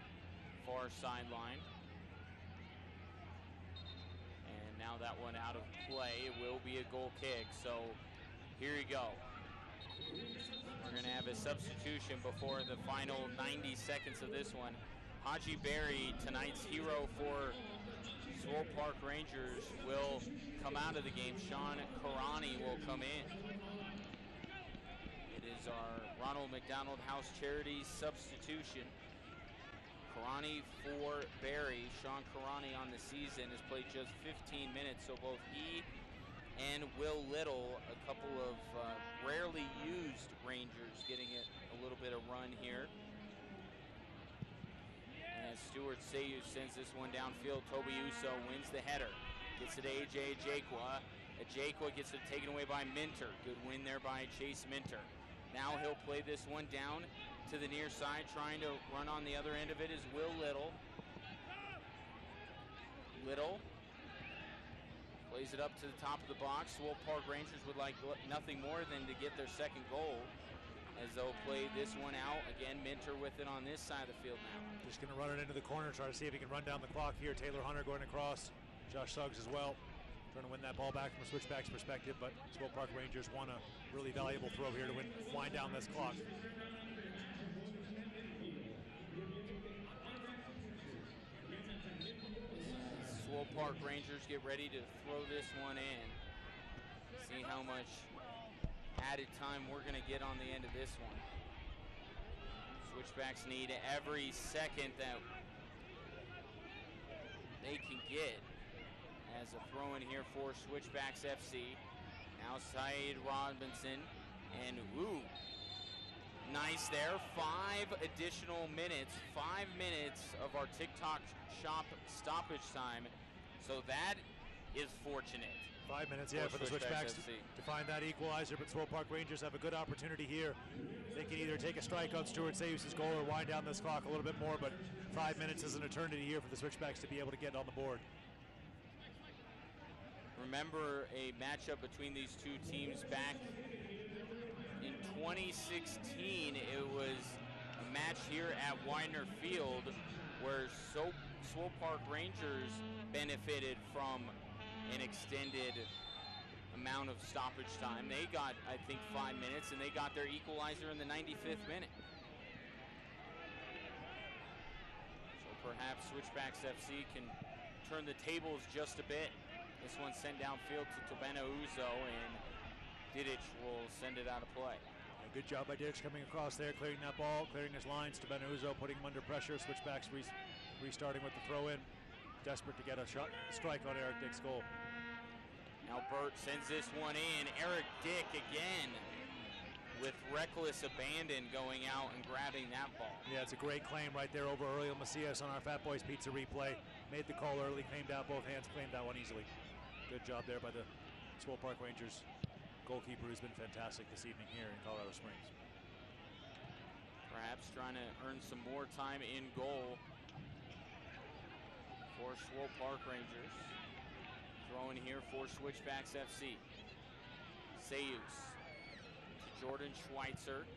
far sideline. And now that one out of play. It will be a goal kick. So here you go. We're going to have a substitution before the final 90 seconds of this one. Haji Berry, tonight's hero for Swope Park Rangers, will come out of the game. Sean Karani will come in. It is our Ronald McDonald House Charities substitution. Karani for Berry. Sean Karani on the season has played just 15 minutes, so both he and Will Little, a couple of rarely used Rangers, getting it a little bit of run here. And as Stuart Sayus sends this one downfield, Toby Uso wins the header. Gets it to A.J. Jakwa. Jakwa gets it taken away by Minter. Good win there by Chase Minter. Now he'll play this one down to the near side. Trying to run on the other end of it is Will Little. Little plays it up to the top of the box. Swope Park Rangers would like nothing more than to get their second goal, as they'll play this one out. Again, Minter with it on this side of the field now. Just going to run it into the corner, try to see if he can run down the clock here. Taylor Hunter going across. Josh Suggs as well, trying to win that ball back from a Switchbacks perspective, but Swope Park Rangers won a really valuable throw here to wind down this clock. Swope Park Rangers get ready to throw this one in. See how much added time we're going to get on the end of this one. Switchbacks need every second that they can get as a throw in here for Switchbacks FC. Now Saeed Robinson, and ooh, nice there. 5 additional minutes, 5 minutes of our TikTok shop stoppage time. So that is fortunate. 5 minutes, yeah, for the Switchbacks to find that equalizer, but Swope Park Rangers have a good opportunity here. They can either take a strike on Stuart Sayus' goal or wind down this clock a little bit more, but 5 minutes is an eternity here for the Switchbacks to be able to get on the board. Remember a matchup between these two teams back in 2016. It was a match here at Widener Field where Swope Park Rangers benefited from an extended amount of stoppage time. They got, I think, 5 minutes, and they got their equalizer in the 95th minute. So perhaps Switchbacks FC can turn the tables just a bit. This one sent downfield to Tobena Uzo, and Didic will send it out of play. A good job by Didic coming across there, clearing that ball, clearing his lines. Tobena Uzo putting him under pressure. Switchbacks restarting with the throw-in. Desperate to get a strike on Eric Dick's goal. Now Burt sends this one in. Eric Dick again with reckless abandon going out and grabbing that ball. Yeah, it's a great claim right there over Ariel Macias on our Fat Boys Pizza replay. Made the call early, claimed out both hands, claimed that one easily. Good job there by the Swope Park Rangers goalkeeper, who's been fantastic this evening here in Colorado Springs. Perhaps trying to earn some more time in goal for Swope Park Rangers. Throwing here for Switchbacks FC. Sayus to Jordan Schweitzer.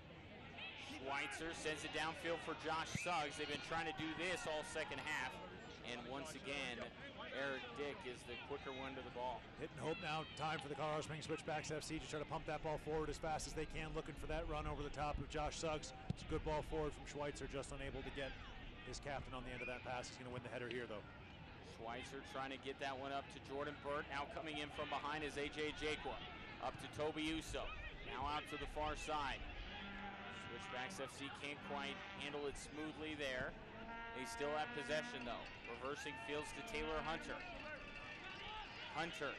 Schweitzer sends it downfield for Josh Suggs. They've been trying to do this all second half. And once again, Eric Dick is the quicker one to the ball. Hit and hope now. Time for the Colorado Springs Switchbacks FC to try to pump that ball forward as fast as they can, looking for that run over the top of Josh Suggs. It's a good ball forward from Schweitzer, just unable to get his captain on the end of that pass. He's going to win the header here, though. Schweitzer trying to get that one up to Jordan Burt. Now coming in from behind is AJ Jakwa. Up to Toby Uso. Now out to the far side. Switchbacks FC can't quite handle it smoothly there. They still have possession though. Reversing fields to Taylor Hunter. Hunter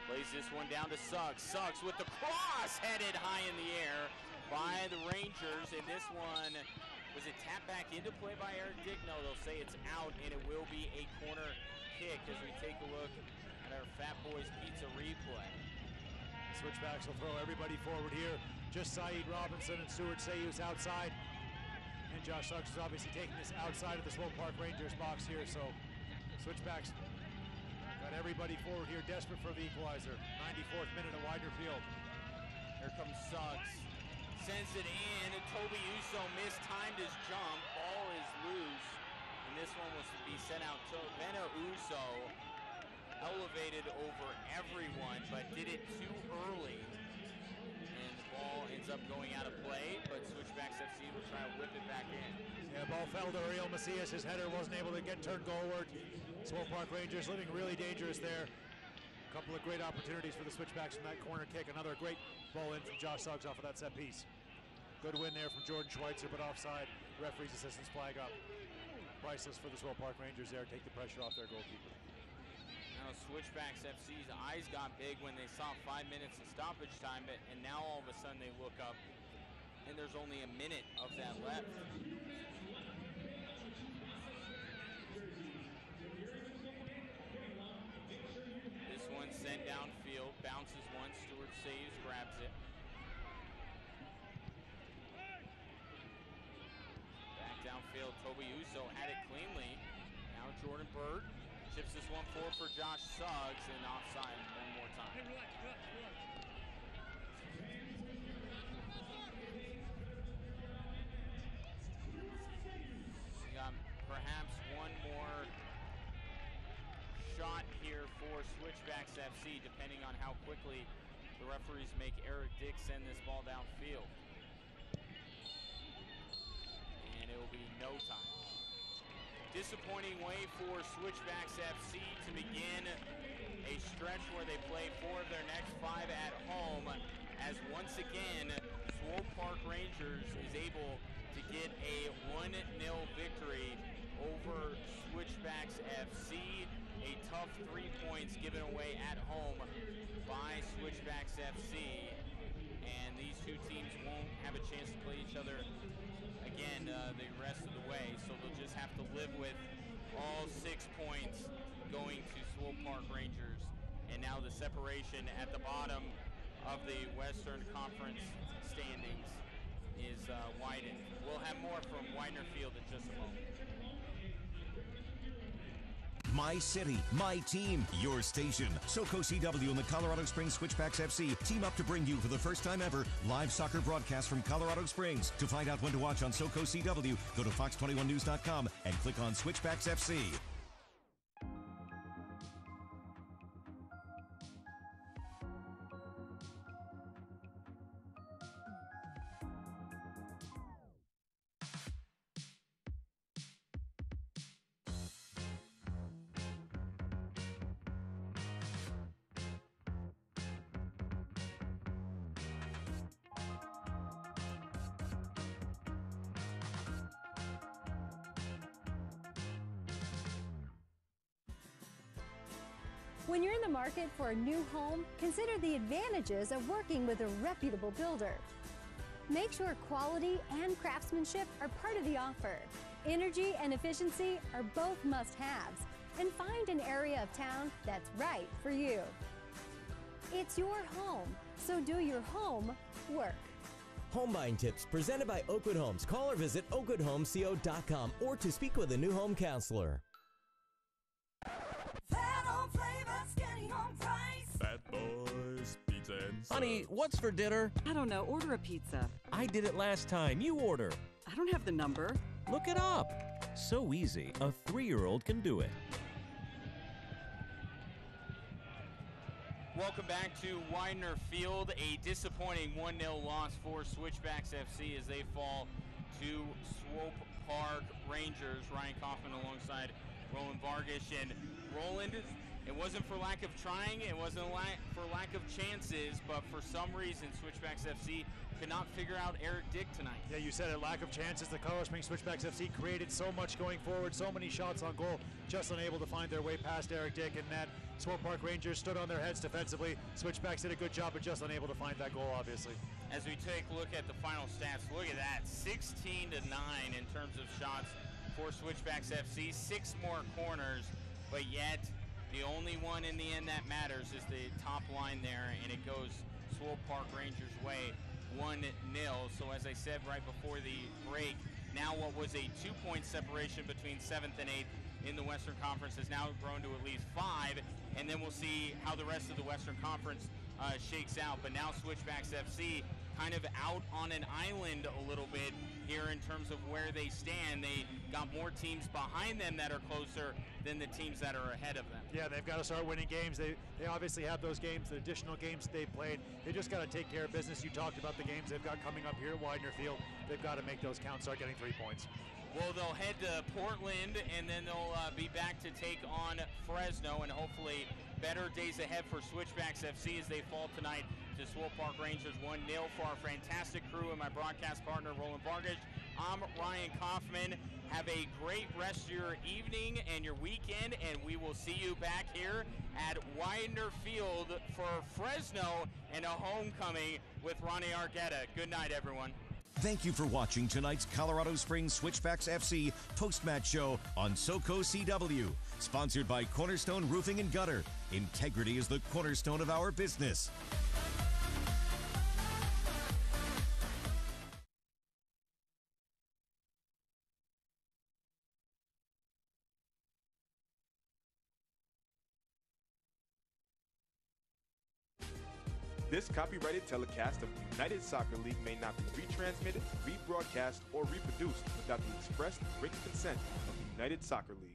plays this one down to Suggs. Suggs with the cross, headed high in the air by the Rangers. And this one, was it tapped back into play by Eric Dick? No, they'll say it's out, and it will be a corner kick as we take a look at our Fat Boys Pizza replay. Switchbacks will throw everybody forward here. Just Saeed Robinson and Stuart Sayus outside. And Josh Suggs is obviously taking this outside of the Swope Park Rangers box here, so Switchbacks got everybody forward here, desperate for the equalizer. 94th minute at Widener Field. Here comes Suggs. Sends it in, and Toby Uso mistimed his jump. Ball is loose, and this one was to be sent out. Tobena Uso elevated over everyone, but did it too early. And the ball ends up going out of play, but Switchbacks FC will try to whip it back in. Yeah, ball fell to Ariel Macias. His header wasn't able to get turned goalward. Swope Park Rangers looking really dangerous there. A couple of great opportunities for the Switchbacks from that corner kick. Another great ball in from Josh Suggs off of that set piece. Good win there from Jordan Schweitzer, but offside. Referee's assistance flag up. Priceless for the Swope Park Rangers there. Take the pressure off their goalkeeper. Now Switchbacks FC's eyes got big when they saw 5 minutes of stoppage time, and now all of a sudden they look up and there's only a minute of that left. This one sent downfield, bounces one, Stuart saves, grabs it. Back downfield, Toby Uso had it cleanly. Now Jordan Burt chips this one forward for Josh Suggs, and offside one more time. We got perhaps one more shot here for Switchbacks FC, depending on how quickly the referees make Eric Dick send this ball downfield. And it will be no time. disappointing way for Switchbacks FC to begin a stretch where they play 4 of their next 5 at home, as once again Swope Park Rangers is able to get a 1-0 victory over Switchbacks FC. A tough 3 points given away at home by Switchbacks FC, and these two teams won't have a chance to play each other again the rest of the way, so they'll just have to live with all 6 points going to Swope Park Rangers. And now the separation at the bottom of the Western Conference standings is widened. We'll have more from Widener Field in just a moment. My city, my team, your station. SoCo CW and the Colorado Springs Switchbacks FC team up to bring you for the first time ever live soccer broadcast from Colorado Springs. To find out when to watch on SoCo CW, go to fox21news.com and click on Switchbacks FC. When you're in the market for a new home, consider the advantages of working with a reputable builder. Make sure quality and craftsmanship are part of the offer. Energy and efficiency are both must-haves, and find an area of town that's right for you. It's your home, so do your home work. Home buying tips presented by Oakwood Homes. Call or visit oakwoodhomesco.com or to speak with a new home counselor. Fat Boys Pizza and Honey, what's for dinner? I don't know. Order a pizza. I did it last time. You order. I don't have the number. Look it up. So easy, a 3-year-old can do it. Welcome back to Widener Field. A disappointing 1-0 loss for Switchbacks FC as they fall to Swope Park Rangers. Ryan Kaufman alongside Roland Vargas. And Roland, it wasn't for lack of trying, it wasn't for lack of chances, but for some reason Switchbacks FC could not figure out Eric Dick tonight. Yeah, you said it, lack of chances. The Colorado Springs Switchbacks FC created so much going forward, so many shots on goal, just unable to find their way past Eric Dick and net. Swope Park Rangers stood on their heads defensively. Switchbacks did a good job, but just unable to find that goal, obviously. As we take a look at the final stats, look at that, 16-9 in terms of shots for Switchbacks FC, 6 more corners, but yet the only one in the end that matters is the top line there, and it goes Swope Park Rangers' way, 1-0. So as I said right before the break, now what was a 2-point separation between 7th and 8th in the Western Conference has now grown to at least 5, and then we'll see how the rest of the Western Conference shakes out. But now Switchbacks FC kind of out on an island a little bit here in terms of where they stand. They got more teams behind them that are closer than the teams that are ahead of them. Yeah, they've got to start winning games. They obviously have those games, the additional games they've played. They just got to take care of business. You talked about the games they've got coming up here at Widener Field. They've got to make those count, start getting 3 points. Well, they'll head to Portland, and then they'll be back to take on Fresno, and hopefully better days ahead for Switchbacks FC as they fall tonight to Swope Park Rangers 1-0. For our fantastic crew and my broadcast partner, Roland Vargas, I'm Ryan Kaufman. Have a great rest of your evening and your weekend, and we will see you back here at Widener Field for Fresno and a homecoming with Ronnie Argueta. Good night, everyone. Thank you for watching tonight's Colorado Springs Switchbacks FC post-match show on SoCo CW. Sponsored by Cornerstone Roofing and Gutter. Integrity is the cornerstone of our business. This copyrighted telecast of the United Soccer League may not be retransmitted, rebroadcast, or reproduced without the express written consent of the United Soccer League.